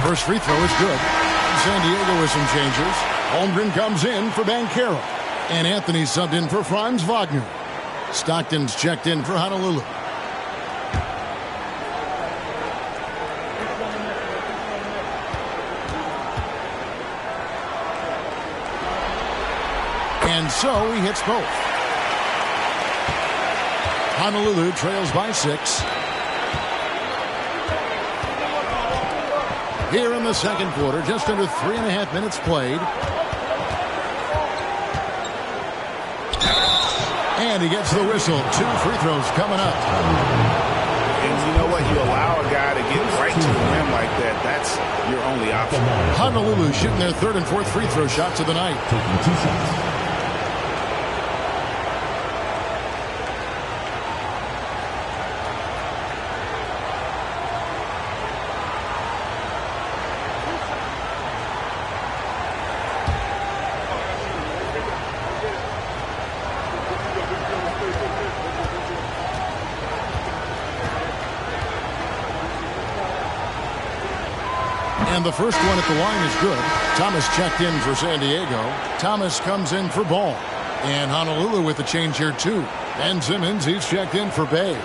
First free throw is good. San Diego with some changes. Holmgren comes in for Banchero. And Anthony subbed in for Franz Wagner. Stockton's checked in for Honolulu. And so he hits both. Honolulu trails by 6. Here in the second quarter, just under 3.5 minutes played. And he gets the whistle. 2 free throws coming up. And you know what? You allow a guy to get right to the rim like that. That's your only option. Honolulu shooting their 3rd and 4th free throw shots of the night. Taking 2 shots. And the first one at the line is good. Thomas checked in for San Diego. Thomas comes in for Ball. And Honolulu with the change here too. Ben Simmons, he's checked in for Bay.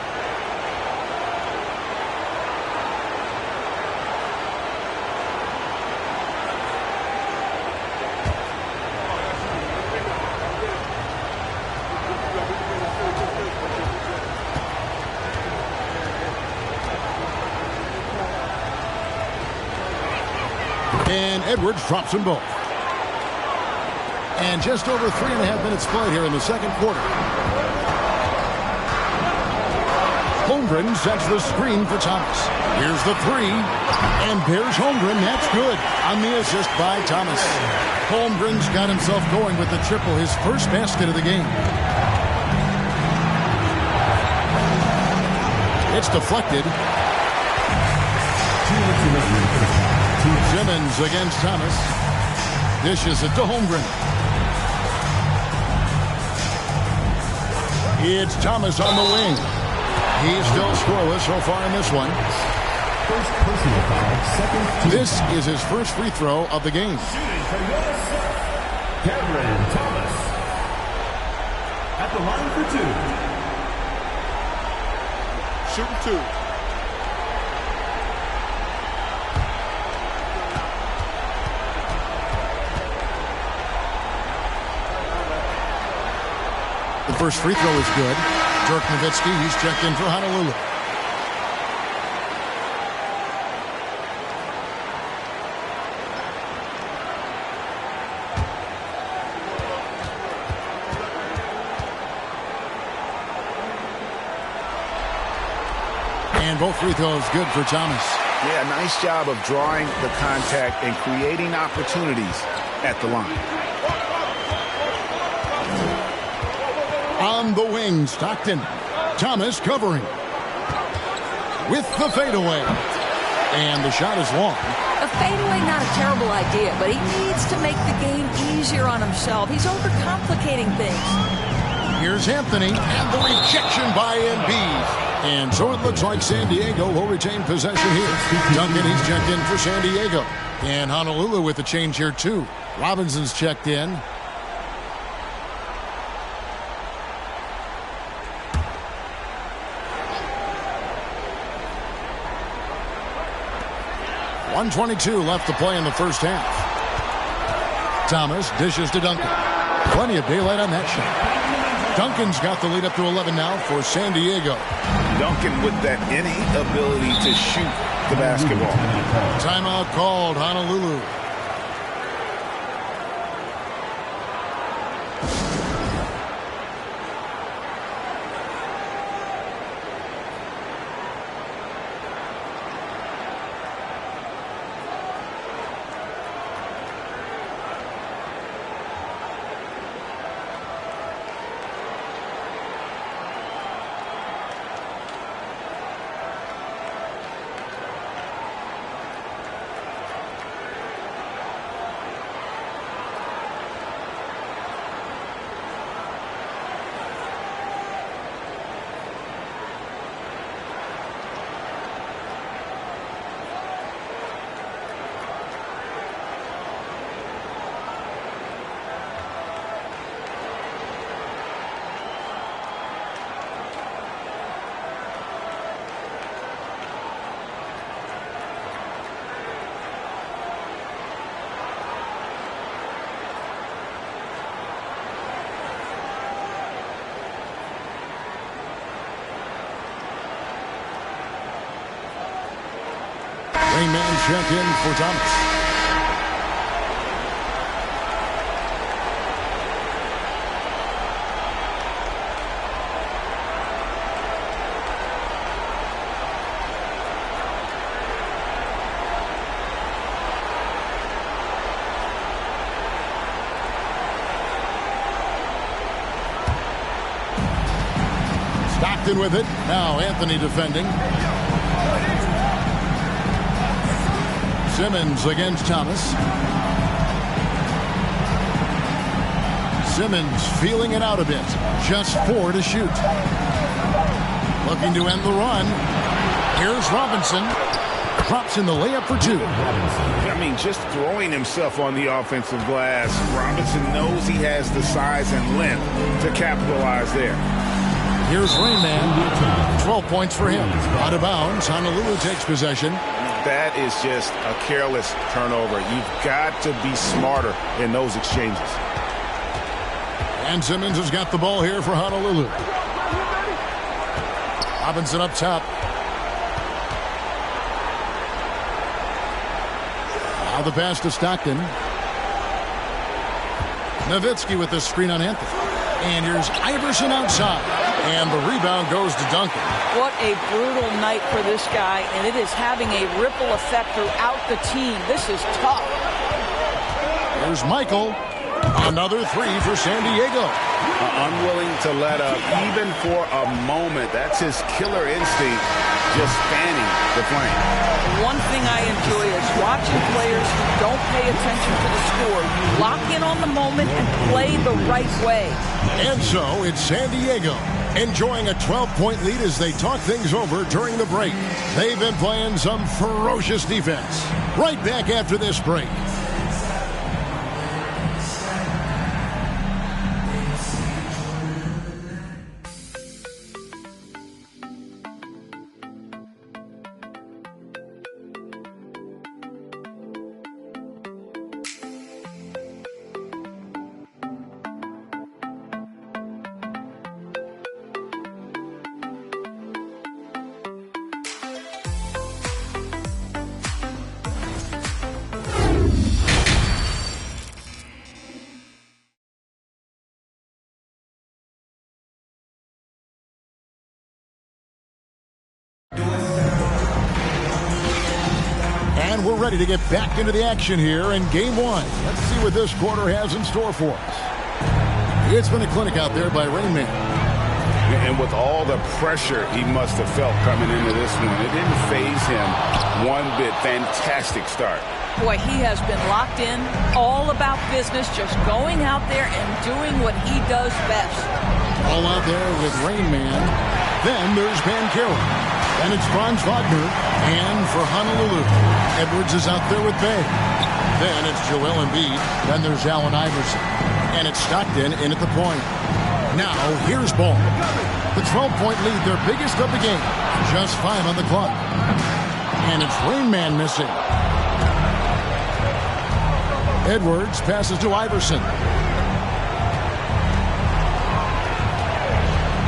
And Edwards drops them both. And just over 3.5 minutes played here in the second quarter. Holmgren sets the screen for Thomas. Here's the 3. And there's Holmgren. That's good on the assist by Thomas. Holmgren's got himself going with the triple, his first basket of the game. It's deflected. Simmons against Thomas. Dishes it to Holmgren. It's Thomas on the wing. He's still scoreless so far in this one. First personal foul, 2nd. This is his first free throw of the game. Shooting for USA, Cameron Thomas. At the line for 2. Shooting 2. The first free throw is good. Dirk Nowitzki, he's checked in for Honolulu. And both free throws good for Thomas. Yeah, nice job of drawing the contact and creating opportunities at the line. On the wing, Stockton. Thomas covering. With the fadeaway. And the shot is long. A fadeaway, not a terrible idea, but he needs to make the game easier on himself. He's overcomplicating things. Here's Anthony, and the rejection by Embiid. And so it looks like San Diego will retain possession here. Duncan, he's checked in for San Diego. And Honolulu with the change here, too. Robinson's checked in. .122 left to play in the first half. Thomas dishes to Duncan. Plenty of daylight on that shot. Duncan's got the lead up to 11 now for San Diego. Duncan with that innate ability to shoot the basketball. Timeout called, Honolulu. Man check in for Thomas. Stockton with it. Now Anthony defending. Simmons against Thomas. Simmons feeling it out a bit. Just 4 to shoot. Looking to end the run. Here's Robinson. Drops in the layup for 2. I mean, just throwing himself on the offensive glass. Robinson knows he has the size and length to capitalize there. Here's Rainman. 12 points for him. Out of bounds. Honolulu takes possession. That is just a careless turnover. You've got to be smarter in those exchanges. And Simmons has got the ball here for Honolulu. Robinson up top. Now the pass to Stockton. Nowitzki with the screen on Anthony. And here's Iverson outside. And the rebound goes to Duncan. What a brutal night for this guy, and it is having a ripple effect throughout the team. This is tough. There's Michael. Another 3 for San Diego. Unwilling to let up, even for a moment. That's his killer instinct, just fanning the flame. One thing I enjoy is watching players who don't pay attention to the score. You lock in on the moment and play the right way. And so it's San Diego enjoying a 12-point lead as they talk things over during the break. They've been playing some ferocious defense. Right back after this break. And we're ready to get back into the action here in Game 1. Let's see what this quarter has in store for us. It's been a clinic out there by Rainman. And with all the pressure he must have felt coming into this one, it didn't faze him one bit. Fantastic start. Boy, he has been locked in, all about business, just going out there and doing what he does best. All out there with Rain Man. Then there's Banchero. Then it's Franz Wagner. And for Honolulu, Edwards is out there with Bay. Then it's Joel Embiid. Then there's Allen Iverson. And it's Stockton in at the point. Now, here's Ball. The 12-point lead, their biggest of the game. Just 5 on the clock. And it's Rain Man missing. Edwards passes to Iverson.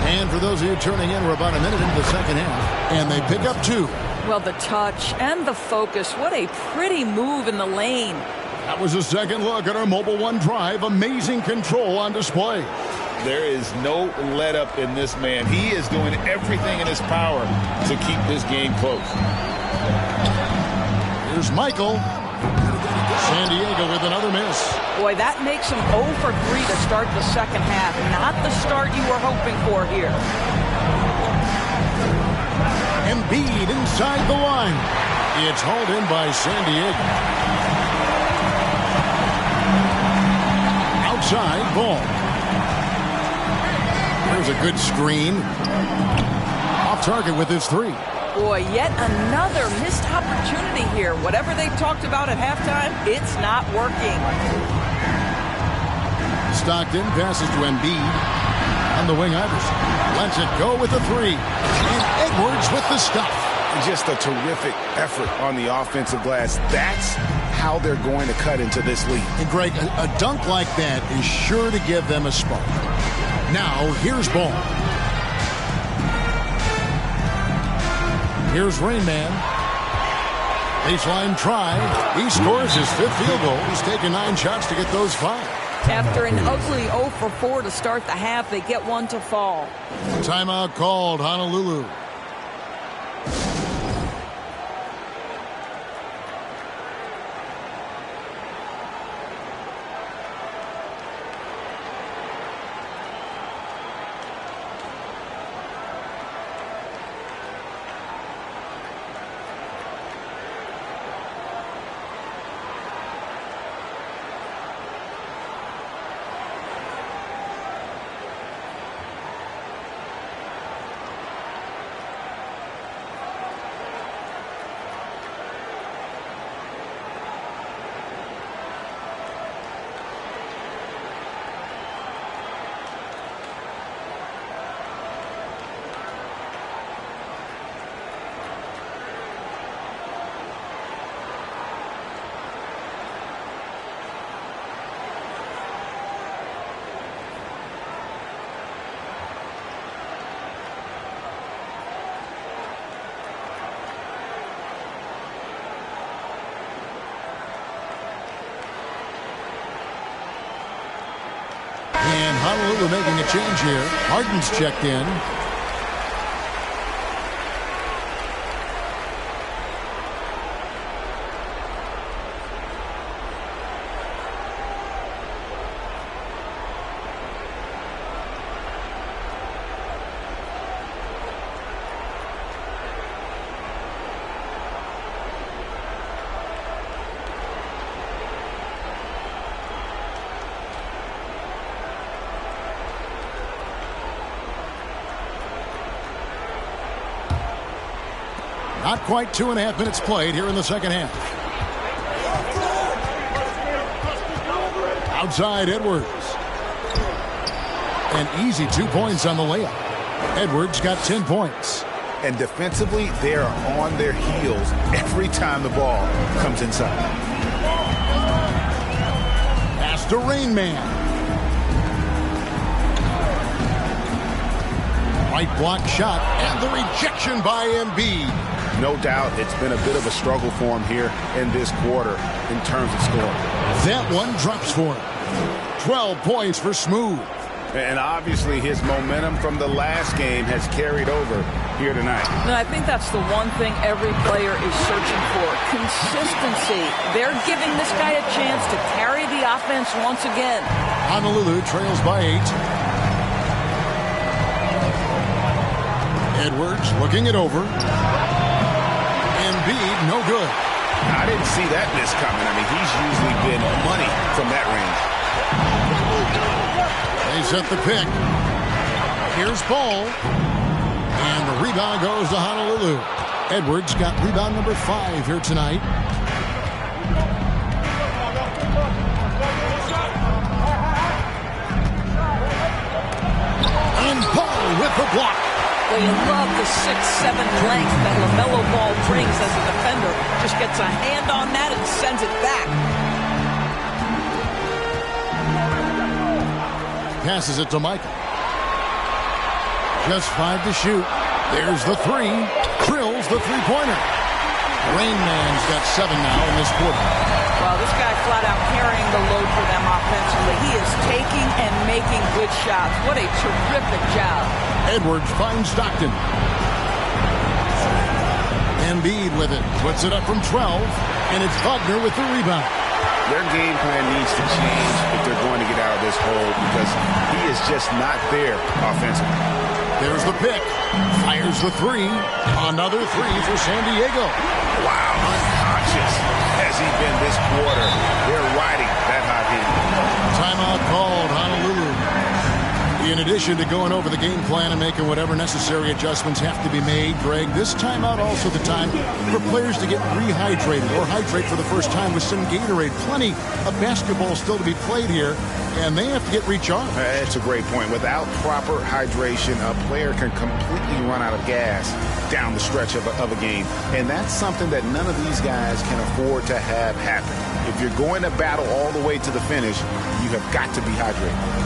And for those of you turning in, we're about a minute into the second half. And they pick up 2. Well, the touch and the focus. What a pretty move in the lane. That was a second look at our Mobile One drive. Amazing control on display. There is no let up in this man. He is doing everything in his power to keep this game close. Here's Michael. San Diego with another miss. Boy, that makes him 0 for 3 to start the second half. Not the start you were hoping for here. Embiid inside the line. It's hauled in by San Diego. Outside Ball. There's a good screen. Off target with his 3. Boy, yet another missed opportunity here. Whatever they talked about at halftime, it's not working. Stockton passes to Embiid. On the wing, Iverson lets it go with the 3. And Edwards with the stuff. Just a terrific effort on the offensive glass. That's how they're going to cut into this lead. And Greg, a dunk like that is sure to give them a spark. Now, here's Ball. Here's Rain Man. Baseline try. He scores his 5th field goal. He's taken 9 shots to get those 5. After an ugly 0 for 4 to start the half, they get 1 to fall. Timeout called, Honolulu. And Honolulu making a change here. Harden's checked in. Not quite 2.5 minutes played here in the second half. Outside Edwards. An easy 2 points on the layup. Edwards got 10 points. And defensively, they are on their heels every time the ball comes inside. Pass to Rain Man. Right block shot and the rejection by Embiid. No doubt it's been a bit of a struggle for him here in this quarter in terms of scoring. That one drops for him. 12 points for Smooth. And obviously his momentum from the last game has carried over here tonight. And I think that's the one thing every player is searching for. Consistency. They're giving this guy a chance to carry the offense once again. Honolulu trails by 8. Edwards looking it over. Embiid, no good. I didn't see that miss coming. I mean, he's usually been money from that range. They set the pick. Here's Ball. And the rebound goes to Honolulu. Edwards got rebound number 5 here tonight. And Ball with the block. Well, you love the 6'7" length that LaMelo Ball brings as a defender. Just gets a hand on that and sends it back. Passes it to Michael. Just 5 to shoot. There's the 3. Drills the three-pointer. Rain Man's got 7 now in this quarter. Well, this guy flat out carrying the load for them offensively. He is taking and making good shots. What a terrific job. Edwards finds Stockton. Embiid with it. Puts it up from 12. And it's Wagner with the rebound. Their game plan needs to change if they're going to get out of this hole because he is just not there offensively. There's the pick. Fires the 3. Another 3 for San Diego. Wow, unconscious has he been this quarter. They're riding that hot heat. Timeout called, Honolulu. In addition to going over the game plan and making whatever necessary adjustments have to be made, Greg, this timeout also the time for players to get rehydrated or hydrate for the first time with some Gatorade. Plenty of basketball still to be played here, and they have to get recharged. That's a great point. Without proper hydration, a player can completely run out of gas down the stretch of a game. And that's something that none of these guys can afford to have happen. If you're going to battle all the way to the finish, you have got to be hydrated.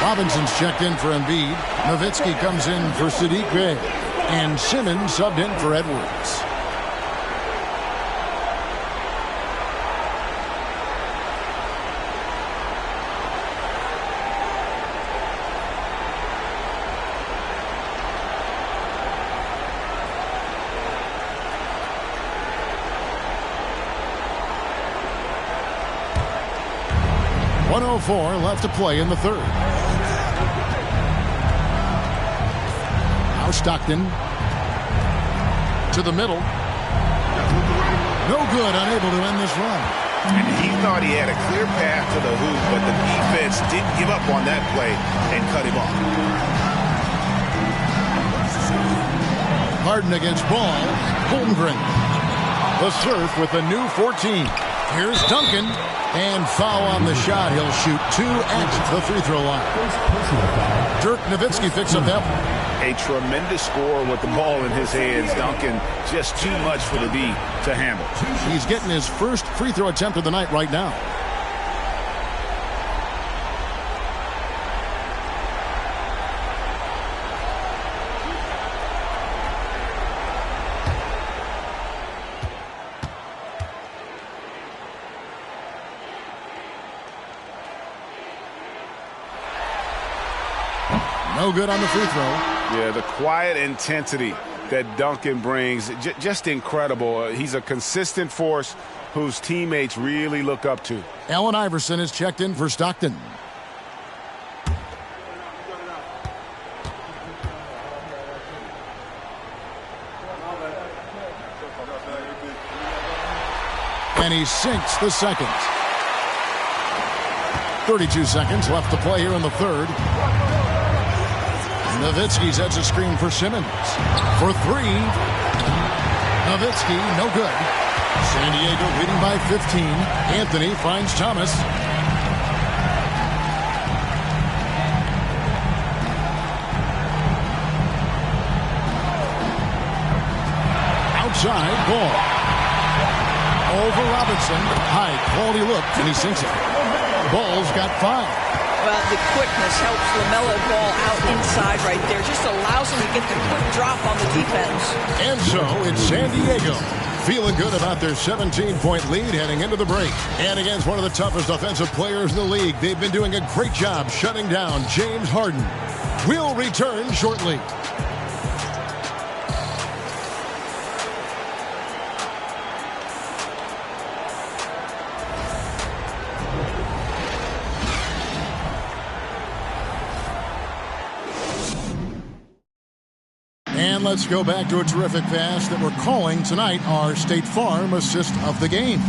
Robinson's checked in for Embiid. Nowitzki comes in for Sadiq Bey. And Simmons subbed in for Edwards. .104 left to play in the third. Now Stockton to the middle. No good, unable to end this run. And he thought he had a clear path to the hoop, but the defense didn't give up on that play and cut him off. Harden against Ball. Holmgren. The Surf with a new 14. Here's Duncan. And foul on the shot. He'll shoot 2 at the free throw line. Dirk Nowitzki picks up that one. A tremendous score with the ball in his hands. Duncan, just too much for the D to handle. He's getting his first free throw attempt of the night right now. No good on the free throw. Yeah, the quiet intensity that Duncan brings, just incredible. He's a consistent force whose teammates really look up to. Allen Iverson is checked in for Stockton. And he sinks the second. 32 seconds left to play here in the third. Nowitzki sets a screen for Simmons. For 3. Nowitzki, no good. San Diego leading by 15. Anthony finds Thomas. Outside, Ball. Over Robinson. High quality look, and he sinks it. Ball's got 5. Well, the quickness helps LaMelo Ball out inside right there. Just allows him to get the quick drop on the defense. And so it's San Diego feeling good about their 17-point lead heading into the break. And against one of the toughest offensive players in the league, they've been doing a great job shutting down James Harden. We'll return shortly. And let's go back to a terrific pass that we're calling tonight our State Farm assist of the game.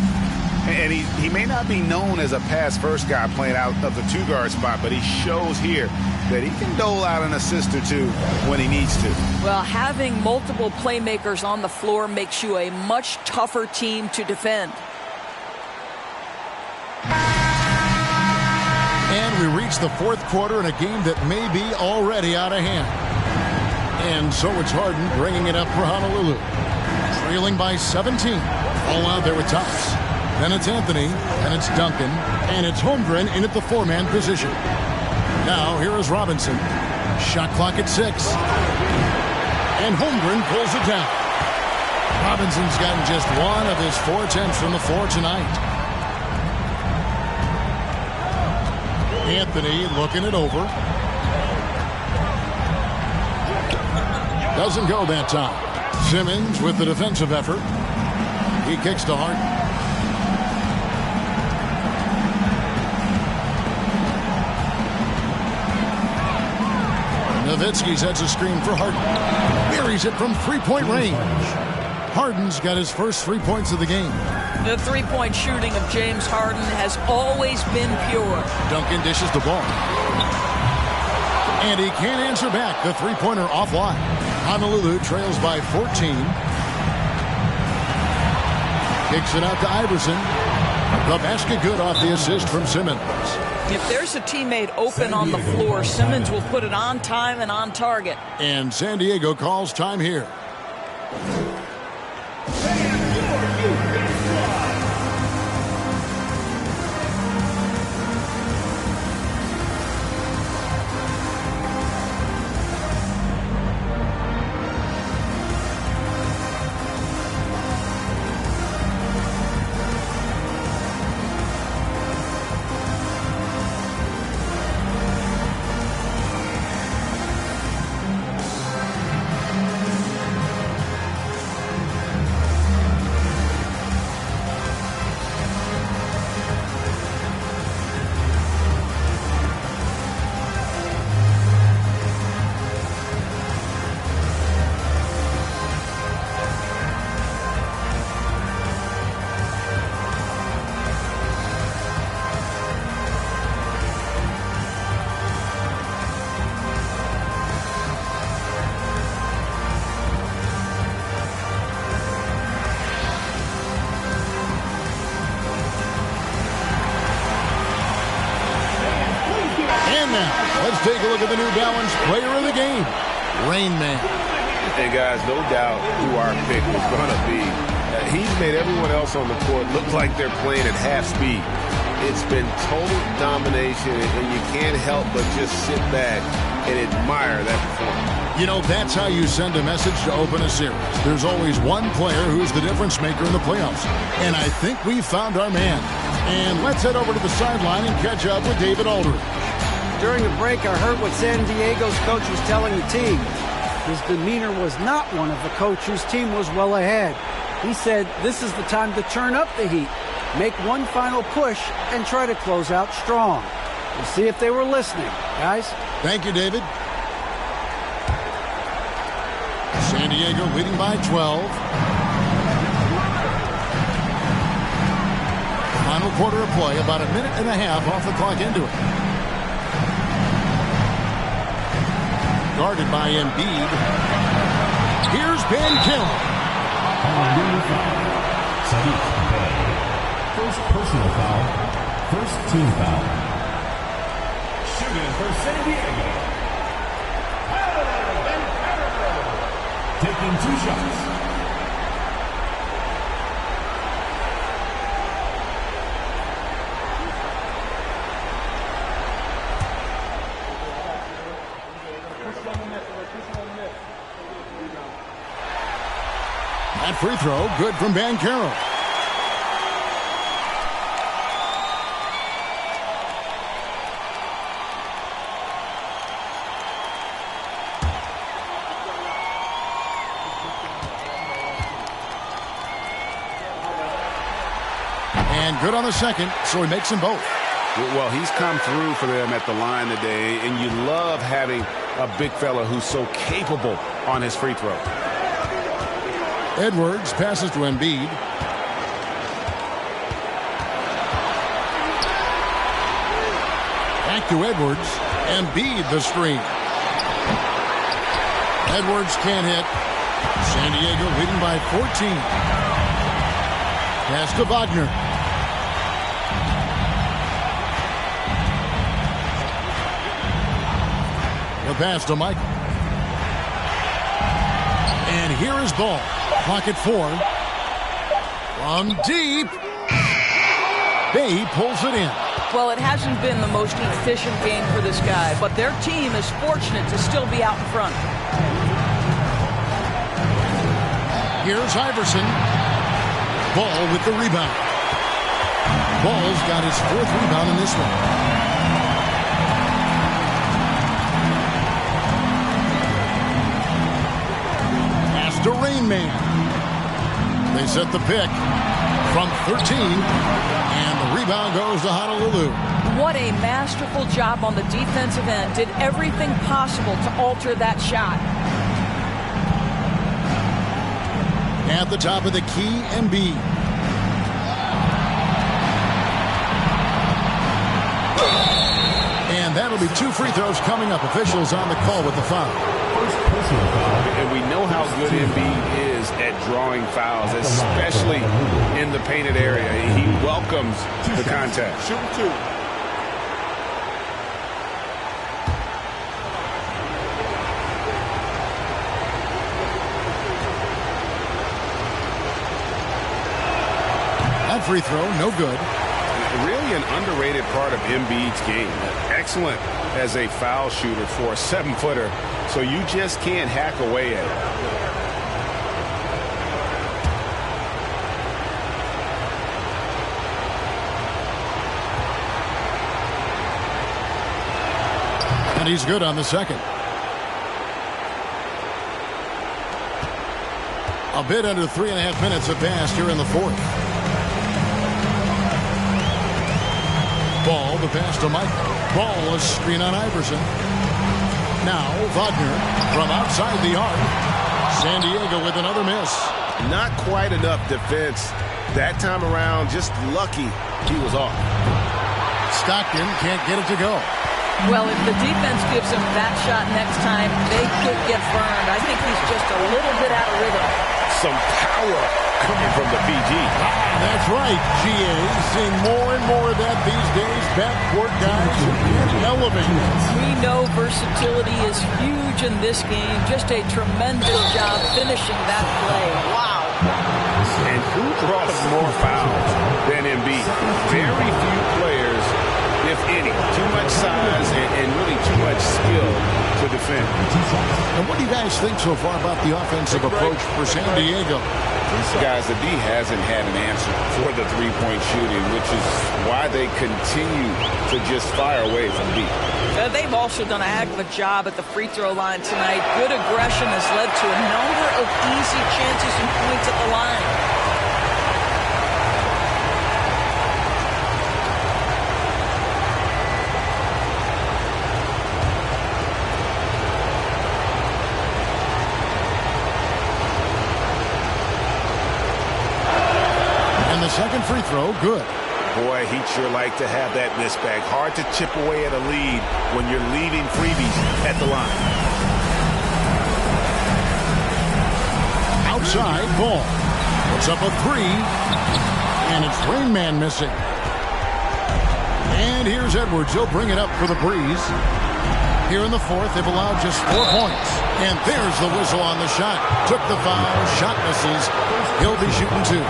And he may not be known as a pass-first guy playing out of the two-guard spot, but he shows here that he can dole out an assist or two when he needs to. Well, having multiple playmakers on the floor makes you a much tougher team to defend. And we reach the fourth quarter in a game that may be already out of hand. And so it's Harden bringing it up for Honolulu. Trailing by 17. All out there with Thomas. Then it's Anthony, and it's Duncan, and it's Holmgren in at the four-man position. Now here is Robinson. Shot clock at 6. And Holmgren pulls it down. Robinson's gotten just one of his 4 attempts from the floor tonight. Anthony looking it over. Doesn't go that time. Simmons with the defensive effort. He kicks to Harden. Nowitzki sets a screen for Harden. Buries it from three-point range. Harden's got his first 3 points of the game. The three-point shooting of James Harden has always been pure. Duncan dishes the ball. And he can't answer back. The three-pointer offline. Honolulu trails by 14. Kicks it out to Iverson. The basket good off the assist from Simmons. If there's a teammate open on the floor, Simmons will put it on time and on target. And San Diego calls time here. Take a look at the New Balance player of the game, Rain Man. Hey, guys, no doubt who our pick was going to be. He's made everyone else on the court look like they're playing at half speed. It's been total domination, and you can't help but just sit back and admire that performance. You know, that's how you send a message to open a series. There's always one player who's the difference maker in the playoffs. And I think we found our man. And let's head over to the sideline and catch up with David Aldridge. During the break, I heard what San Diego's coach was telling the team. His demeanor was not one of the coach whose team was well ahead. He said, this is the time to turn up the heat, make one final push, and try to close out strong. We'll see if they were listening, guys. Thank you, David. San Diego leading by 12. Final quarter of play, about a minute and a half off the clock into it. Guarded by Embiid. Here's Ben Keller. First personal foul. First team foul. Shooting for San Diego. Taking 2 shots. That free throw, good from Banchero. And good on the second, so he makes them both. Well, he's come through for them at the line today, and you love having a big fella who's so capable on his free throw. Edwards passes to Embiid. Back to Edwards. Embiid the screen. Edwards can't hit. San Diego leading by 14. Pass to Wagner. The pass to Michael. And here is Ball. Clock at 4. From deep. Bay pulls it in. Well, it hasn't been the most efficient game for this guy, but their team is fortunate to still be out in front. Here's Iverson. Ball with the rebound. Ball's got his 4th rebound in this one. To Rain Man. They set the pick from 13, and the rebound goes to Honolulu. What a masterful job on the defensive end. Did everything possible to alter that shot. At the top of the key, Embiid. And that'll be 2 free throws coming up. Officials on the call with the foul. And we know how good Embiid is at drawing fouls, especially in the painted area. He welcomes the contact. Shoot 2. That free throw, no good. Really an underrated part of Embiid's game. Excellent as a foul shooter for a 7-footer, so you just can't hack away at it. And he's good on the second. A bit under 3.5 minutes have passed here in the 4th. Ball, the pass to Michael. Ball, a screen on Iverson. Now, Wagner from outside the arc. San Diego with another miss. Not quite enough defense that time around. Just lucky he was off. Stockton can't get it to go. Well, if the defense gives him that shot next time, they could get burned. I think he's just a little bit out of rhythm. Some power coming from the PG. That's right, GA. Seeing more and more of that these days. Backcourt guys can elevate. We know versatility is huge in this game. Just a tremendous job finishing that play. Wow. And who draws more fouls than Embiid? Very few players, if any. Too much size and really too much skill to defend. And what do you guys think so far about the offensive approach for San Diego? Guys, the D hasn't had an answer for the three-point shooting, which is why they continue to just fire away from deep. They've also done a heck of a job at the free throw line tonight. Good aggression has led to a number of easy chances and points at the line. Second free throw, good. Boy, he'd sure like to have that miss back. Hard to chip away at a lead when you're leaving freebies at the line. Outside, Ball. Puts up a 3. And it's Rain Man missing. And here's Edwards. He'll bring it up for the Breeze. Here in the 4th, they've allowed just 4 points. And there's the whistle on the shot. Took the foul. Shot misses. He'll be shooting 2.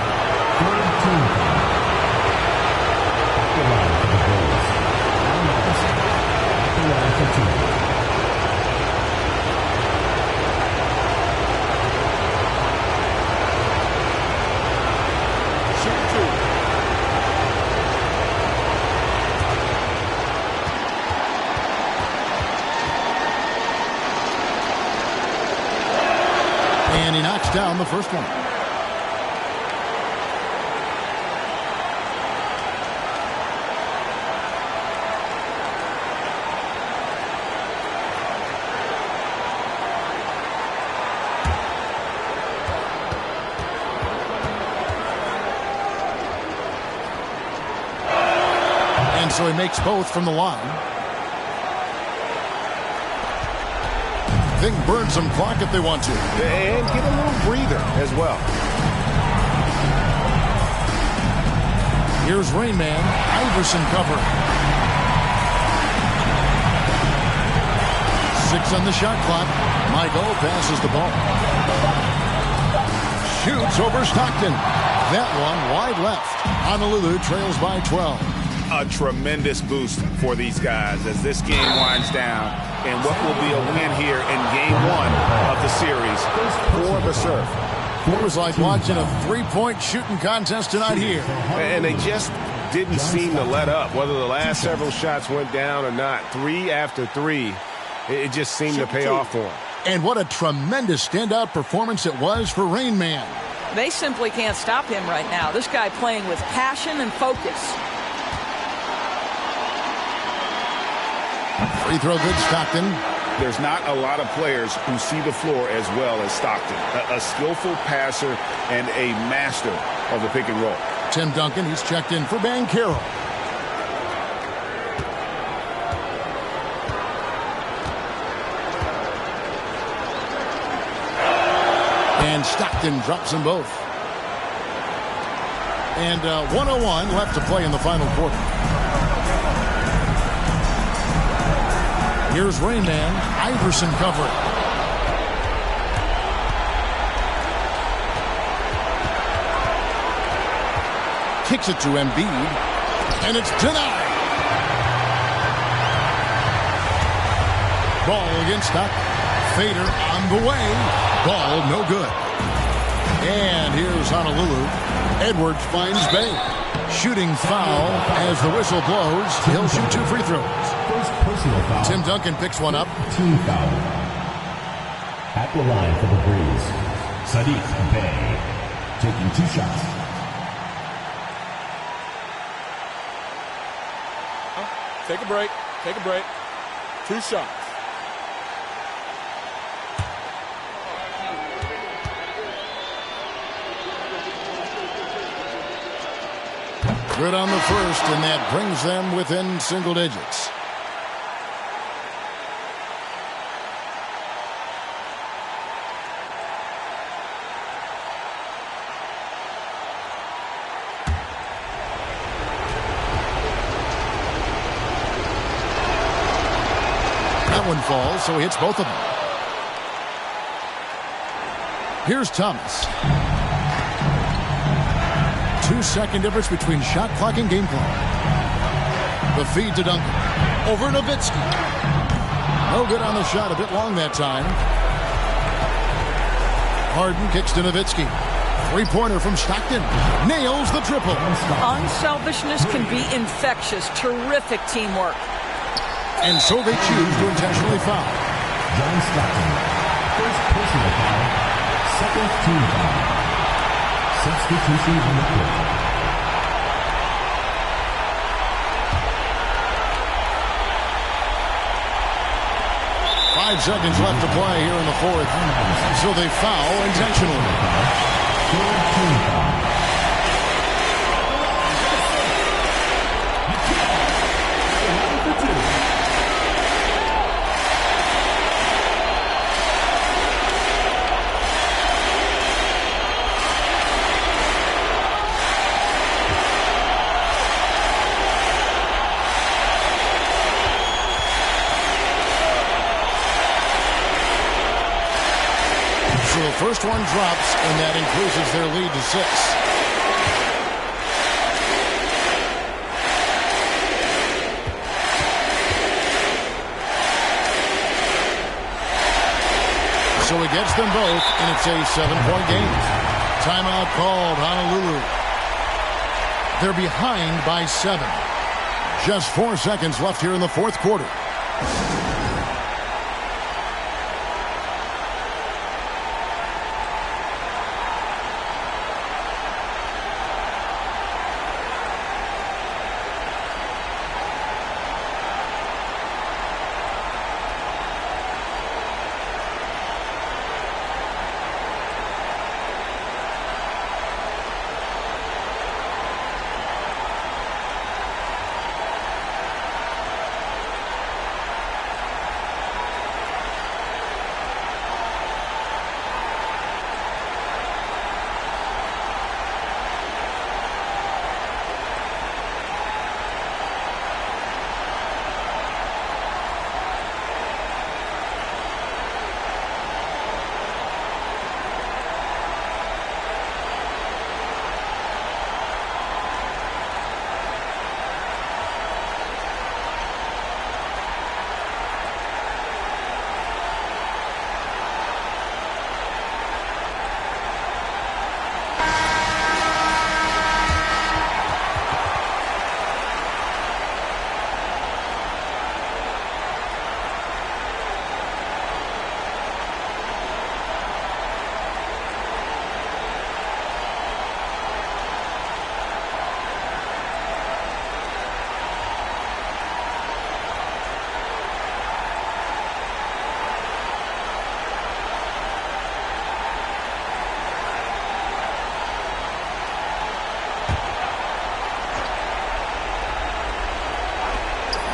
down the first one. And so he makes both from the line. They can burn some clock if they want to. And get a little breather as well. Here's Rain Man. Iverson covering. 6 on the shot clock. Michael passes the ball. Shoots over Stockton. That one wide left. Honolulu trails by 12. A tremendous boost for these guys as this game winds down and what will be a win here in game 1 of the series for the Surf. It was like watching a three-point shooting contest tonight here. And they just didn't seem to let up, whether the last several shots went down or not. 3 after 3, it just seemed to pay off for them. And what a tremendous standout performance it was for Rain Man. They simply can't stop him right now. This guy playing with passion and focus. Free throw good, Stockton. There's not a lot of players who see the floor as well as Stockton. A skillful passer and a master of the pick and roll. Tim Duncan, he's checked in for Banchero. And Stockton drops them both. And 1:01 left to play in the final quarter. Here's Rain Man. Iverson covering. Kicks it to Embiid. And it's denied. Ball against Stockton. Fader on the way. Ball no good. And here's Honolulu. Edwards finds Bay. Shooting foul as the whistle blows. He'll shoot 2 free throws. Tim Duncan picks one up. Team foul. At the line for the Breeze, Saddiq Bey taking 2 shots. Take a break. Take a break. 2 shots. Good on the first, and that brings them within single digits. That one falls, so he hits both of them. Here's Thomas. 2-second difference between shot clock and game clock. The feed to Duncan. Over Nowitzki. No good on the shot. A bit long that time. Harden kicks to Nowitzki. 3-pointer from Stockton. Nails the triple. Unselfishness can be infectious. Terrific teamwork. And so they choose to intentionally foul. John Stockton. First personal foul. Second team foul. Substitution on the court. Five seconds left to play here in the fourth. So they foul intentionally. Third team foul. 'Two. So the first one drops, and that increases their lead to 6. So he gets them both, and it's a 7-point game. Timeout called, Honolulu. They're behind by 7. Just 4 seconds left here in the fourth quarter.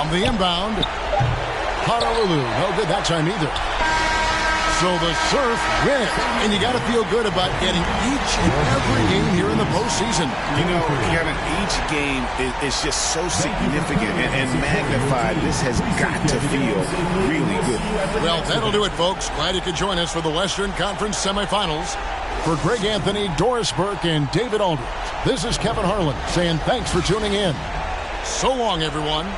On the inbound, Honolulu. No good that time either. So the Surf win. And you got to feel good about getting each and every game here in the postseason. You know, Kevin, each game is just so significant and magnified. This has got to feel really good. Well, that'll do it, folks. Glad you could join us for the Western Conference semifinals. For Greg Anthony, Doris Burke, and David Aldridge, this is Kevin Harlan saying thanks for tuning in. So long, everyone.